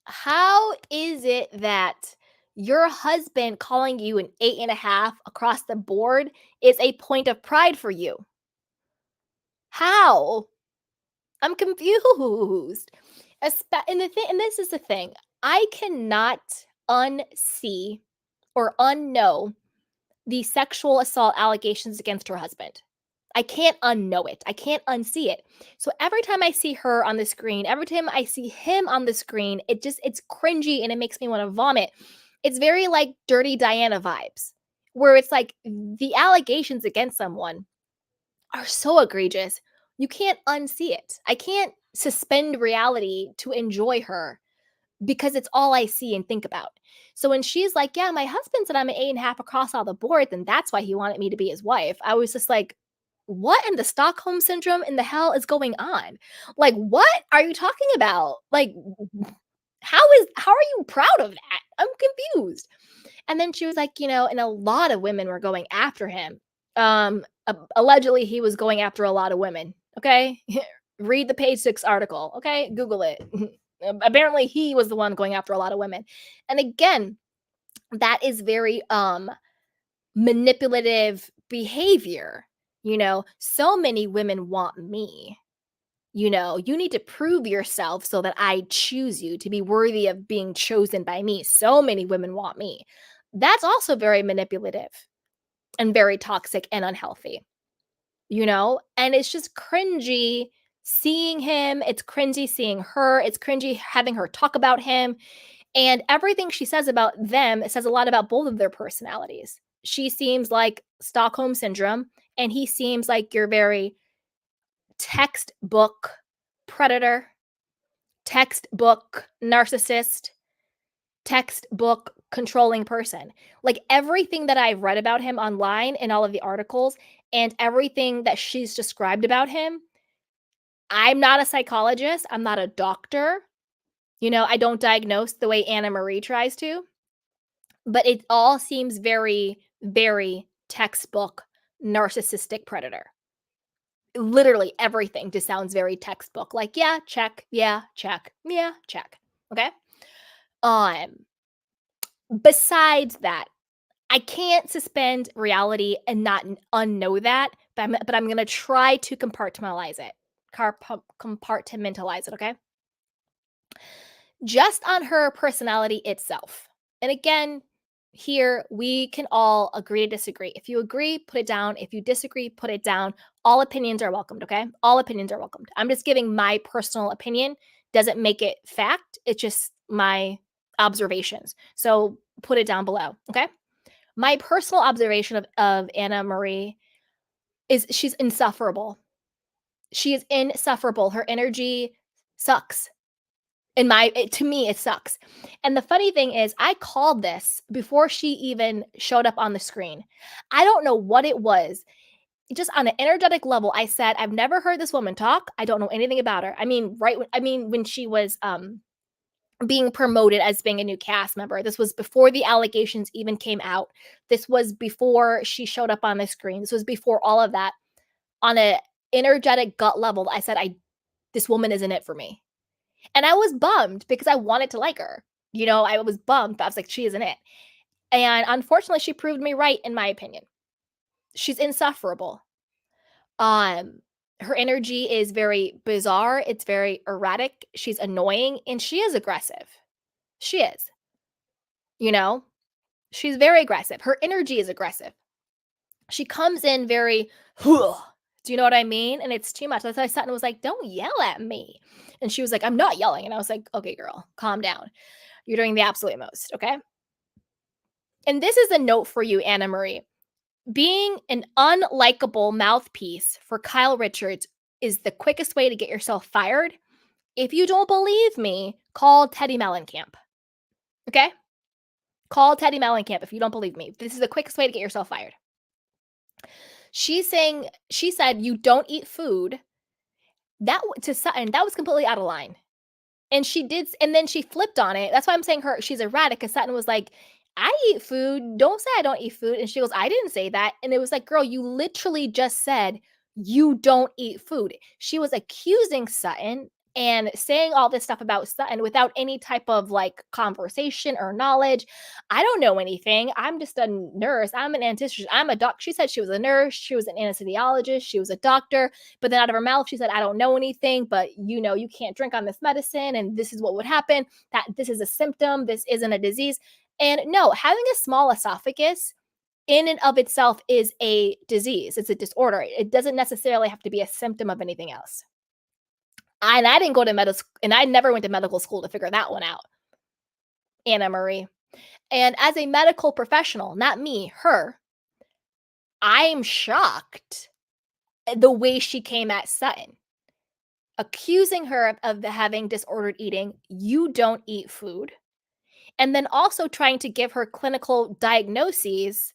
how is it that your husband calling you an 8.5 across the board is a point of pride for you? How? I'm confused. And this is the thing. I cannot unsee or unknow the sexual assault allegations against her husband. I can't unknow it. I can't unsee it. So every time I see her on the screen, every time I see him on the screen, it's cringy and it makes me want to vomit. It's very like Dirty Diana vibes, where it's like the allegations against someone are so egregious. You can't unsee it. I can't suspend reality to enjoy her because it's all I see and think about. So when she's like, yeah, my husband said I'm an 8.5 across all the board, then that's why he wanted me to be his wife. I was just like, what in the Stockholm syndrome in the hell is going on? Like, what are you talking about? Like, how are you proud of that? I'm confused. And then she was like, and a lot of women were going after him. Allegedly, he was going after a lot of women. Okay. Read the Page 6 article. Okay. Google it. Apparently he was the one going after a lot of women. And again, that is very manipulative behavior. So many women want me. You need to prove yourself so that I choose you to be worthy of being chosen by me. So many women want me. That's also very manipulative and very toxic and unhealthy. And it's just cringy seeing him. It's cringy seeing her. It's cringy having her talk about him. And everything she says about them, it says a lot about both of their personalities. She seems like Stockholm Syndrome, and he seems like your very textbook predator, textbook narcissist, textbook controlling person. Like, everything that I've read about him online in all of the articles and everything that she's described about him, I'm not a psychologist. I'm not a doctor. I don't diagnose the way Anna Marie tries to. But it all seems very, very textbook narcissistic predator. Literally everything just sounds very textbook. Like, yeah, check. Yeah, check. Yeah, check. Okay? Besides that, I can't suspend reality and not unknow that but I'm going to try to compartmentalize it. Okay? Just on her personality itself. And again, here we can all agree to disagree. If you agree, put it down. If you disagree, put it down. All opinions are welcomed, okay? All opinions are welcomed. I'm just giving my personal opinion. Doesn't make it fact. It's just my observations. So put it down below, okay? My personal observation of Anna Marie is she's insufferable. She is insufferable. Her energy sucks. To me, it sucks. And the funny thing is, I called this before she even showed up on the screen. I don't know what it was. Just on an energetic level, I said, I've never heard this woman talk. I don't know anything about her. I mean, when she was being promoted as being a new cast member, this was before the allegations even came out. This was before she showed up on the screen. This was before all of that. On an energetic gut level, I said, this woman isn't it for me. And I was bummed because I wanted to like her. You know, I was bummed, but I was like, she isn't it. And unfortunately, she proved me right, in my opinion. She's insufferable. Her energy is very bizarre. It's very erratic. She's annoying, and she is aggressive. She is. You know, she's very aggressive. Her energy is aggressive. She comes in very, do you know what I mean? And it's too much. That's why Sutton was like, don't yell at me. And she was like, I'm not yelling. And I was like, okay, girl, calm down. You're doing the absolute most, okay? And this is a note for you, Anna Marie. Being an unlikable mouthpiece for Kyle Richards is the quickest way to get yourself fired. If you don't believe me, call Teddy Mellencamp. Okay? Call Teddy Mellencamp if you don't believe me. This is the quickest way to get yourself fired. She said, you don't eat food. That to Sutton, that was completely out of line. And then she flipped on it. That's why I'm saying she's erratic, because Sutton was like, I eat food. Don't say I don't eat food. And she goes, I didn't say that. And it was like, girl, you literally just said you don't eat food. She was accusing Sutton and saying all this stuff about Sutton without any type of like conversation or knowledge. I don't know anything. I'm just a nurse. I'm an anesthetist. I'm a doc. She said she was a nurse. She was an anesthesiologist. She was a doctor. But then out of her mouth, she said, I don't know anything, but you know, you can't drink on this medicine. And this is what would happen. That this is a symptom. This isn't a disease. And no, having a small esophagus in and of itself is a disease. It's a disorder. It doesn't necessarily have to be a symptom of anything else. And I didn't go to and I never went to medical school to figure that one out, Anna Marie. And as a medical professional, not me, her, I'm shocked the way she came at Sutton, accusing her of having disordered eating. You don't eat food. And then also trying to give her clinical diagnoses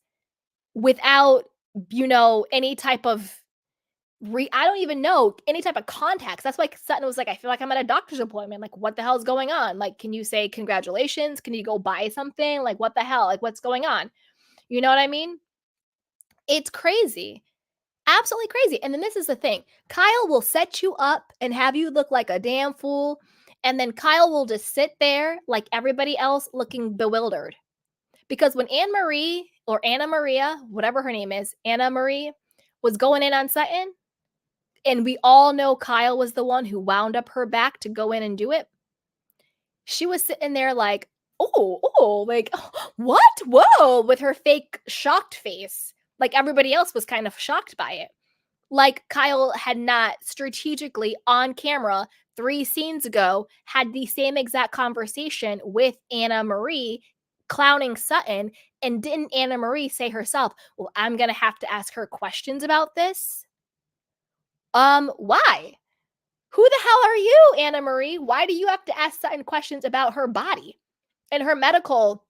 without, any type of I don't even know any type of context. That's why Sutton was like, I feel like I'm at a doctor's appointment. Like, what the hell is going on? Like, can you say congratulations? Can you go buy something? Like, what the hell? Like, what's going on? You know what I mean? It's crazy. Absolutely crazy. And then this is the thing. Kyle will set you up and have you look like a damn fool. And then Kyle will just sit there like everybody else looking bewildered. Because when Anna Maria, whatever her name is, Anna Marie was going in on Sutton, and we all know Kyle was the one who wound up her back to go in and do it. She was sitting there like, like, what? Whoa, with her fake shocked face. Like everybody else was kind of shocked by it. Like Kyle had not strategically on camera 3 scenes ago had the same exact conversation with Anna Marie clowning Sutton. And didn't Anna Marie say herself, well, I'm going to have to ask her questions about this? Why? Who the hell are you, Anna Marie? Why do you have to ask Sutton questions about her body and her medical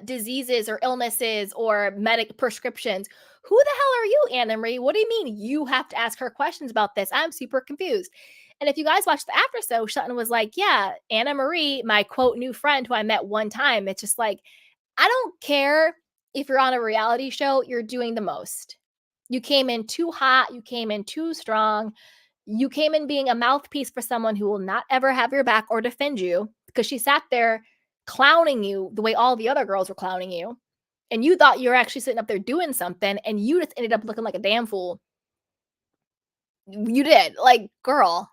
diseases or illnesses or prescriptions? Who the hell are you, Anna Marie? What do you mean you have to ask her questions about this? I'm super confused. And if you guys watch the after show, Sutton was like, yeah, Anna Marie, my quote new friend who I met one time. It's just like, I don't care if you're on a reality show, you're doing the most. You came in too hot. You came in too strong. You came in being a mouthpiece for someone who will not ever have your back or defend you, because she sat there clowning you the way all the other girls were clowning you. and you thought you were actually sitting up there doing something, and you just ended up looking like a damn fool. You did. Like, girl.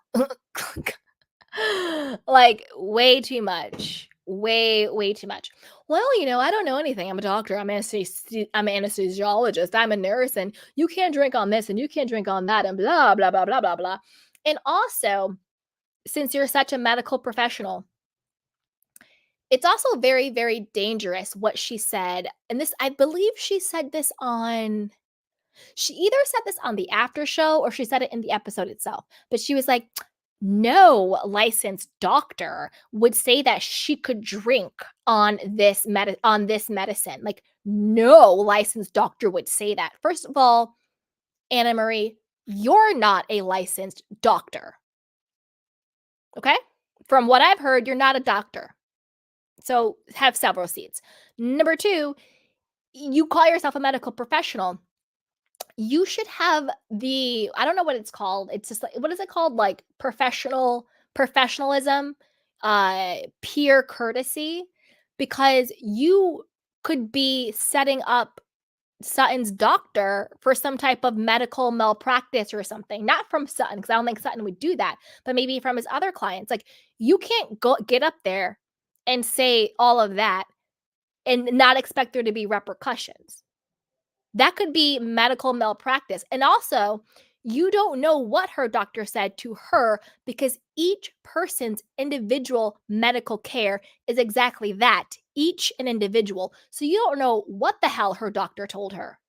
Like, way too much. Way too much. Well, I don't know anything. I'm a doctor. I'm an anesthesiologist. I'm a nurse, and you can't drink on this, and you can't drink on that, and blah, blah, blah, blah, blah, blah. And also, since you're such a medical professional, it's also very, very dangerous what she said. And this, I believe she said this on, she either said this on the after show or she said it in the episode itself. But she was like, no licensed doctor would say that she could drink on this medicine. Like, no licensed doctor would say that. First of all, Anna Marie, you're not a licensed doctor. Okay? From what I've heard, you're not a doctor. So have several seats. Number two, you call yourself a medical professional. You should have the, I don't know what it's called. It's just like, what is it called? Like professionalism, peer courtesy, because you could be setting up Sutton's doctor for some type of medical malpractice or something. Not from Sutton, because I don't think Sutton would do that, but maybe from his other clients. Like, you can't get up there and say all of that and not expect there to be repercussions. That could be medical malpractice. And also, you don't know what her doctor said to her, because each person's individual medical care is exactly that, each an individual. So you don't know what the hell her doctor told her.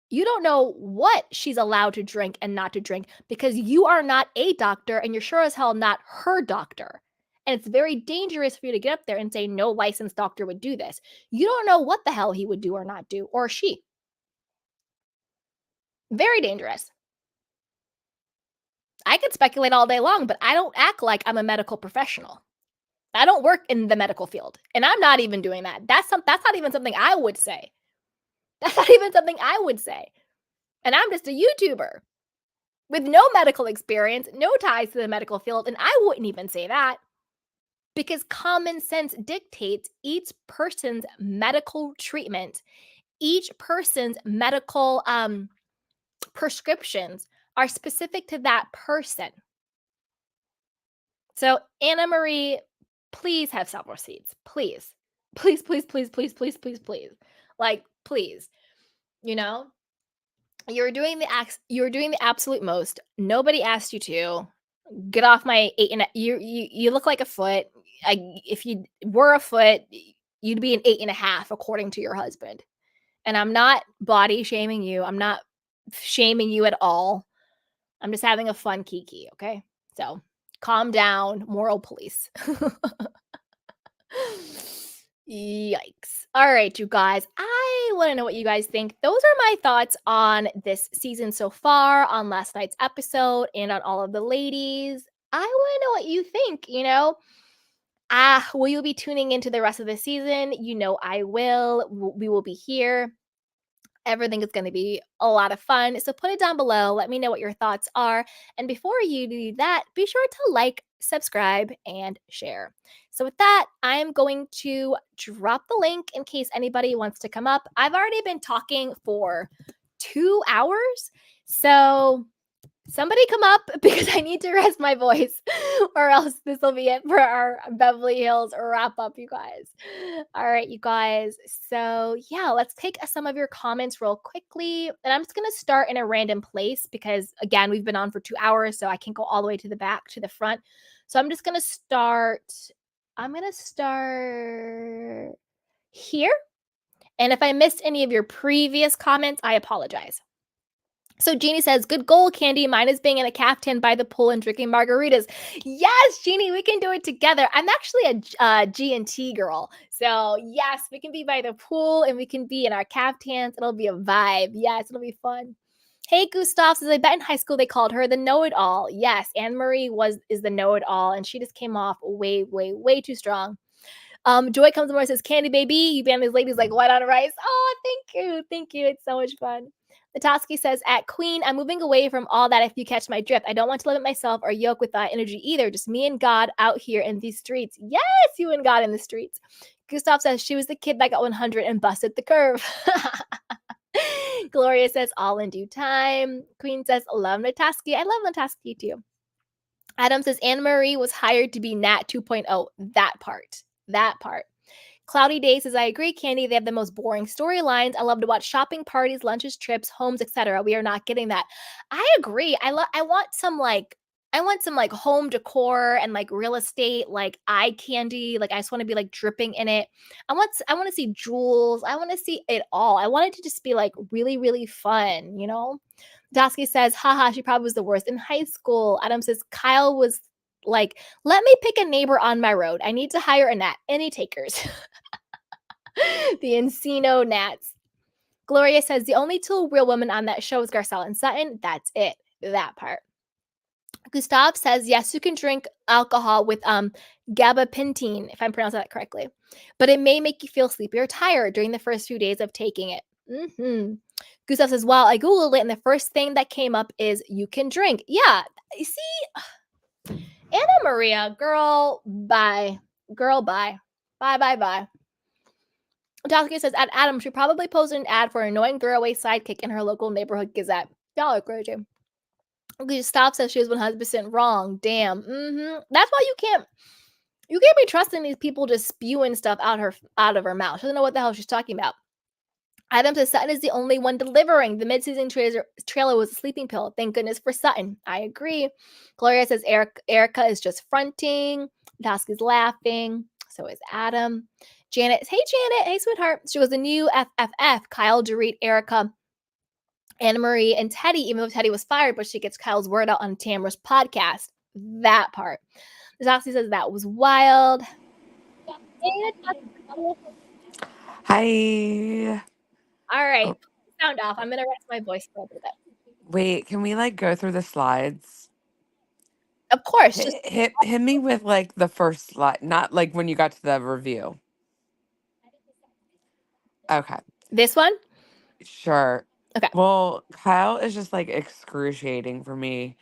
You don't know what she's allowed to drink and not to drink, because you are not a doctor, and you're sure as hell not her doctor. And it's very dangerous for you to get up there and say no licensed doctor would do this. You don't know what the hell he would do or not do, or she. Very dangerous. I could speculate all day long, but I don't act like I'm a medical professional. I don't work in the medical field, and I'm not even doing that. That's not even something I would say. That's not even something I would say. And I'm just a YouTuber with no medical experience, no ties to the medical field, and I wouldn't even say that. Because common sense dictates each person's medical treatment, each person's medical prescriptions are specific to that person. So, Anna Marie, please have several seats. Please. Please, please, please, please, please, please, please. Like, please. You're doing the absolute most. Nobody asked you to. Get off my 8 you look like a foot. If you were a foot, you'd be an 8.5 according to your husband. And I'm not body shaming you. I'm not shaming you at all. I'm just having a fun kiki, okay? So calm down, moral police. Yikes. All right, you guys. I want to know what you guys think. Those are my thoughts on this season so far, on last night's episode, and on all of the ladies. I want to know what you think, will you be tuning into the rest of the season? I will. We will be here. Everything is going to be a lot of fun. So put it down below. Let me know what your thoughts are. And before you do that, be sure to like, subscribe, and share. So with that, I'm going to drop the link in case anybody wants to come up. I've already been talking for 2 hours. So somebody come up, because I need to rest my voice, or else this will be it for our Beverly Hills wrap up, you guys. All right, you guys. So yeah, let's take some of your comments real quickly. And I'm just going to start in a random place because, again, we've been on for 2 hours, so I can't go all the way to the back, to the front. So I'm just going to start. I'm going to start here. And if I missed any of your previous comments, I apologize. So Jeannie says, good goal, Candy. Mine is being in a caftan by the pool and drinking margaritas. Yes, Jeannie, we can do it together. I'm actually a G&T girl. So yes, we can be by the pool and we can be in our caftans. It'll be a vibe. Yes, it'll be fun. Hey, Gustav says, I bet in high school they called her the know-it-all. Yes, Anne-Marie is the know-it-all, and she just came off way, way, way too strong. Joy comes over and says, Candy, baby, you band these ladies like white on rice. Oh, thank you. Thank you. It's so much fun. Nataski says, at Queen, I'm moving away from all that if you catch my drift. I don't want to limit myself or yoke with that energy either. Just me and God out here in these streets. Yes, you and God in the streets. Gustav says she was the kid that got 100 and busted the curve. Gloria says all in due time. Queen says love Natasky. I love Natasky too. Adam says Anne Marie was hired to be Nat 2.0. That part. Cloudy Day says, I agree, Candy. They have the most boring storylines. I love to watch shopping, parties, lunches, trips, homes, etc. We are not getting that. I agree. I want some like home decor and like real estate, like eye candy. Like I just want to be like dripping in it. I want to see jewels. I want to see it all. I want it to just be like really, really fun, you know? Dosky says, haha, she probably was the worst in high school. Adam says, Kyle was like, let me pick a neighbor on my road. I need to hire a Nat. Any takers? The Encino Nats. Gloria says, the only two real women on that show is Garcelle and Sutton. That's it. That part. Gustav says, yes, you can drink alcohol with gabapentin, if I'm pronouncing that correctly, but it may make you feel sleepy or tired during the first few days of taking it. Gustav says, well, I Googled it, and the first thing that came up is you can drink. Yeah, you see, Anna Maria, girl, bye. Girl, bye. Bye. Dosky says, Adam should probably post an ad for an annoying throwaway sidekick in her local neighborhood gazette. Y'all are crazy. Gustav says she was 100% wrong. Damn. That's why you can't be trusting these people just spewing stuff out of her mouth. She doesn't know what the hell she's talking about. Adam says Sutton is the only one delivering. The mid-season trailer was a sleeping pill. Thank goodness for Sutton. I agree. Gloria says Erica is just fronting. Dosky's laughing. So is Adam. Janet. Hey, Janet. Hey, sweetheart. She was the new FFF. Kyle, Dorit, Erica, Anna Marie, and Teddy, even though Teddy was fired, but she gets Kyle's word out on Tamra's podcast. That part. Dosky says that was wild. Hi. All right. Oh, Sound off. I'm going to rest my voice for a little bit. wait, can we like go through the slides? Of course. Just Hit me with like the first slide, not like when you got to the review. Okay, this one? sure. Okay. Well, Kyle is just like excruciating for me.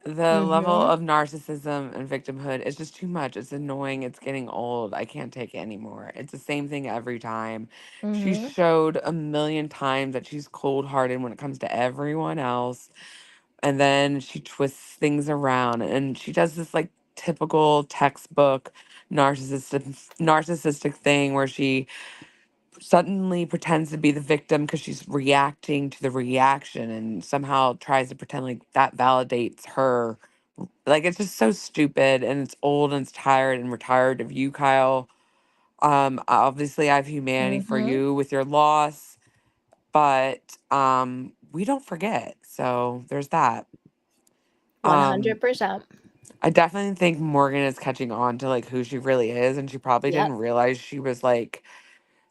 The level of narcissism and victimhood is just too much. It's annoying. It's getting old. I can't take it anymore. It's the same thing every time. She showed a million times that she's cold hearted when it comes to everyone else. And then she twists things around and she does this like typical textbook narcissistic thing where she suddenly pretends to be the victim because she's reacting to the reaction and somehow tries to pretend like that validates her. Like it's just so stupid and it's old and it's tired, and we're tired of you, Kyle. Obviously I have humanity for you with your loss, but we don't forget. So there's that. 100%. I definitely think Morgan is catching on to like who she really is, and she probably Yep. didn't realize she was like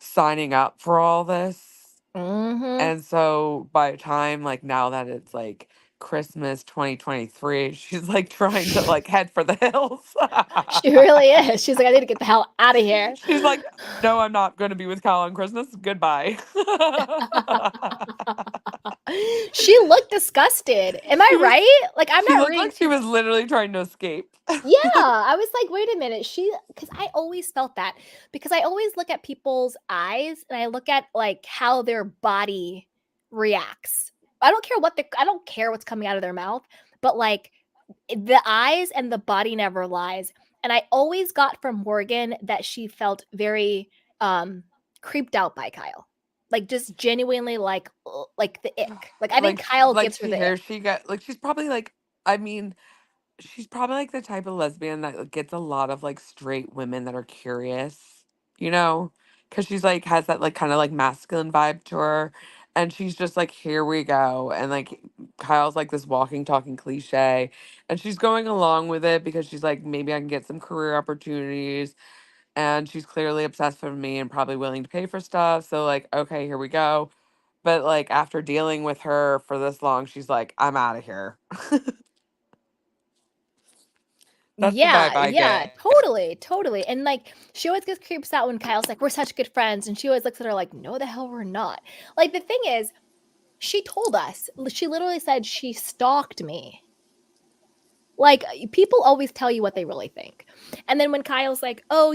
signing up for all this. Mm-hmm. And so by the time like now that it's like Christmas 2023, she's like trying to like head for the hills. She really is. She's like, I need to get the hell out of here. She's like, no, I'm not going to be with Kyle on Christmas. Goodbye. She looked disgusted. Am I right? Like, I'm She not looked reading. like she was literally trying to escape. Yeah, I was like, wait a minute. Because I always felt that. Because I always look at people's eyes and I look at like how their body reacts. I don't care what's coming out of their mouth, but like the eyes and the body never lies. And I always got from Morgan that she felt very creeped out by Kyle. Like just genuinely like the ick. Like I think Kyle like gives her to the hear ick. she got like she's probably like, I mean, she's probably like the type of lesbian that like, gets a lot of like straight women that are curious, you know, because she's like has that like kind of like masculine vibe to her, and she's just like, here we go, and like Kyle's like this walking talking cliche, and she's going along with it because she's like, maybe I can get some career opportunities, and she's clearly obsessed with me and probably willing to pay for stuff, so like, okay, here we go. But like after dealing with her for this long, she's like, I'm out of here. That's the vibe I Yeah, get. totally. And like she always gets creeps out when Kyle's like, we're such good friends. And she always looks at her like, no, the hell we're not. Like the thing is, she told us, she literally said she stalked me. Like, people always tell you what they really think. And then when Kyle's like, oh,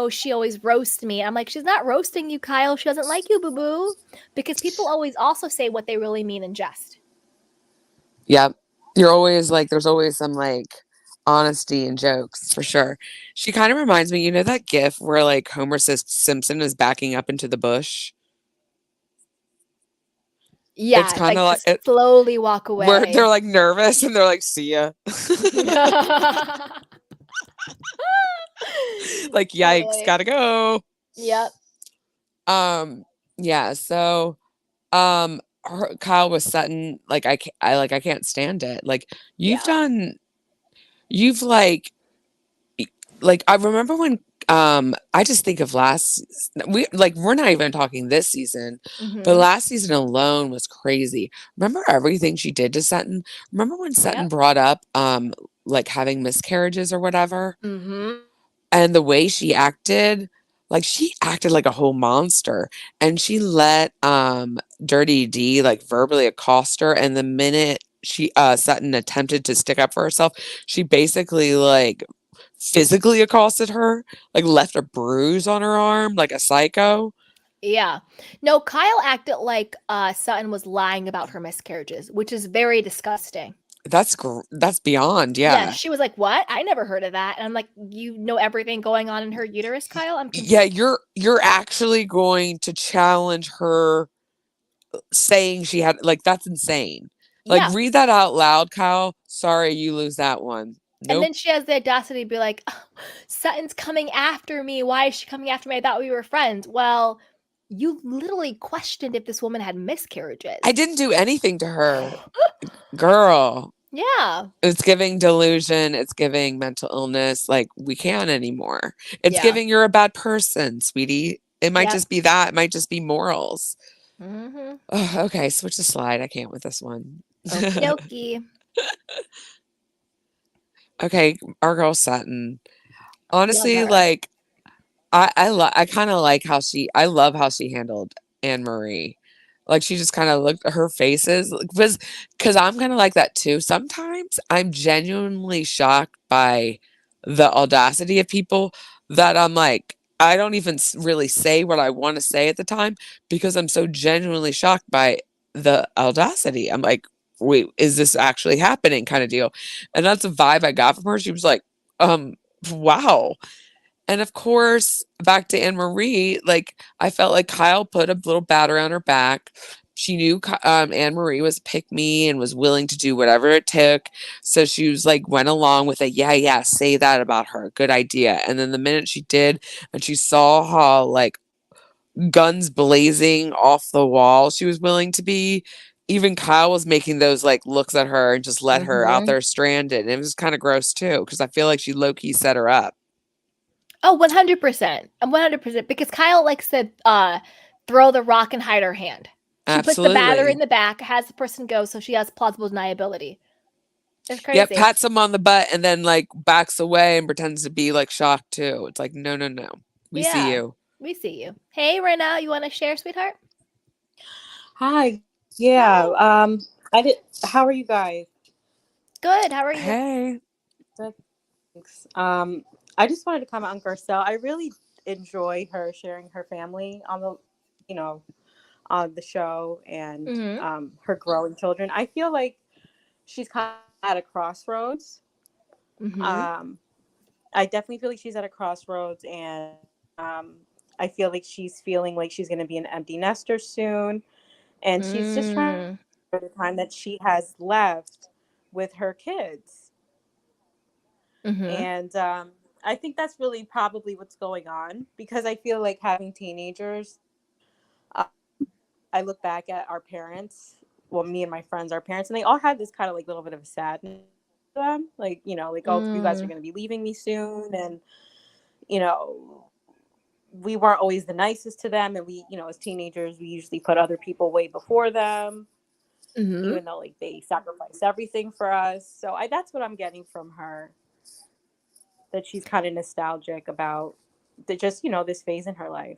she always roasts me. I'm like, she's not roasting you, Kyle. She doesn't like you, boo-boo. Because people always also say what they really mean in jest. Yeah. You're always like, there's always some like honesty and jokes for sure. She kind of reminds me, that gif where like Homer Simpson is backing up into the bush? It's Yeah, kind like of like just slowly walk where they're away. like nervous and they're like, see ya. Like, yikes, Totally. gotta go. Yep. Yeah, so Kyle with Sutton, like I can't stand it. Like Yeah. you've like I remember when I just think of we're not even talking this season, but Mm-hmm. last season alone was crazy. Remember everything she did to Sutton? Remember when Sutton Yep. brought up like having miscarriages or whatever? Mm-hmm. And the way she acted like a whole monster. And she let Dirty D like verbally accost her. And the minute Sutton attempted to stick up for herself, she basically like physically accosted her, like left a bruise on her arm, like a psycho. Yeah. No, Kyle acted like Sutton was lying about her miscarriages, which is very disgusting. That's beyond, Yeah, yeah. she was like, "What? I never heard of that." And I'm like, "You know everything going on in her uterus, Kyle?" I'm Yeah, confused. you're actually going to challenge her saying she had like that's insane. Like Yeah. read that out loud, Kyle. Sorry, you lose that one. And Nope. then she has the audacity to be like, "Oh, Sutton's coming after me. Why is she coming after me? I thought we were friends." Well, you literally questioned if this woman had miscarriages. I didn't do anything to her. Girl, Yeah. it's giving delusion, it's giving mental illness, like we can't anymore. It's Yeah. giving you're a bad person, sweetie. It might Yep. just be that, it might just be morals. Mm-hmm. Oh, okay, switch the slide. I can't with this one. Okie dokie. Okay, our girl Sutton. Love Honestly, her. like I kind of like how I love how she handled Anne Marie. Like she just kind of looked at her faces because I'm kind of like that too. Sometimes I'm genuinely shocked by the audacity of people that I'm like I don't even really say what I want to say at the time because I'm so genuinely shocked by the audacity. I'm like, wait, is this actually happening? Kind of deal. And that's the vibe I got from her. She was like, wow. And of course, back to Anne Marie, like I felt like Kyle put a little bat around her back. She knew Anne Marie was a pick me and was willing to do whatever it took. So she was like, went along with it. Yeah, yeah, say that about her. Good idea. And then the minute she did, and she saw how like guns blazing off the wall she was willing to be, even Kyle was making those like looks at her and just let her out Mm-hmm. there stranded. And it was kind of gross too, because I feel like she low key set her up. Oh, 100%. 100%. Because Kyle likes to throw the rock and hide her hand. She puts the batter in Absolutely. the back, has the person go, so she has plausible deniability. It's Yeah, crazy. pats him on the butt and then like backs away and pretends to be like shocked too. It's like, no, no, no. We see Yeah, you. we see you. Hey, Rena, you want to share, sweetheart? Hi. Yeah. Hi. I did. How are you guys? Good. How are you? Hey. Good. Thanks. I just wanted to comment on Garcelle. I really enjoy her sharing her family on you know, on the show and Mm-hmm. her growing children. I feel like she's kind of at a crossroads. Mm-hmm. Um, I definitely feel like she's at a crossroads, and um, I feel like she's feeling like she's going to be an empty nester soon, and she's just trying Mm. for the time that she has left with her kids. Mm-hmm. And I think that's really probably what's going on because I feel like having teenagers, uh, I look back at our parents, well, me and my friends, our parents, and they all had this kind of like little bit of a sadness to them. Like, like, oh, you guys are Mm. going to be leaving me soon. And, you know, we weren't always the nicest to them. And we, as teenagers, we usually put other people way before them, Mm-hmm. even though like they sacrifice everything for us. So that's what I'm getting from her, that she's kind of nostalgic about just this phase in her life.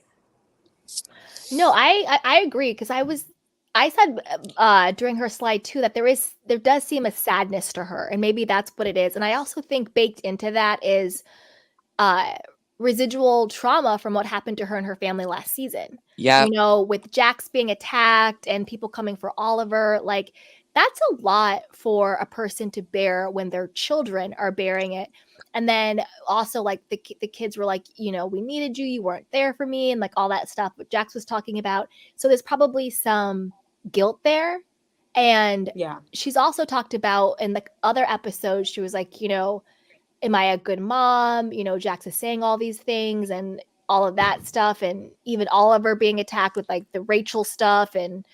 No, I agree because I was I said during her slide too that there does seem a sadness to her, and maybe that's what it is. And I also think baked into that is uh residual trauma from what happened to her and her family last season. Yep. You know, with Jax being attacked and people coming for Oliver, like that's a lot for a person to bear when their children are bearing it. And then also like the kids were like, you know, we needed you, you weren't there for me, and like all that stuff what Jax was talking about. So there's probably some guilt there. And Yeah. she's also talked about in the other episodes, she was like, you know, am I a good mom? You know, Jax is saying all these things and all of that stuff. And even Oliver being attacked with like the Rachel stuff and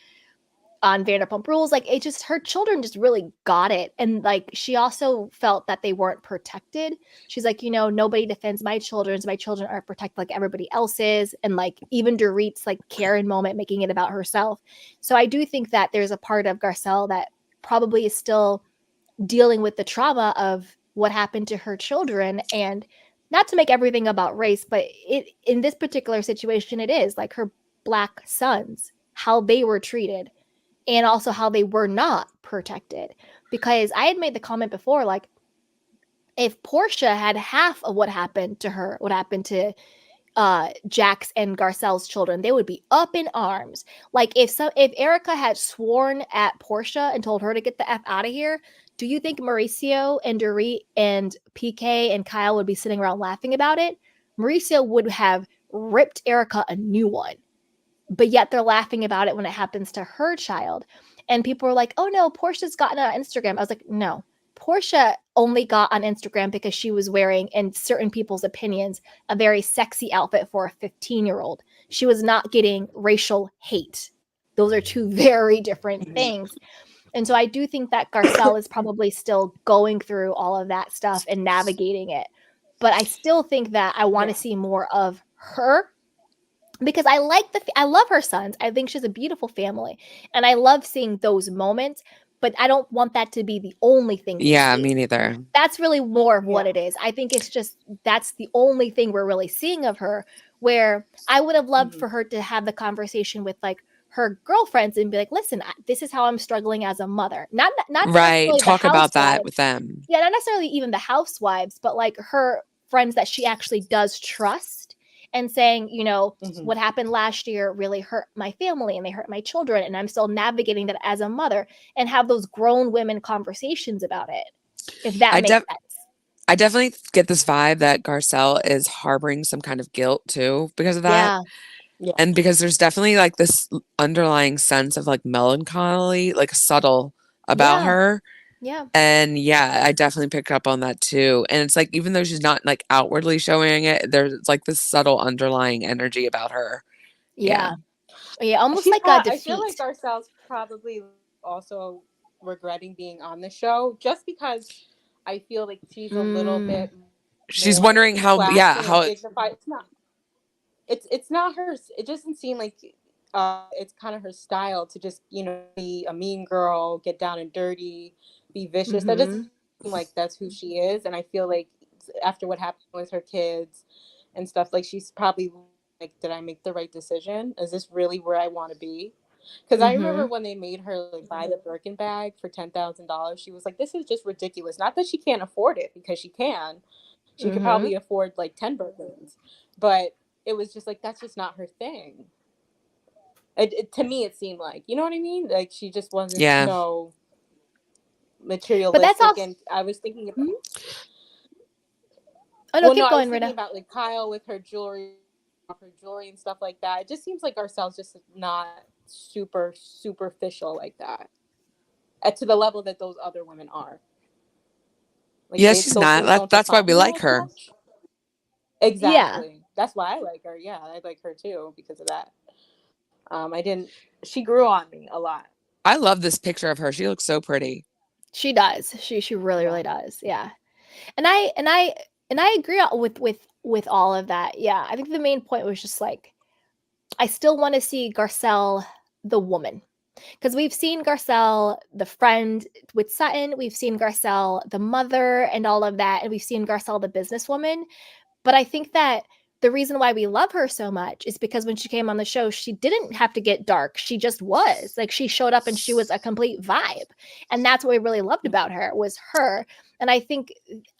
on Vanderpump Rules, like it just, her children just really got it. And like, she also felt that they weren't protected. She's like, you know, nobody defends my children. So my children aren't protected like everybody else's. And like, even Dorit's like Karen moment, making it about herself. So I do think that there's a part of Garcelle that probably is still dealing with the trauma of what happened to her children. And not to make everything about race, but it in this particular situation it is like her Black sons, how they were treated and also how they were not protected. Because I had made the comment before, like if Portia had half of what happened to her, what happened to Jax and Garcelle's children, they would be up in arms. Like if Erica had sworn at Portia and told her to get the F out of here, do you think Mauricio and Dorit and PK and Kyle would be sitting around laughing about it? Mauricio would have ripped Erica a new one, but yet they're laughing about it when it happens to her child. And people were like, oh no, Portia's gotten on Instagram. I was like, no, Portia only got on Instagram because she was wearing, in certain people's opinions, a very sexy outfit for a 15-year-old. She was not getting racial hate. Those are two very different things. And so I do think that Garcelle is probably still going through all of that stuff and navigating it. But I still think that I want to see more of her, because I love her sons. I think she's a beautiful family, and I love seeing those moments, but I don't want that to be the only thing we Yeah, see. me neither. That's really more of what it is. I think it's just that's the only thing we're really seeing of her, where I would have loved for her to have the conversation with like her girlfriends and be like, listen, this is how I'm struggling as a mother. Not Right. necessarily the Talk about that housewives. with them. Yeah, not necessarily even the housewives, but like her friends that she actually does trust, and saying, you know, what happened last year really hurt my family and they hurt my children, and I'm still navigating that as a mother, and have those grown women conversations about it, if that makes sense. I definitely get this vibe that Garcelle is harboring some kind of guilt too because of that. Yeah. And because there's definitely like this underlying sense of like melancholy, like subtle about her. Yeah. And yeah, I definitely picked up on that too. And it's like, even though she's not like outwardly showing it, there's like this subtle underlying energy about her. Yeah. Almost She's like a I feel like defeat. Garcelle's probably also regretting being on the show, just because I feel like she's a little bit She's more wondering how, classy yeah, and how dignified. It's not her. It doesn't seem like it's kind of her style to just, you know, be a mean girl, get down and dirty, be vicious. That doesn't seem like that's who she is. And I feel like after what happened with her kids and stuff, like she's probably like, did I make the right decision? Is this really where I want to be? Because I remember when they made her like buy the Birkin bag for $10,000, she was like, this is just ridiculous. Not that she can't afford it, because she can. She could probably afford like 10 Birkins. But it was just like, that's just not her thing. To me, it seemed like, you know what I mean? Like she just wasn't so materialistic. But that's also, and I was thinking about, oh no, keep I going, was thinking Rita. about like Kyle with her jewelry and stuff like that. It just seems like Garcelle's just not super superficial like that, to the level that those other women are. Like yeah, she's not. That's why we like her. Exactly. Yeah. That's why I like her. Yeah, I like her too because of that. She grew on me a lot. I love this picture of her. She looks so pretty. She does. She really, really does. Yeah. And I agree with all of that. Yeah. I think the main point was just like, I still want to see Garcelle the woman. Because we've seen Garcelle the friend with Sutton, we've seen Garcelle the mother and all of that, and we've seen Garcelle the businesswoman. But I think that the reason why we love her so much is because when she came on the show, she didn't have to get dark. She just was. Like, she showed up and she was a complete vibe. And that's what we really loved about her, was her. And I think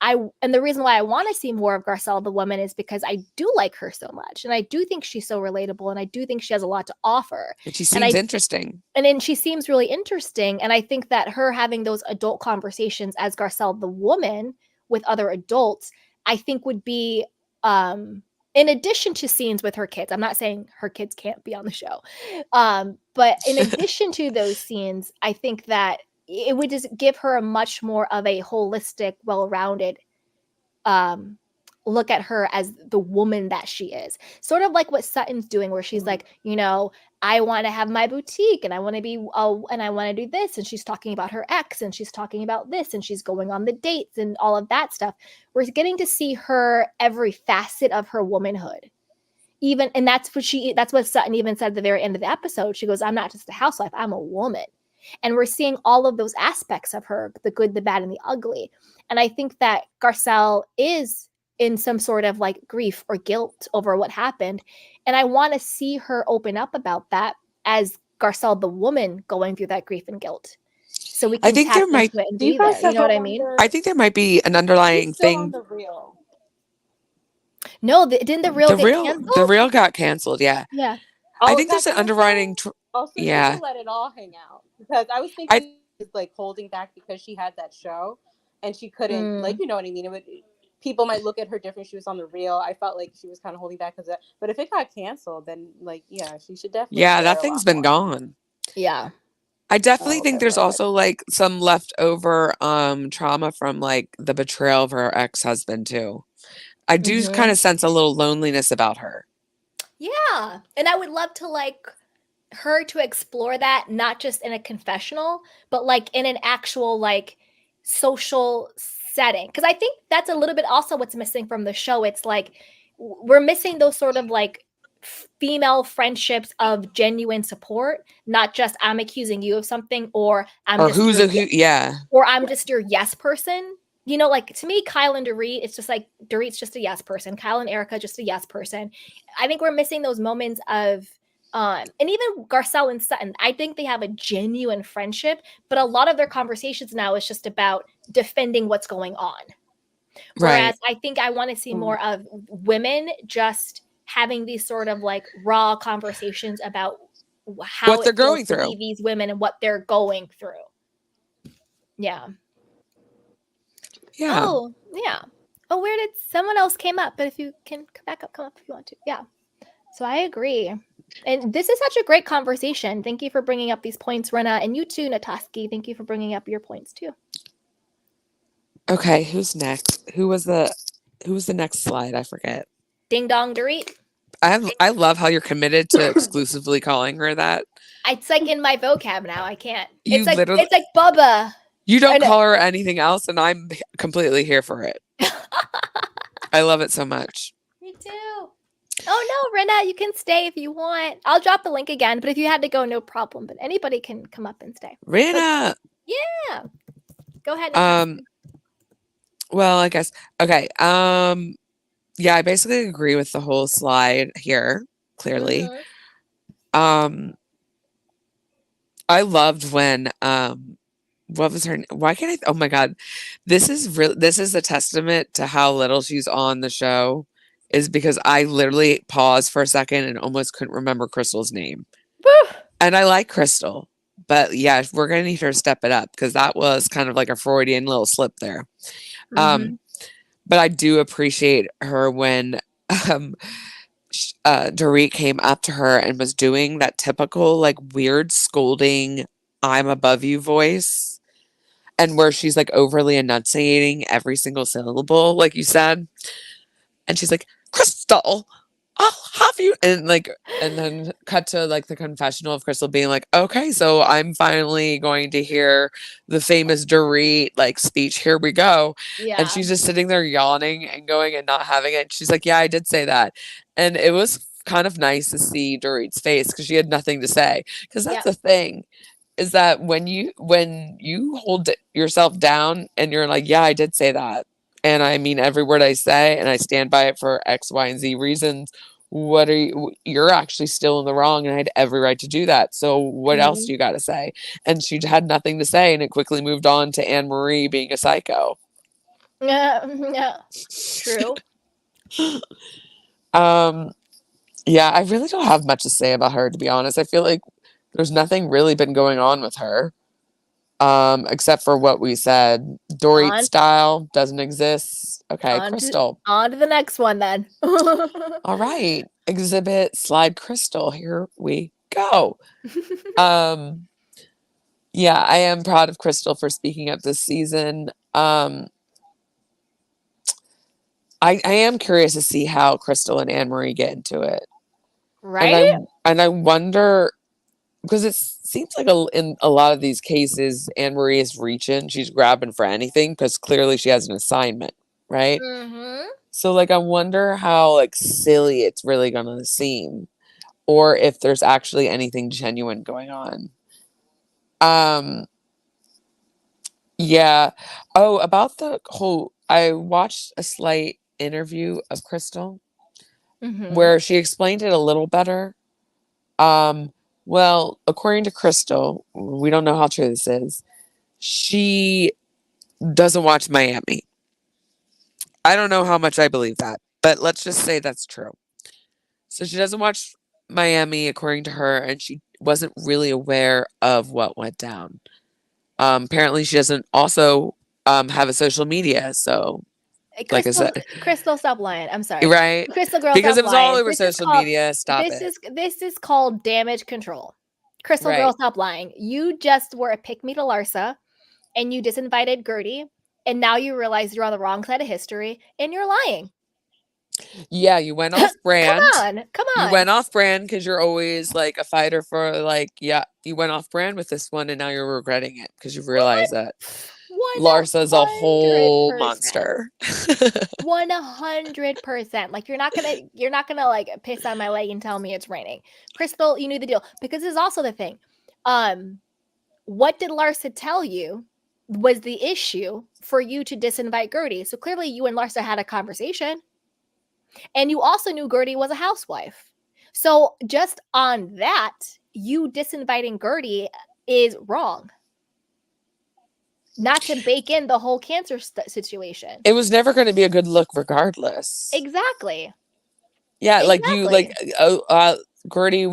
and the reason why I want to see more of Garcelle the woman is because I do like her so much. And I do think she's so relatable. And I do think she has a lot to offer. And she seems interesting. And then she seems really interesting. And I think that her having those adult conversations as Garcelle the woman with other adults, I think would be, in addition to scenes with her kids. I'm not saying her kids can't be on the show. But in addition to those scenes, I think that it would just give her a much more of a holistic, well-rounded look at her as the woman that she is. Sort of like what Sutton's doing, where she's like, you know, I want to have my boutique and I want to be, and I want to do this. And she's talking about her ex and she's talking about this and she's going on the dates and all of that stuff. We're getting to see her every facet of her womanhood. Even, and that's what Sutton even said at the very end of the episode. She goes, I'm not just a housewife, I'm a woman. And we're seeing all of those aspects of her, the good, the bad, and the ugly. And I think that Garcelle is in some sort of like grief or guilt over what happened. And I want to see her open up about that as Garcelle the woman going through that grief and guilt. So we can I think there might, you know what I mean? I think there might be an underlying thing. On the Real. No, didn't the Real get canceled? The Real got canceled, yeah. Yeah. I think there's an underwriting yeah. Let it all hang out, because I was thinking she was like holding back because she had that show and she couldn't like, you know what I mean? People might look at her different. She was on the Real. I felt like she was kind of holding back because of that. But if it got canceled, then like, yeah, she should definitely. Yeah, that thing's been gone. Yeah. I definitely think there's also like some leftover trauma from like the betrayal of her ex-husband too. I do kind of sense a little loneliness about her. Yeah. And I would love to like her to explore that, not just in a confessional, but like in an actual like social setting. Because I think that's a little bit also what's missing from the show. It's like we're missing those sort of like female friendships of genuine support, not just I'm accusing you of something, or I'm or just who's a who, or I'm just your yes person. You know, like to me, Kyle and Dorit, it's just like Dorit's just a yes person. Kyle and Erica, just a yes person. I think we're missing those moments of, and even Garcelle and Sutton, I think they have a genuine friendship, but a lot of their conversations now is just about defending what's going on. Whereas I think I want to see more of women just having these sort of like raw conversations about how what they're going through, these women and what they're going through. Yeah. Yeah. Oh, yeah. Oh, where did someone else came up? But if you can come back up, come up if you want to. Yeah. So I agree. And this is such a great conversation. Thank you for bringing up these points, Rena. And you too, Nataski. Thank you for bringing up your points too. Okay, who's next? Who was the next slide? I forget. Ding dong Dorit. I love how you're committed to exclusively calling her that. It's like in my vocab now. I can't. You it's like Bubba. You don't call her anything else, and I'm completely here for it. I love it so much. Me too. Oh no, Rena, you can stay if you want. I'll drop the link again, but if you had to go, no problem. But anybody can come up and stay. Rena. Yeah. Go ahead. Well, I guess. Okay. Yeah, I basically agree with the whole slide here, clearly. I loved when what was her name? Why can't I? Oh my God. This is a testament to how little she's on the show, is because I literally paused for a second and almost couldn't remember Crystal's name. And I like Crystal, but yeah, we're going to need her to step it up, because that was kind of like a Freudian little slip there. But I do appreciate her when Dorit came up to her and was doing that typical like weird scolding I'm above you voice, and where she's like overly enunciating every single syllable, like you said. And she's like, Crystal, I'll have you. And then cut to like the confessional of Crystal being like, okay, so I'm finally going to hear the famous Dorit like speech. Here we go. Yeah. And she's just sitting there yawning and going and not having it. She's like, yeah, I did say that. And it was kind of nice to see Dorit's face, because she had nothing to say. Because that's the thing, is that when you hold yourself down and you're like, yeah, I did say that, and I mean every word I say, and I stand by it for X, Y, and Z reasons. What are you're actually still in the wrong, and I had every right to do that. So what else do you got to say? And she had nothing to say, and it quickly moved on to Anne Marie being a psycho. Yeah, true. Yeah, I really don't have much to say about her, to be honest. I feel like there's nothing really been going on with her, except for what we said. Dorit On, style doesn't exist. Okay, Crystal. on to the next one then. All right, exhibit slide Crystal. Here we go. Um, yeah, I am proud of Crystal for speaking up this season. I am curious to see how Crystal and Anne Marie get into it. Right? And I wonder, because it seems like in a lot of these cases, Anne Marie is reaching, she's grabbing for anything because clearly she has an assignment, right? Mm-hmm. So like I wonder how like silly it's really gonna seem, or if there's actually anything genuine going on. Yeah. Oh, about the whole, I watched a slight interview of Crystal Mm-hmm. where she explained it a little better. Well, according to Crystal, we don't know how true this is. She doesn't watch Miami. I don't know how much I believe that, but let's just say that's true. So she doesn't watch Miami, according to her, and she wasn't really aware of what went down. Apparently, she doesn't also have a social media. So, like I said, Crystal, stop lying. I'm sorry. right? Crystal girl, Because stop it was all lying. over This is social called- media. Stop this it. This is called damage control. Crystal Right. girl, stop lying. You just were a pick me to Larsa, and you disinvited Gertie, and now you realize you're on the wrong side of history, and you're lying. Yeah, you went off brand. Come on. You went off brand because you're always like a fighter for like, yeah, you went off brand with this one and now you're regretting it because you realize that Larsa's a whole 100%. monster. 100%. Like you're not gonna like piss on my leg and tell me it's raining. Crystal, you knew the deal. Because this is also the thing. What did Larsa tell you was the issue for you to disinvite Gertie? So clearly you and Larsa had a conversation. And you also knew Gertie was a housewife. So just on that, you disinviting Gertie is wrong. Not to bake in the whole cancer situation. It was never going to be a good look regardless. Exactly. Yeah, like you, like Gertie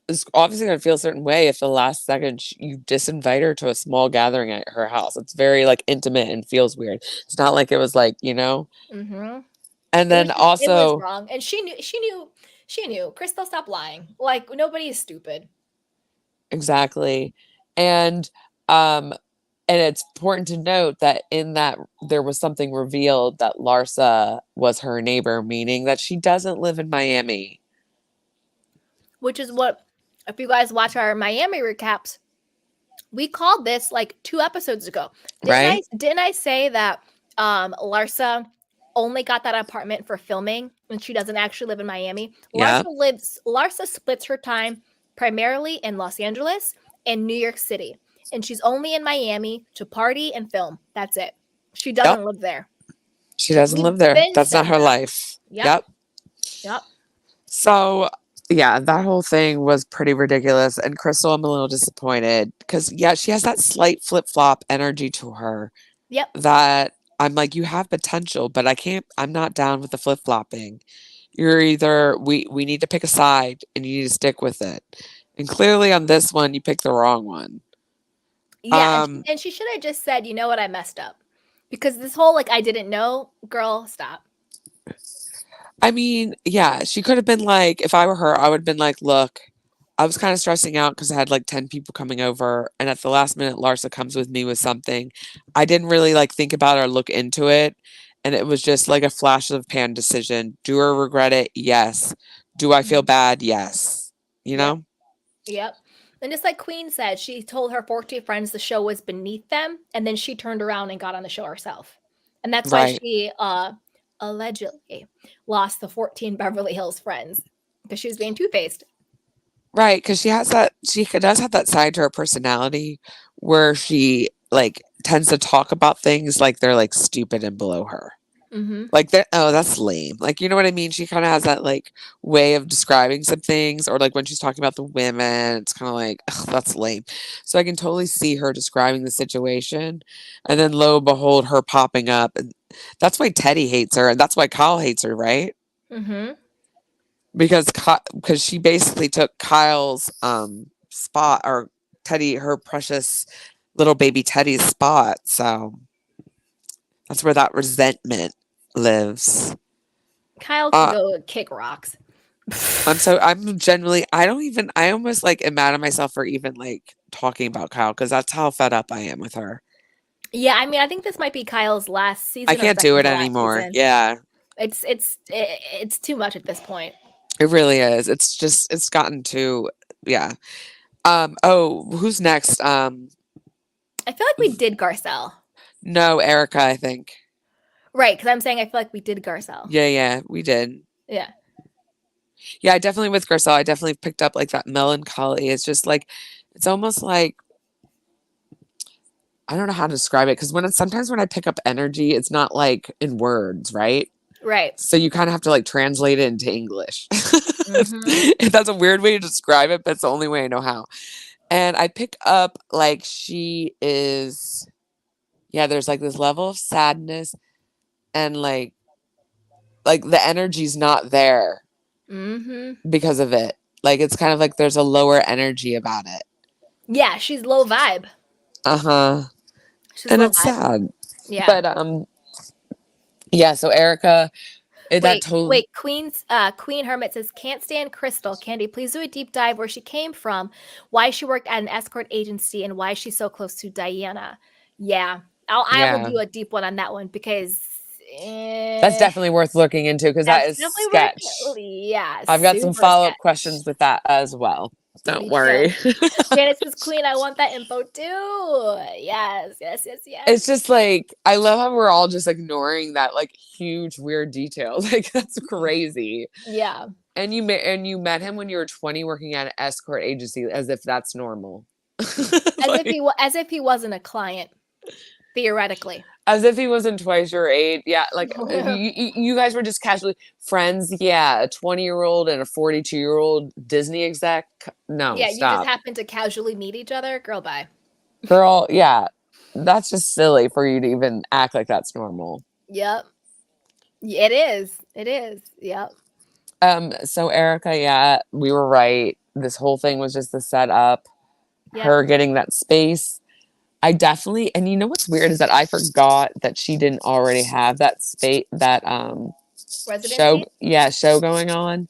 is obviously going to feel a certain way if the last second you disinvite her to a small gathering at her house. It's very like intimate and feels weird. It's not like it was like, you know. Mm-hmm. And then it also, was wrong, and she knew. Crystal, stop lying. Like nobody is stupid. Exactly, and it's important to note that in that there was something revealed that Larsa was her neighbor, meaning that she doesn't live in Miami. Which is what, if you guys watch our Miami recaps, we called this like 2 episodes ago. Didn't I say that Larsa only got that apartment for filming when she doesn't actually live in Miami? Yeah. Larsa splits her time primarily in Los Angeles and New York City. And she's only in Miami to party and film. That's it. She doesn't live there. She doesn't live there. That's not her life. Yep. So, yeah, that whole thing was pretty ridiculous. And Crystal, I'm a little disappointed because, yeah, she has that slight flip-flop energy to her. Yep. That I'm like, you have potential, but I'm not down with the flip-flopping. You're either, we need to pick a side and you need to stick with it. And clearly on this one, you picked the wrong one. Yeah, and she should have just said, you know what, I messed up. Because this whole, like, I didn't know, girl, stop. I mean, yeah, she could have been like, if I were her, I would have been like, look, I was kind of stressing out because I had like 10 people coming over. And at the last minute, Larsa comes with me with something. I didn't really like think about or look into it. And it was just like a flash of the pan decision. Do I regret it? Yes. Do I feel bad? Yes. You know? Yep. And just like Queen said, she told her 14 friends the show was beneath them. And then she turned around and got on the show herself. And that's why she allegedly lost the 14 Beverly Hills friends because she was being two-faced. Right, because she does have that side to her personality where she like tends to talk about things like they're like stupid and below her. Mm-hmm. Like that. Oh, that's lame. Like, you know what I mean? She kind of has that like way of describing some things, or like when she's talking about the women, it's kind of like, ugh, that's lame. So I can totally see her describing the situation, and then lo and behold, her popping up, and that's why Teddy hates her, and that's why Kyle hates her, right? Mm-hmm. Because she basically took Kyle's spot, or Teddy, her precious little baby Teddy's spot. So that's where that resentment lives. Kyle can Uh, go kick rocks. I'm generally, I almost like am mad at myself for even like talking about Kyle, because that's how fed up I am with her. Yeah, I mean, I think this might be Kyle's last I season or can't do second it to last anymore. season. Yeah, It's too much at this point. it really is. It's gotten to, yeah. Oh, who's next? I feel like we did Garcelle. No, Erica, I think. Right, because I'm saying I feel like we did Garcelle. Yeah, we did. Yeah. Yeah, I definitely with Garcelle, I definitely picked up like that melancholy. It's just like, it's almost like, I don't know how to describe it, because sometimes when I pick up energy, it's not like in words, right? Right. So you kind of have to like translate it into English. Mm-hmm. That's a weird way to describe it, but it's the only way I know how. And I pick up like she is, yeah, there's like this level of sadness, and like the energy's not there Mm-hmm. because of it. Like it's kind of like there's a lower energy about it. Yeah, she's low vibe. Uh-huh. She's And low it's vibe. sad. Yeah. But yeah, so Erica, Wait, Queen Hermit says, can't stand Crystal. Candy, please do a deep dive where she came from, why she worked at an escort agency, and why she's so close to Diana. Yeah. I will yeah. do a deep one on that one because That's definitely worth looking into, because that that's is definitely sketch. yeah. I've got some Super follow-up sketch. questions with that as well. Don't Me worry. too. Janice says, Queen, I want that info too. Yes. It's just like, I love how we're all just ignoring that like huge weird detail. Like that's crazy. Yeah. And you met him when you were 20 working at an escort agency, as if that's normal. As if he wasn't a client, theoretically. As if he wasn't twice your age. Yeah, like you guys were just casually friends. Yeah, a 20-year-old and a 42-year-old Disney exec. No, Yeah, you just stop. happen to casually meet each other. Girl, bye. Girl, yeah. That's just silly for you to even act like that's normal. Yep. It is. It is. Yep. So Erica, yeah, we were right. This whole thing was just a setup. Yep. Her getting that space. I definitely, and you know what's weird is that I forgot that she didn't already have that space, that Residency? show going on,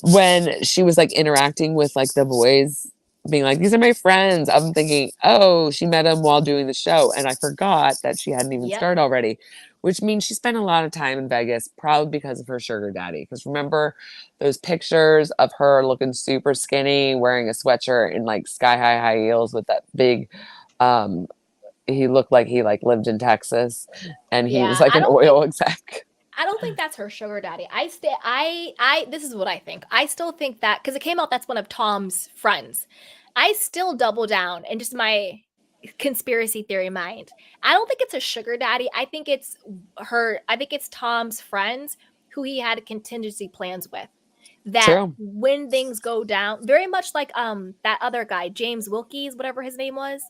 when she was like interacting with like the boys, being like, these are my friends. I'm thinking, oh, she met him while doing the show, and I forgot that she hadn't even Yep. started already, which means she spent a lot of time in Vegas, probably because of her sugar daddy. Because remember those pictures of her looking super skinny, wearing a sweatshirt and like sky high heels with that big he looked like he like lived in Texas, and he was like an oil exec. I don't think that's her sugar daddy. This is what I think. I still think that because it came out that's one of Tom's friends. I still double down in just my conspiracy theory mind. I don't think it's a sugar daddy. I think it's Tom's friends who he had contingency plans with. That True. when things go down, very much like that other guy, James Wilkies, whatever his name was,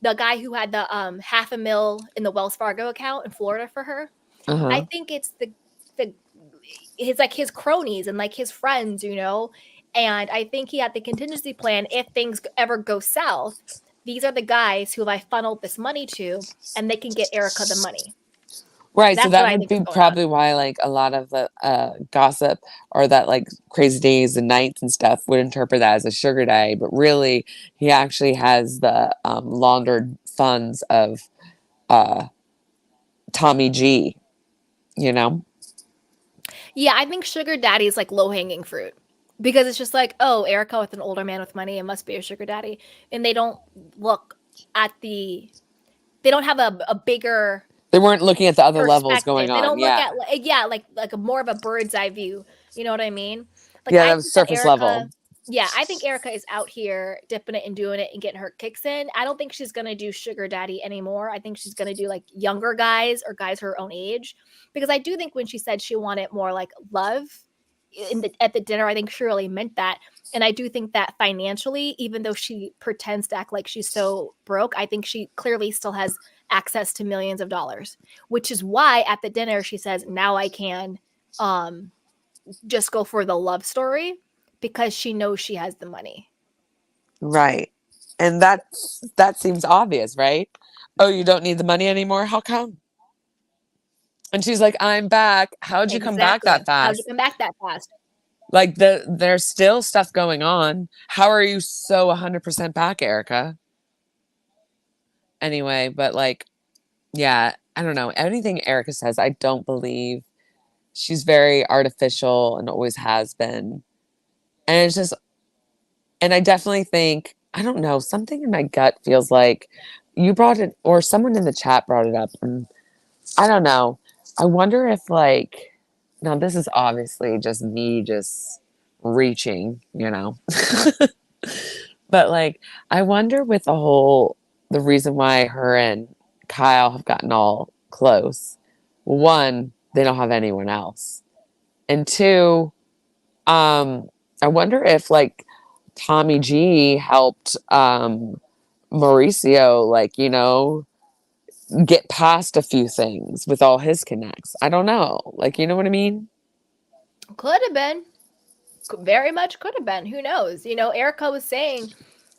the guy who had the $500,000 in the Wells Fargo account in Florida for her. Uh-huh. I think it's his cronies and like his friends, you know. And I think he had the contingency plan if things ever go south. These are the guys who I funneled this money to, and they can get Erica the money. Right. That's so that what I would think is be going probably on. why like a lot of the gossip, or that like crazy days and nights and stuff, would interpret that as a sugar daddy, but really he actually has the laundered funds of Tommy G, you know. Yeah, I think sugar daddy is like low-hanging fruit. Because it's just like, oh, Erica with an older man with money, it must be a sugar daddy. And they don't look at they don't have a bigger They weren't looking at the other levels perspective. going They on. don't look Yeah. at like a more of a bird's eye view. You know what I mean? Like Yeah, I that was think that surface level. Yeah, I think Erica is out here dipping it and doing it and getting her kicks in. I don't think she's gonna do sugar daddy anymore. I think she's gonna do like younger guys or guys her own age. Because I do think when she said she wanted more like love at the dinner, I think she really meant that. And I do think that financially, even though she pretends to act like she's so broke, I think she clearly still has access to millions of dollars, which is why at the dinner she says, now I can just go for the love story because she knows she has the money. Right. And that seems obvious, right? Oh, you don't need the money anymore? How come? And she's like, I'm back. How'd you come back Exactly. that How'd you fast? come back that fast? Like there's still stuff going on. How are you so 100% back, Erica? Anyway, but like, yeah, I don't know. Anything Erica says, I don't believe. She's very artificial and always has been. And it's just, and I definitely think, I don't know, something in my gut feels like you brought it, or someone in the chat brought it up. And I don't know. I wonder if, like, now this is obviously just me just reaching, but like, I wonder with the reason why her and Kyle have gotten all close. One, they don't have anyone else. And two, I wonder if like Tommy G helped Mauricio, like, get past a few things with all his connects. I don't know. Like, you know what I mean? Could have been. Very much could have been. Who knows? Erica was saying,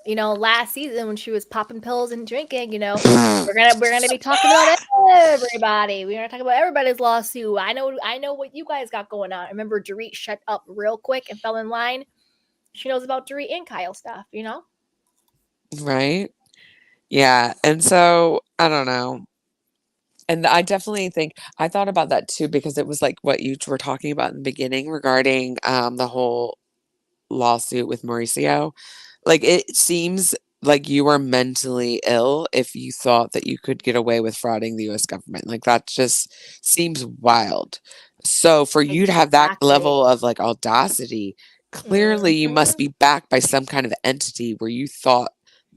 last season when she was popping pills and drinking, we're gonna be talking about everybody. We're gonna talk about everybody's lawsuit. I know what you guys got going on. I remember Dorit shut up real quick and fell in line. She knows about Dorit and Kyle stuff, Right? Yeah. And so I don't know. And I definitely think I thought about that too, because it was like what you were talking about in the beginning regarding the whole lawsuit with Mauricio. Like, it seems like you were mentally ill if you thought that you could get away with frauding the US government. Like, that just seems wild. So for you to have that Exactly. level of like audacity, clearly you must be backed by some kind of entity where you thought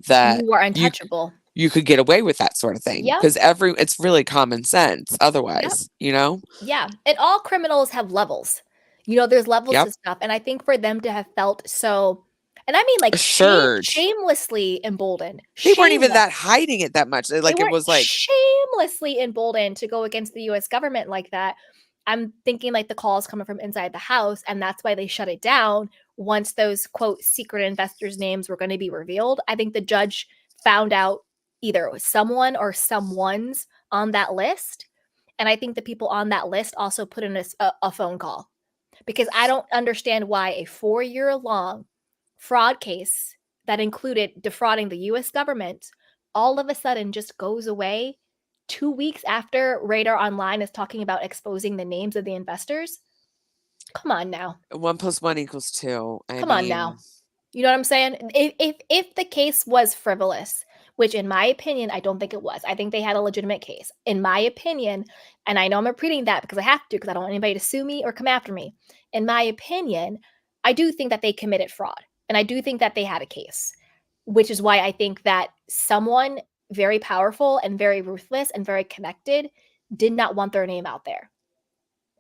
that You are untouchable. you could get away with that sort of thing, Yep. because it's really common sense otherwise, Yeah. And all criminals have levels. There's levels Yep. to stuff. And I think for them to have felt so, and I mean like Assured. shamelessly emboldened. They weren't even that hiding it that much. Like, They it weren't was like shamelessly emboldened to go against the US government like that. I'm thinking like the calls coming from inside the house, and that's why they shut it down once those quote secret investors' names were going to be revealed. I think the judge found out either someone or someone's on that list. And I think the people on that list also put in a phone call, because I don't understand why a 4-year-long fraud case that included defrauding the US government all of a sudden just goes away 2 weeks after Radar Online is talking about exposing the names of the investors. Come on now. 1 + 1 = 2. Come on now. You know what I'm saying? If the case was frivolous, which in my opinion, I don't think it was. I think they had a legitimate case. In my opinion, and I know I'm repeating that because I have to, because I don't want anybody to sue me or come after me. In my opinion, I do think that they committed fraud. And I do think that they had a case, which is why I think that someone very powerful and very ruthless and very connected did not want their name out there.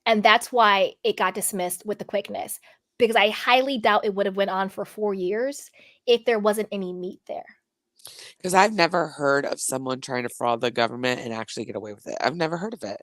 And that's why it got dismissed with the quickness, because I highly doubt it would have went on for 4 years if there wasn't any meat there. Because I've never heard of someone trying to fraud the government and actually get away with it. I've never heard of it.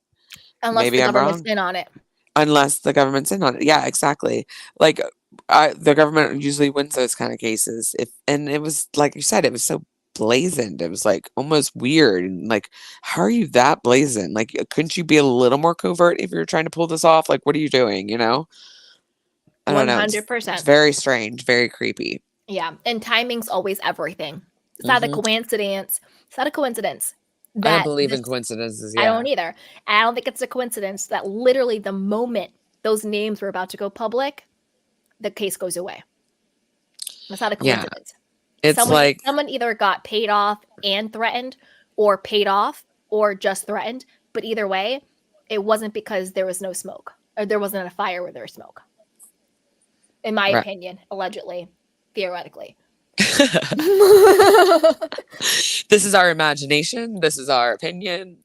Unless Maybe the I'm government's wrong. in on it. Unless the government's in on it. Yeah, exactly. Like, the government usually wins those kind of cases. And it was, like you said, it was so blazoned. It was like almost weird. And like, how are you that blazoned? Like, couldn't you be a little more covert if you're trying to pull this off? Like, what are you doing? I don't know. It's 100%. very strange, very creepy. Yeah. And timing's always everything. It's not a coincidence. It's not a coincidence. I don't believe in coincidences. Yeah. I don't either. I don't think it's a coincidence that literally the moment those names were about to go public, the case goes away. That's not a coincidence. Yeah. It's someone either got paid off and threatened, or paid off or just threatened. But either way, it wasn't because there was no smoke, or there wasn't a fire where there was smoke. In my opinion, allegedly. theoretically. This is our imagination. This is our opinion.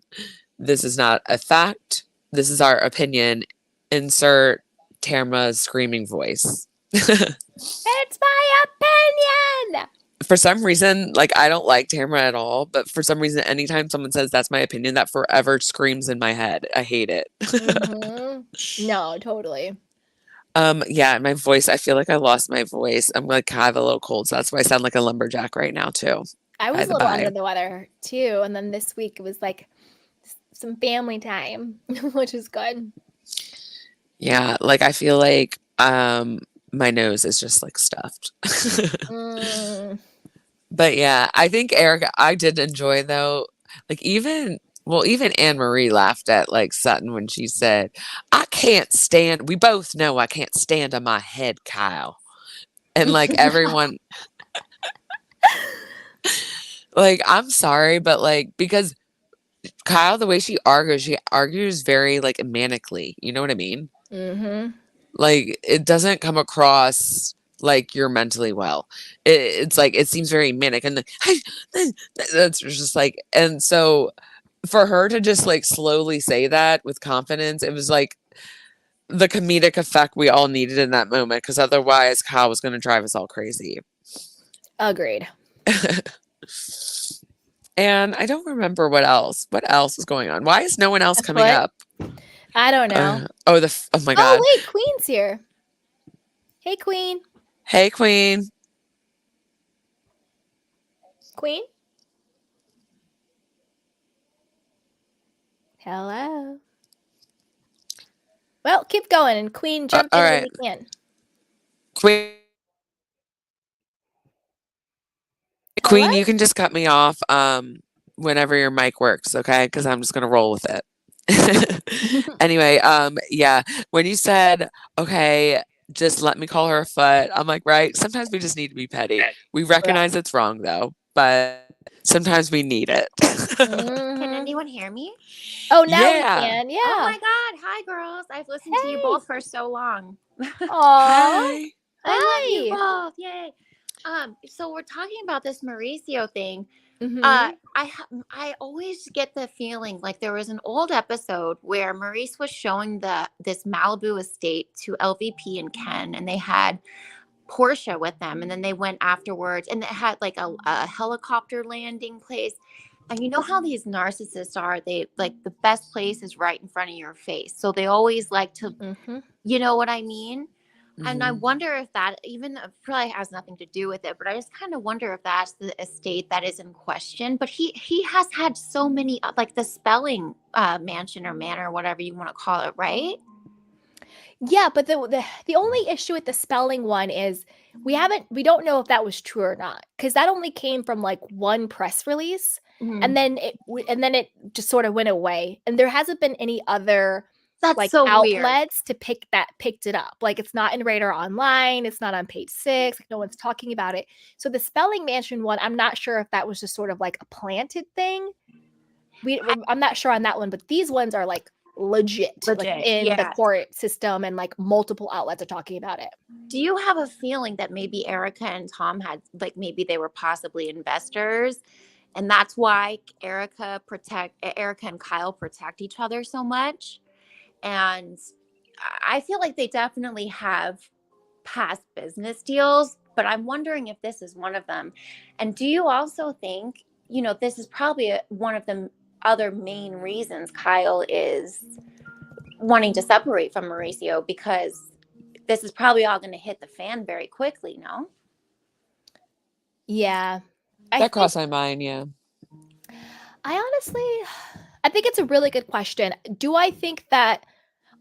This is not a fact. This is our opinion. Insert Tamra's screaming voice. It's my opinion. For some reason, like, I don't like Tamra at all, but for some reason, anytime someone says that's my opinion, that forever screams in my head. I hate it. No, totally. Yeah, my voice, I feel like I lost my voice. I'm like kind of a little cold, so that's why I sound like a lumberjack right now too. I By was a the little by. under the weather too, and then this week it was like some family time, which is good. Yeah, like I feel like my nose is just like stuffed. But yeah, I think Erica, I did enjoy though, like even Anne Marie laughed at like Sutton when she said, I can't stand, we both know I can't stand on my head, Kyle. And like everyone, like, I'm sorry, but like, because Kyle, the way she argues very like manically. You know what I mean? Like, it doesn't come across like you're mentally well. It's like, it seems very manic. And that's just like, and so for her to just like slowly say that with confidence, it was like the comedic effect we all needed in that moment. Because otherwise, Kyle was going to drive us all crazy. Agreed. And I don't remember what else. What else is going on? Why is no one else coming up? I don't know. Oh my God. Oh, wait, Queen's here. Hey, Queen. Hey, Queen. Queen? Hello. Well, keep going, and Queen, jump in when you can. Queen, you can just cut me off whenever your mic works, okay? Because I'm just gonna roll with it. Anyway, yeah, when you said, okay, just let me call her a foot, I'm like, right, sometimes we just need to be petty. We recognize it's wrong though, but sometimes we need it. Can anyone hear me? Oh, now we Yeah. can. Yeah. Oh my God. Hi, girls. I've listened to you both for so long. Aw. Hi. I love you both. Yay. So we're talking about this Mauricio thing. I always get the feeling like there was an old episode where Maurice was showing this Malibu estate to LVP and Ken, and they had Portia with them, and then they went afterwards, and it had like a helicopter landing place. And you know how these narcissists are, they like the best place is right in front of your face, so they always like to you know what I mean. And I wonder if that even probably has nothing to do with it, but I just kind of wonder if that's the estate that is in question. But he has had so many, like the spelling mansion or manor, whatever you want to call it, right? Yeah, but the only issue with the spelling one is we don't know if that was true or not, because that only came from like one press release, and then it just sort of went away, and there hasn't been any other like so outlets to picked it up. Like, it's not in Radar Online, it's not on page 6, like no one's talking about it. So the spelling mansion one, I'm not sure if that was just sort of like a planted thing. I'm not sure on that one, but these ones are like legit like in the court system, and like multiple outlets are talking about it. Do you have a feeling that maybe Erica and Tom had, like, maybe they were possibly investors, and that's why Erica and Kyle protect each other so much? And I feel like they definitely have past business deals, but I'm wondering if this is one of them. And do you also think, this is probably one of the other main reasons Kyle is wanting to separate from Mauricio, because this is probably all going to hit the fan very quickly, no? Yeah. That crossed my mind, yeah. I think it's a really good question. Do I think that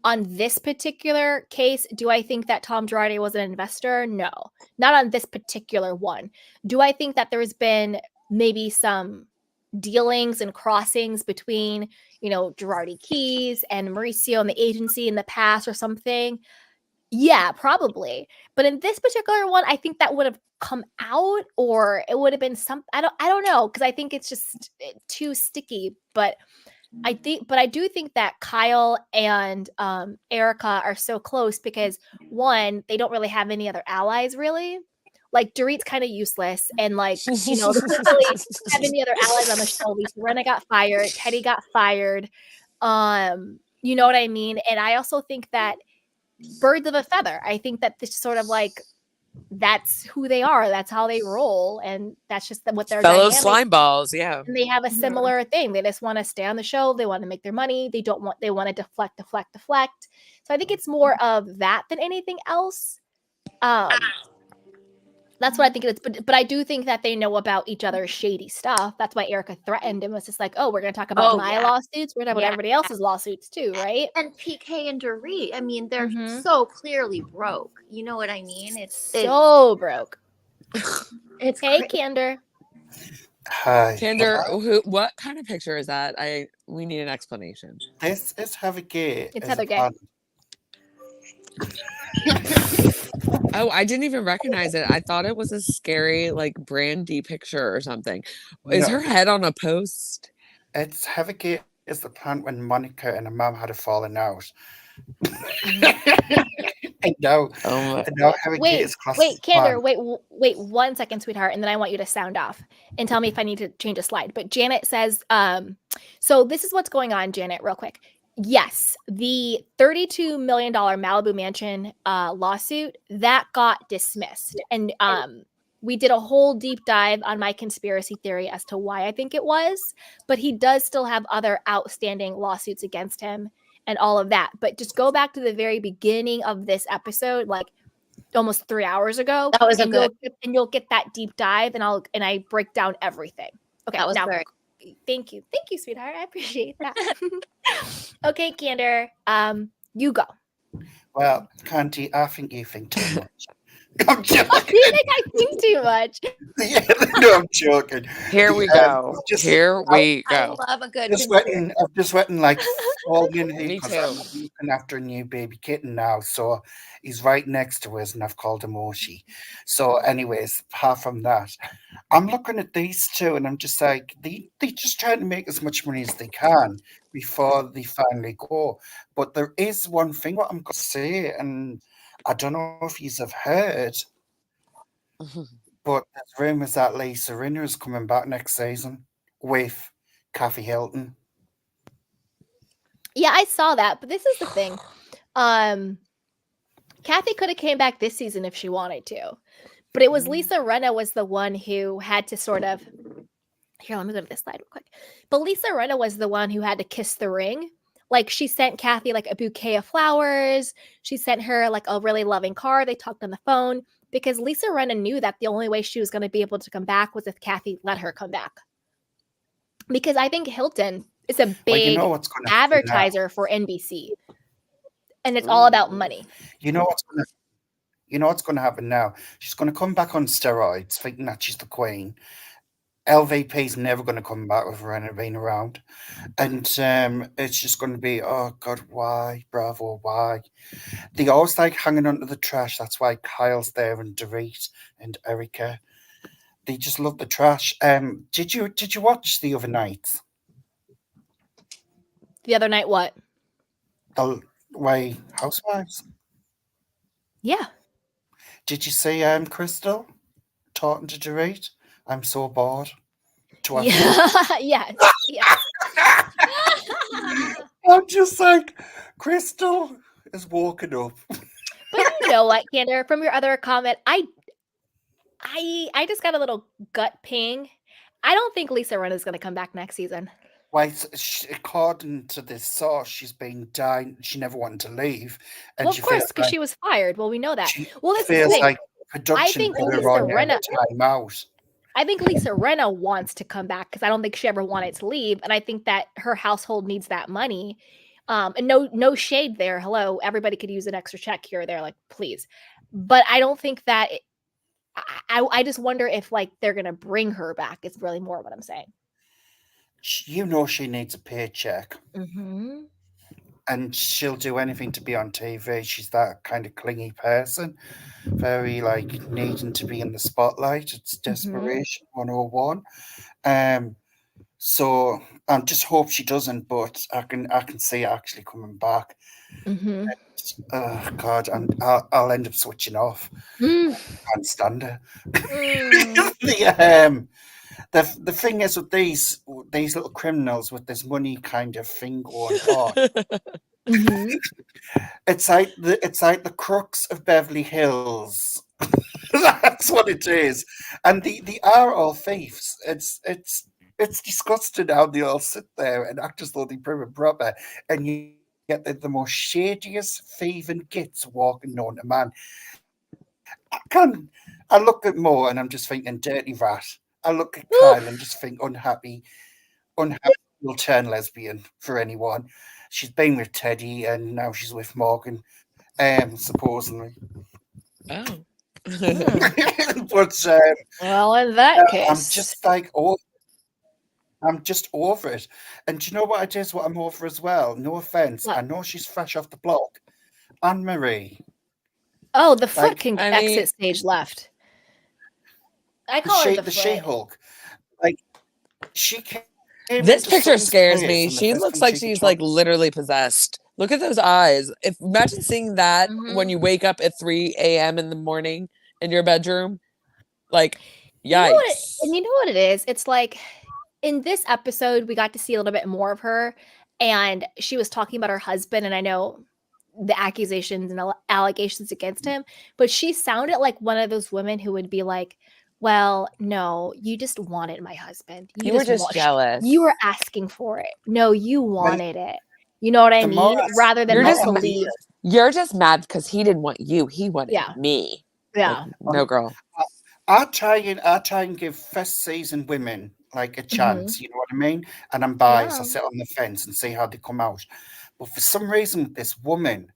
on this particular case, do I think that Tom Girardi was an investor? No, not on this particular one. Do I think that there's been maybe some dealings and crossings between, Girardi Keys and Mauricio and the agency in the past or something? Yeah, probably. But in this particular one, I think that would have come out, or it would have been I don't know, because I think it's just too sticky. But I do think that Kyle and Erica are so close because, one, they don't really have any other allies really, Like Dorit's kind of useless, and like they don't really have any other allies on the show. Lisa Rinna got fired, Teddy got fired. You know what I mean? And I also think that birds of a feather. I think that this sort of like that's who they are. That's how they roll, and that's just what their fellow dynamic. slime balls. Yeah, and they have a similar thing. They just want to stay on the show. They want to make their money. They want to deflect. So I think it's more of that than anything else. That's what I think it is. But I do think that they know about each other's shady stuff. That's why Erica threatened and was just like, oh, we're going to talk about my lawsuits. We're going to talk about everybody else's lawsuits too, right? And PK and Dorit, I mean, they're so clearly broke. You know what I mean? It's so broke. It's hey, Candor. Hi. Candor, what kind of picture is that? We need an explanation. This is Heather Gay. It's Heather Gay. Oh, I didn't even recognize it. I thought it was a scary, like, Brandy picture or something. Is her head on a post? It's Heather Gay is the plant when Monica and her mom had a falling out. I know. Wait, Candor, wait 1 second, sweetheart, and then I want you to sound off and tell me if I need to change a slide. But Janet says, so this is what's going on, Janet, real quick. Yes, the $32 million Malibu mansion lawsuit, that got dismissed. And we did a whole deep dive on my conspiracy theory as to why I think it was. But he does still have other outstanding lawsuits against him and all of that. But just go back to the very beginning of this episode, like almost 3 hours ago. That was and you'll get that deep dive, and I break down everything. Okay, that was now great. Thank you, sweetheart. I appreciate that. Okay, Candor, you go. Well, Candy, I think you think too much. I'm joking. You think I think too much? Yeah, no, I'm joking. Here we go. I love a good. I'm just sweating like falling in Me because too. I'm looking after a new baby kitten now, so he's right next to us, and I've called him Oshi. So, anyways, apart from that, I'm looking at these two, and I'm just like, they just trying to make as much money as they can before they finally go. But there is one thing what I'm going to say, and I don't know if you have heard, but there's rumours that Lisa Rinna is coming back next season with Kathy Hilton. Yeah, I saw that, but this is the thing. Kathy could have came back this season if she wanted to, but it was Lisa Rinna was the one who had to sort of. Here, let me go to this slide real quick. But Lisa Rinna was the one who had to kiss the ring. Like, she sent Kathy like a bouquet of flowers. She sent her like a really loving card. They talked on the phone because Lisa Rinna knew that the only way she was going to be able to come back was if Kathy let her come back. Because I think Hilton is a big advertiser for NBC, and it's all about money. You know what's going to happen now? She's going to come back on steroids, thinking that she's the queen. LVP's never going to come back with Rinna being around. And it's just going to be, oh, God, why? Bravo, why? They always like hanging onto the trash. That's why Kyle's there and Dorit and Erica. They just love the trash. Did you watch the other night? The other night, what? The way Housewives? Yeah. Did you see Crystal talking to Dorit? I'm so bored. Yes. I'm just like, Crystal is walking up. But you know what, Candor? From your other comment, I just got a little gut ping. I don't think Lisa Rinna is going to come back next season. Wait, according to this source, she's been dying. She never wanted to leave. And well, of course, because she was fired. Well, we know that. Well, this feels is the thing. like production I think put Lisa her on Rinna. time out. I think Lisa Rinna wants to come back because I don't think she ever wanted to leave, and I think that her household needs that money. And no shade there. Hello, everybody could use an extra check here or there, like please. But I don't think that. I just wonder if like they're gonna bring her back. It's really more what I'm saying. You know she needs a paycheck, and she'll do anything to be on TV. She's that kind of clingy person. Very like needing to be in the spotlight. It's desperation 101. So I just hope she doesn't, but I can see her actually coming back. Oh God, I'll end up switching off. Mm. Can't stand her. Mm. The thing is with these little criminals with this money kind of thing going on, Mhm. it's like the crux of Beverly Hills. That's what it is. And they are all thieves. It's disgusting how they all sit there and act as though they're prim and proper, and yet they're the most shadiest thieving gits walking known to man. I look at Mo and I'm just thinking dirty rat. I look at Kyle and just think unhappy will turn lesbian for anyone. She's been with Teddy and now she's with Morgan, supposedly. Oh. But Well, in that I'm case. just like, oh, I'm just over it. And do you know what it is? What I'm over as well? No offense. What? I know she's fresh off the block. Anne Marie. Oh, the foot Like, can I mean, exit stage left. I call her the the foot. She-Hulk. Like, she came this into picture Sutton's scares place me. and the She first looks thing like she she's told like literally possessed. Look at those eyes. Imagine seeing that when Mhm. you wake up at 3 a.m. in the morning in your bedroom. Like, You know what? yikes. You know what it is? It's like in this episode, we got to see a little bit more of her, and she was talking about her husband. And I know the accusations and allegations against him, but she sounded like one of those women who would be like, "Well, no, you just wanted my husband. You were just jealous. You were asking for it. No, you Well, wanted it. You know what I the more mean? I, Rather the than more like I see believe." it, You're just mad because he didn't want you. He wanted Yeah, me. Like, yeah. no, girl. I try and give first season women like a Hmm. chance, you know what I mean? And I'm biased. I Yeah. sit on the fence and see how they come out. But for some reason, with this woman,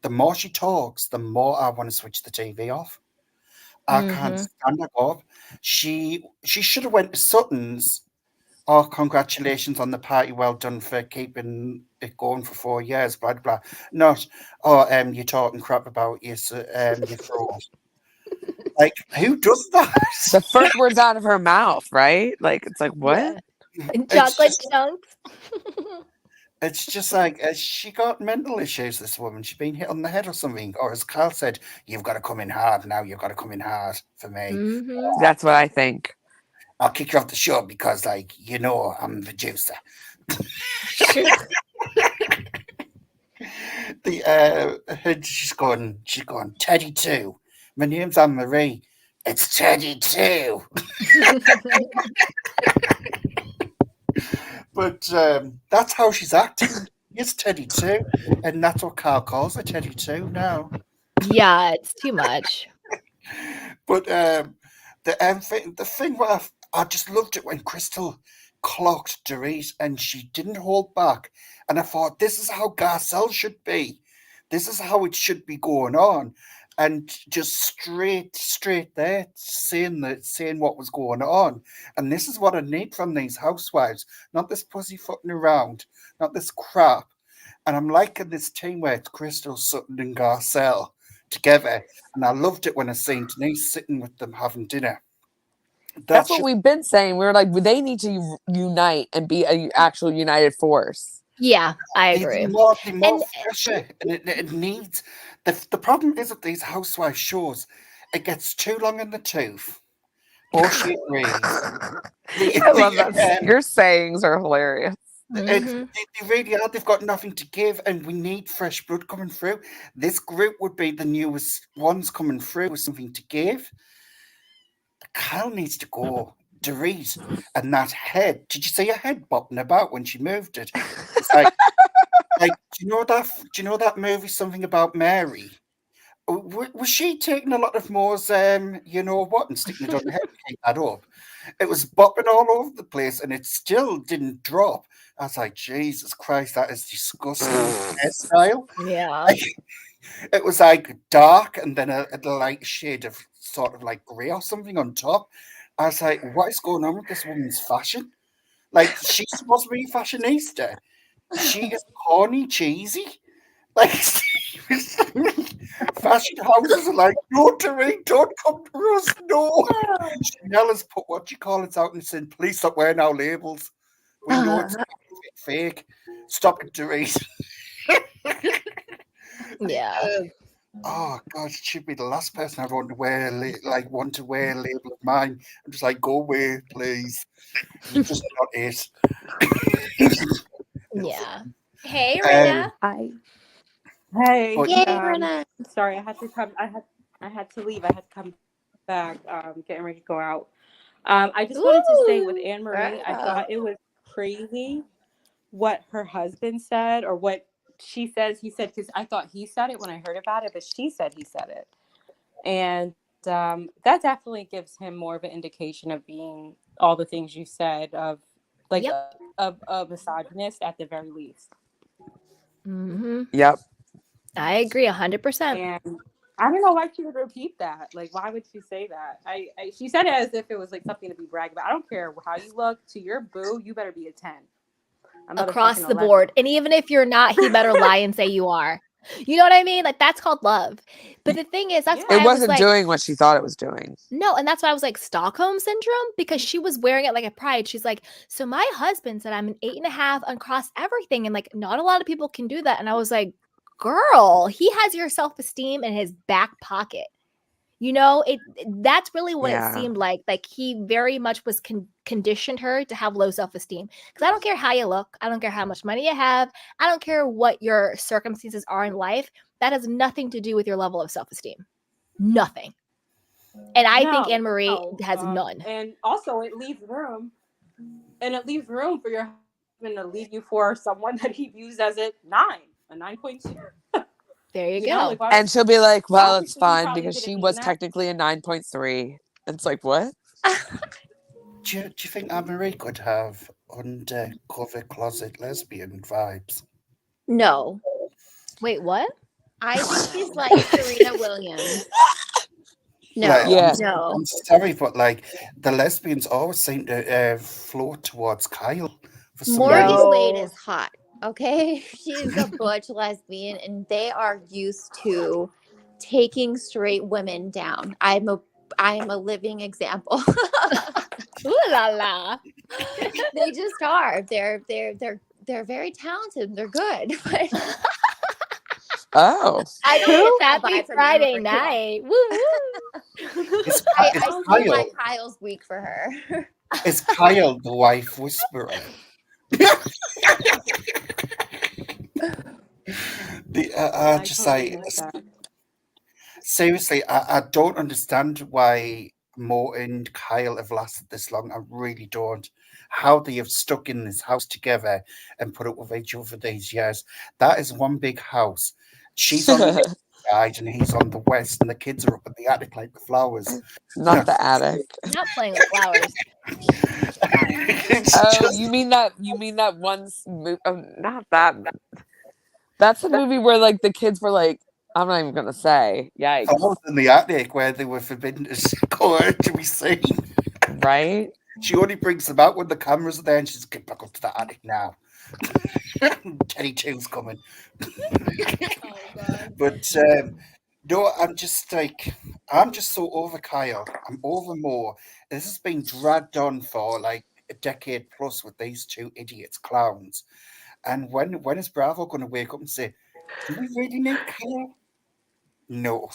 the more she talks, the more I want to switch the TV off. I can't Hmm. stand her up. She should have went to Sutton's. Oh, congratulations on the party. Well done for keeping it going for 4 years. Blah blah. Not you're talking crap about your fraud. Like who does that? The first words out of her mouth, right? Like, it's like, what? Yeah. And It's chocolate just chunks. it's just like has she got mental issues? This woman, she's been hit on the head or something. Or as Carl said, you've got to come in hard now. You've got to come in hard for me. Hmm. That's what I think. I'll kick you off the show because, like, I'm the juicer. She's going, Teddy 2. My name's Anne Marie. It's Teddy 2. But that's how she's acting. It's Teddy 2. And that's what Carl calls her, Teddy 2 now. Yeah, it's too much. But the thing where I just loved it when Crystal clocked Dorit and she didn't hold back. And I thought, this is how Garcelle should be. This is how it should be going on. And just straight there, saying what was going on. And this is what I need from these housewives. Not this pussyfooting around, not this crap. And I'm liking this team where it's Crystal, Sutton, and Garcelle together. And I loved it when I seen Denise sitting with them having dinner. That's what we've been saying. We were like, they need to unite and be an actual united force. Yeah, I agree. More pressure, and it needs. The problem is with these housewife shows, it gets too long in the tooth. Or she agrees. I love that. Your sayings are hilarious. They really are. They've got nothing to give, and we need fresh blood coming through. This group would be the newest ones coming through with something to give. Kyle needs to go. Dorit and that head. Did you see her head bopping about when she moved it? It's like, do you know that movie, Something About Mary? Was she taking a lot of Moore's, you know what, and sticking it on her head to keep that up? It was bopping all over the place, and it still didn't drop. I was like, Jesus Christ, that is disgusting hairstyle. Yeah. It was like dark and then a light shade of sort of like grey or something on top. I was like, what is going on with this woman's fashion? Like, she's supposed to be a fashionista. She is corny, cheesy. Like, fashion houses are like, no, Dorit, don't come to us, no. Chanel has put what you call it out and said, please stop wearing our labels. We know it's fake. Stop it, Dorit. Yeah. Oh God, she'd be the last person I'd want to wear want to wear a label of mine. I'm just like, go away, please. You're just not it. Yeah. Hey, Um, Rena. Hey, but Yay, Rena. sorry, I had to come. I had to leave. I had to come back. Getting ready to go out. I just wanted to say with Ooh. Anne Marie, I Girl. thought it was crazy what her husband said or what she says he said, because I thought he said it when I heard about it, but she said he said it, and that definitely gives him more of an indication of being all the things you said of like Yep. a misogynist at the very least. Mm-hmm. Yep. I agree 100%. And I don't know why she would repeat that. Like, why would she say that? She said it as if it was like something to be bragged about. I don't care how you look. To your boo, you better be a 10. A Across motherfucking the 11. board. And even if you're not, he better lie and say you are. You know what I mean? Like, that's called love. But the thing is, that's Yeah. why It I was wasn't like, doing what she thought it was doing. no, and that's why I was like Stockholm syndrome, because she was wearing it like a pride. She's like, so my husband said I'm an 8.5 across everything, and like not a lot of people can do that. And I was like, girl, he has your self-esteem in his back pocket. You know, that's really what it Yeah. seemed like. Like he very much was conditioned her to have low self-esteem. Because I don't care how you look, I don't care how much money you have, I don't care what your circumstances are in life. That has nothing to do with your level of self-esteem. Nothing. And I think Anne Marie has none. And also, it leaves room. And it leaves room for your husband to leave you for someone that he views as a 9.2. There you You know, go. like, why And she'll be like, well, it's obviously he fine probably because didn't she mean was that. technically a 9.3. It's like, what? do you think Anne Marie could have undercover closet lesbian vibes? No. Wait, what? I think she's like Serena Williams. No. Like, Yeah. No. I'm sorry, but like the lesbians always seem to float towards Kyle for some Morgan reason. Wade No. is hot. Okay. She's a butch lesbian and they are used to taking straight women down. I am a living example. Ooh la la. They just are. They're very talented. They're good. Oh. I don't get that Happy vibe from Anne Friday Marie. night. Woo woo. Is, I is feel Kyle like Kyle's weak for her. is Kyle the wife whisperer? I Just totally like missed that. seriously, I don't understand why Mo and Kyle have lasted this long. I really don't. How they have stuck in this house together and put up with each other these years. That is one big house. She's on the east side and he's on the west, and the kids are up in the attic like the flowers. You know, Not the attic. Not playing with flowers. it's Oh, just you mean that one movie? Oh, not that. That's the movie where like the kids were like, I'm not even gonna say. Yikes. flowers in the attic where they were forbidden to go out to be seen. Right? She only brings them out when the cameras are there, and she's get back up to the attic now. Teddy 2's coming. But no, I'm just so over Kyle. I'm over Mo. This has been dragged on for like a decade plus with these two idiots, clowns. And when is Bravo going to wake up and say, "Do we really need Kyle? No.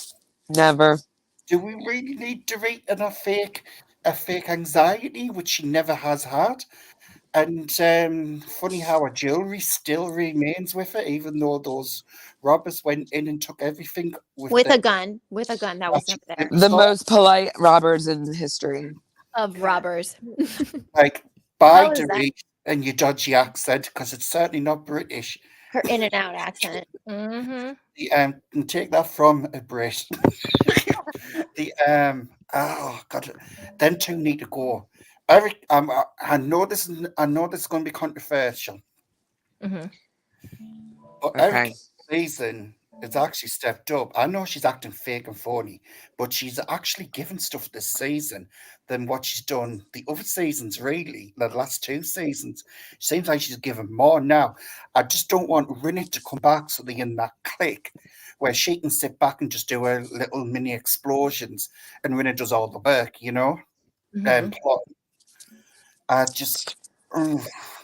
Never. Do we really need Dorit and a fake anxiety which she never has had?" And funny how her jewelry still remains with her, even though those robbers went in and took everything with With the a gun. With a gun that was never there. The most polite robbers in history. Of robbers. like buy How is that Dorit and your dodgy accent because it's certainly not British. her in and out accent? Mm-hmm. Can take that from a Brit. the oh god, them two need to go. Eric, I know this is going to be controversial, Mm-hmm. but Okay. Eric season has actually stepped up. I know she's acting fake and phony, but she's actually given stuff this season than what she's done the other seasons, really. The last two seasons. Seems like she's given more now. I just don't want Rinna to come back so they're in that clique where she can sit back and just do her little mini explosions and Rinna does all the work, you know? Mm-hmm. Plot. I just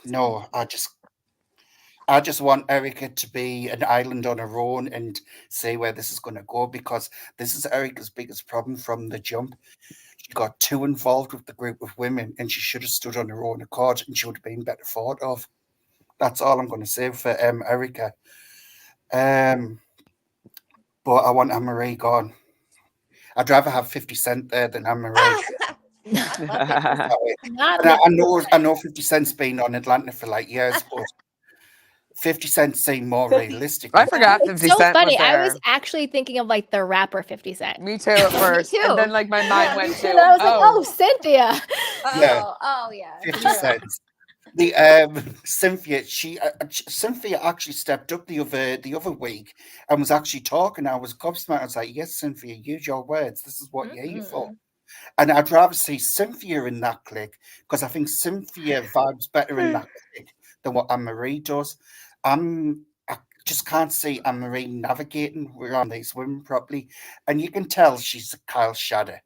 no, I just want Erica to be an island on her own and see where this is going to go, because this is Erica's biggest problem from the jump. She got too involved with the group of women, and she should have stood on her own accord, and she would have been better thought of. That's all I'm going to say for Erica. But I want Anne-Marie gone. I'd rather have 50 Cent there than Anne-Marie. I know 50 Cent's been on Atlanta for like years, but 50 Cent seemed more realistic. I forgot 50 so Cent funny. was there. I was actually thinking of like the rapper 50 Cent. Me too at first. Me too. And then like my mind went to, and I was like, oh, Cynthia. Oh yeah. 50 Cent. The Cynthia actually stepped up the other week and was actually talking. I was gobsmacked. I was like, yes, Cynthia, use your words. This is what you're here for. And I'd rather see Cynthia in that clique, because I think Cynthia vibes better in that clique than what Anne-Marie does. I just can't see Anne-Marie navigating around these women properly. And you can tell she's a Kyle shadow.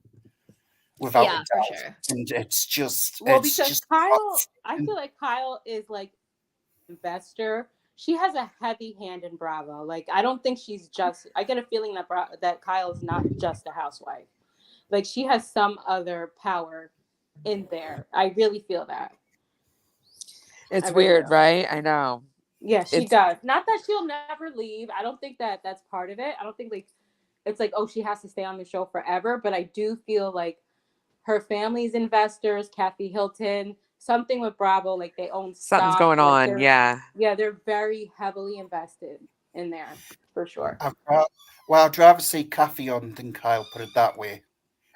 Without a doubt. For sure. And it's just... because Kyle, I feel like Kyle is like an investor. She has a heavy hand in Bravo. Like, I don't think she's just... I get a feeling that Kyle is not just a housewife. Like, she has some other power in there. I really feel that. It's weird, right? I know. Yeah, she does. Not that she'll never leave. I don't think that that's part of it. I don't think like it's like, oh, she has to stay on the show forever. But I do feel like her family's investors, Kathy Hilton, something with Bravo, like they own stock. Something's going like on, yeah. Yeah, they're very heavily invested in there, for sure. I'd rather see Kathy on than Kyle, put it that way.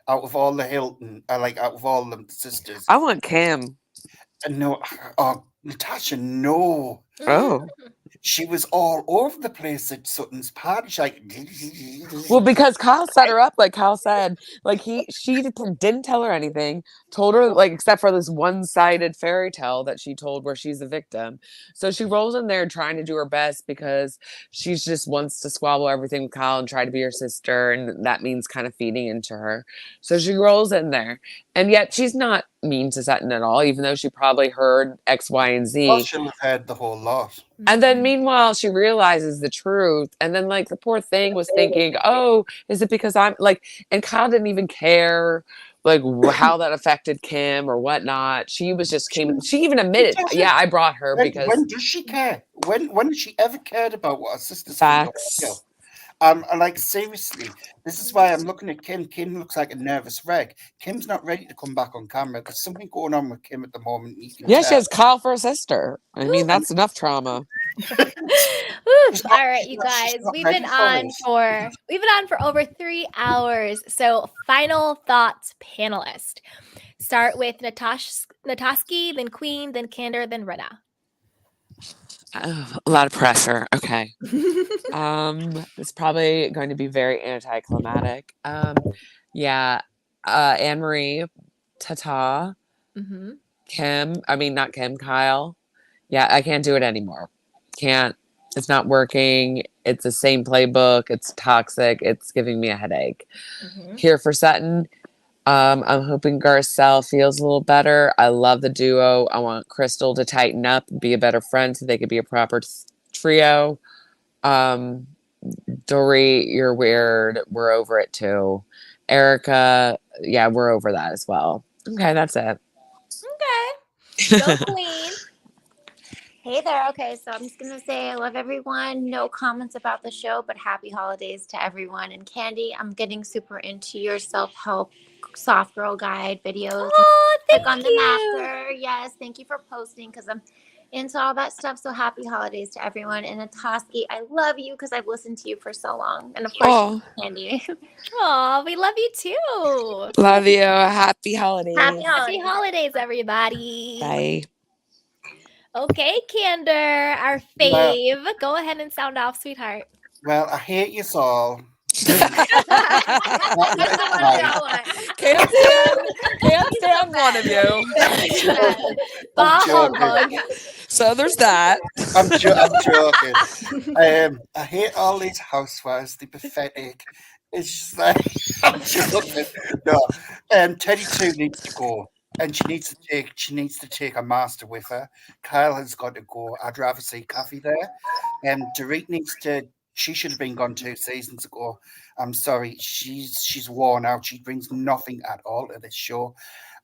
Out of all the Hilton, out of all the sisters. I want Kim. No, Natasha, no. Oh. She was all over the place at Sutton's party. She's like, well, because Kyle set her up, like Kyle said, like she didn't tell her anything, told her like except for this one-sided fairy tale that she told where she's a victim. So she rolls in there trying to do her best because she just wants to squabble everything with Kyle and try to be her sister, and that means kind of feeding into her. So she rolls in there, and yet she's not mean to Sutton at all, even though she probably heard X, Y, and Z. Well, she'll have heard the whole lot. And then meanwhile, she realizes the truth. And then like the poor thing was thinking, oh, is it because I'm like, and Kyle didn't even care like how that affected Kim or whatnot. She was just she even admitted, yeah, I brought her because. When does she care? When has she ever cared about what her sister's facts? Like seriously, this is why I'm looking at Kim. Kim looks like a nervous wreck. Kim's not ready to come back on camera. There's something going on with Kim at the moment. Yeah, she has Kyle for a sister. I mean, that's enough trauma. All right, you guys, we've been on for over 3 hours. So, final thoughts, panelist. Start with Natasky, then Queen, then Candor, then Rena. Oh, a lot of pressure. Okay. It's probably going to be very anticlimactic. Yeah. Anne-Marie, Tata, Kim. I mean, not Kim, Kyle. Yeah, I can't do it anymore. Can't. It's not working. It's the same playbook. It's toxic. It's giving me a headache. Here for Sutton. I'm hoping Garcelle feels a little better. I love the duo. I want Crystal to tighten up and be a better friend so they could be a proper trio. Dorit, you're weird. We're over it too. Erica, yeah, we're over that as well. Okay, that's it. Okay. Go Queen. Hey there. Okay, so I'm just going to say I love everyone. No comments about the show, but happy holidays to everyone. And Candy, I'm getting super into your self-help soft girl guide videos. Oh, thank on you. Them after. Yes, thank you for posting because I'm into all that stuff. So happy holidays to everyone. And Natasky, I love you because I've listened to you for so long. And of course, Candy. Oh, we love you too. Love you. Happy holidays. Happy holidays, everybody. Bye. Okay, Candor, our fave. Go ahead and sound off, sweetheart. Well, I hate you all. Can't stand one of you. So there's that. I'm joking. I hate all these housewives. They're pathetic. It's just like I'm joking. No, Teddy 2 needs to go. and she needs to take a master with her. Kyle has got to go. I'd rather see Kathy there. Dorit needs to. She should have been gone 2 seasons ago. I'm sorry, she's worn out. She brings nothing at all to this show,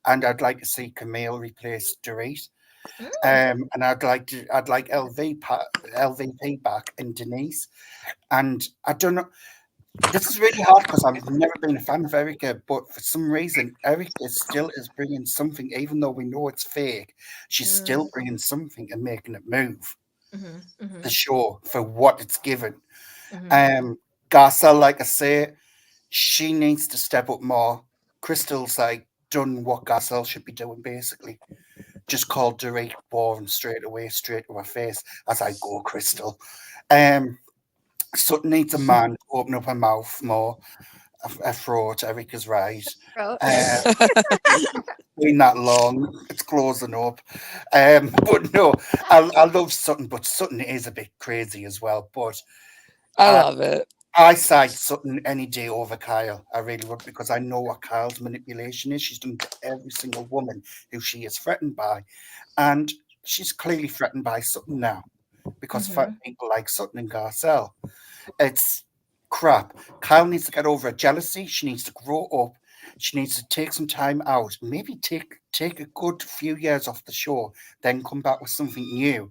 and I'd like to see Camille replace Dorit. And I'd like LVP back and Denise. And I don't know. This is really hard because I've never been a fan of Erica, but for some reason, Erica still is bringing something, even though we know it's fake. She's still bringing something and making it move the show for what it's given. Garcelle, like I say, she needs to step up more. Crystal's like done what Garcelle should be doing, basically. Just called Dorit boring straight away, straight to her face as I go, Crystal. Sutton needs a man to open up her mouth more. A throat, Erica's right. Been that long, it's closing up. But no, I love Sutton, but Sutton is a bit crazy as well. But I love it. I side Sutton any day over Kyle. I really would, because I know what Kyle's manipulation is. She's done to every single woman who she is threatened by. And she's clearly threatened by Sutton now, because people like Sutton and Garcelle. It's crap. Kyle needs to get over her jealousy. She needs to grow up. She needs to take some time out. Maybe take a good few years off the show, then come back with something new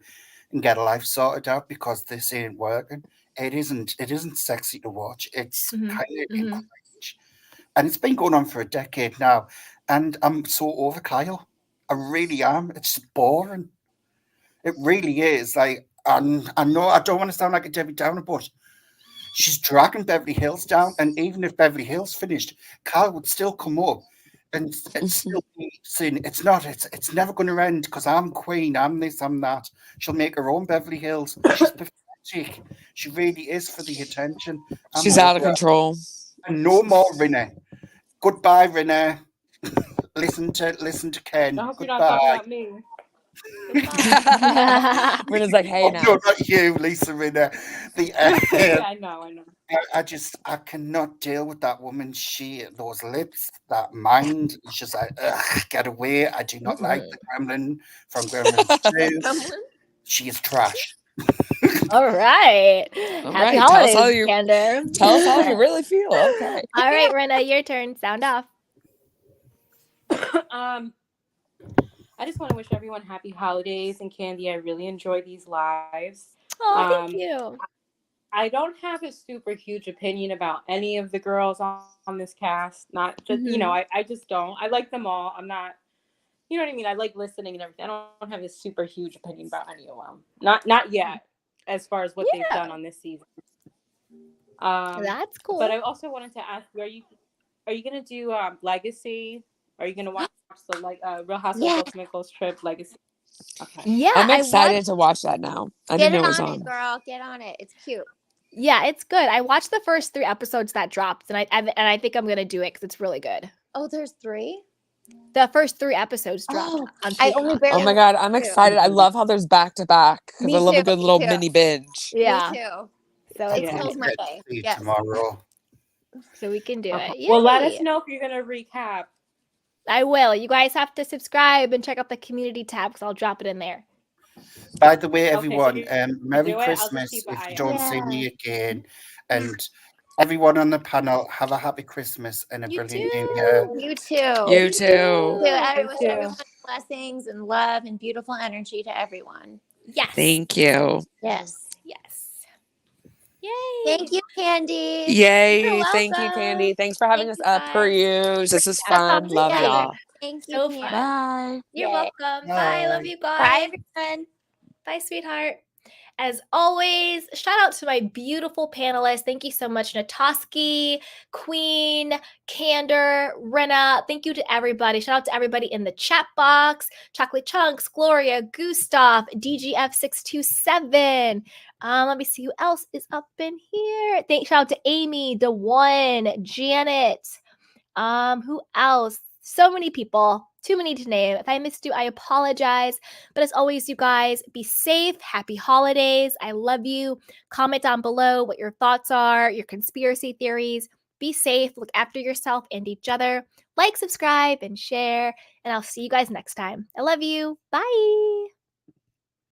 and get a life sorted out, because this ain't working. It isn't sexy to watch. It's kind of cringe. And it's been going on for a decade now. And I'm so over Kyle. I really am. It's just boring. It really is. Like, I know I don't want to sound like a Debbie Downer, but she's dragging Beverly Hills down. And even if Beverly Hills finished, Kyle would still come up and still be saying, it's never going to end because I'm queen, I'm this, I'm that. She'll make her own Beverly Hills. She's pathetic. She really is for the attention. She's out of control. And no more Renee. Goodbye, Renee. Listen to Ken. I hope Goodbye. you're not talking about me. Renee's like, hey, now. No, not you, Lisa Renee. I know. I cannot deal with that woman. Those lips, that mind. It's just like, ugh, get away. I do not like the Gremlin from Gremlins 2. She is trash. All right. Happy holidays, Candace. Tell us how you really feel. Okay. All right, Rena, your turn. Sound off. I just want to wish everyone happy holidays. And Candy, I really enjoy these lives. Oh, thank you. I don't have a super huge opinion about any of the girls on this cast. Not just, I just don't. I like them all. I'm not, you know what I mean? I like listening and everything. I don't have a super huge opinion about any of them. Not yet, as far as what they've done on this season. That's cool. But I also wanted to ask you, are you going to do Legacy? Are you going to watch the Real Housewives Ultimate Girls Trip Legacy? Okay. Yeah, I'm excited to watch that now. I didn't know it was on. Girl, get on it. It's cute. Yeah, it's good. I watched the first 3 episodes that dropped, and I think I'm gonna do it because it's really good. Oh, there's 3. The first 3 episodes dropped. I only barely. Oh my god, I'm excited! I love how there's back to back because I love a good little mini binge. Yeah, me too. So it kills my day. Yes. Tomorrow. So we can do it. Well, let us know if you're gonna recap. I will. You guys have to subscribe and check out the community tab because I'll drop it in there. By the way, everyone, so Merry Christmas if you don't see me again. And everyone on the panel, have a happy Christmas and a brilliant New Year. You too. You too. I wish everyone blessings and love and beautiful energy to everyone. Yes. Thank you. Yes. Yay. Thank you, Candy. Yay. Thank you, Candy. Thanks for having us peruse. This is fun. Love y'all. Thank you. So fun. Bye. You're welcome. Bye. Love you guys. Bye, everyone. Bye, sweetheart. As always, shout out to my beautiful panelists. Thank you so much, Natoski, Queen, Candor, Rena. Thank you to everybody. Shout out to everybody in the chat box. Chocolate Chunks, Gloria, Gustav, DGF627. Let me see who else is up in here. Shout out to Amy, DeWan, Janet. Who else? So many people. Too many to name. If I missed you, I apologize. But as always, you guys, be safe. Happy holidays. I love you. Comment down below what your thoughts are, your conspiracy theories. Be safe, look after yourself and each other. Like, subscribe, and share, and I'll see you guys next time. I love you. Bye.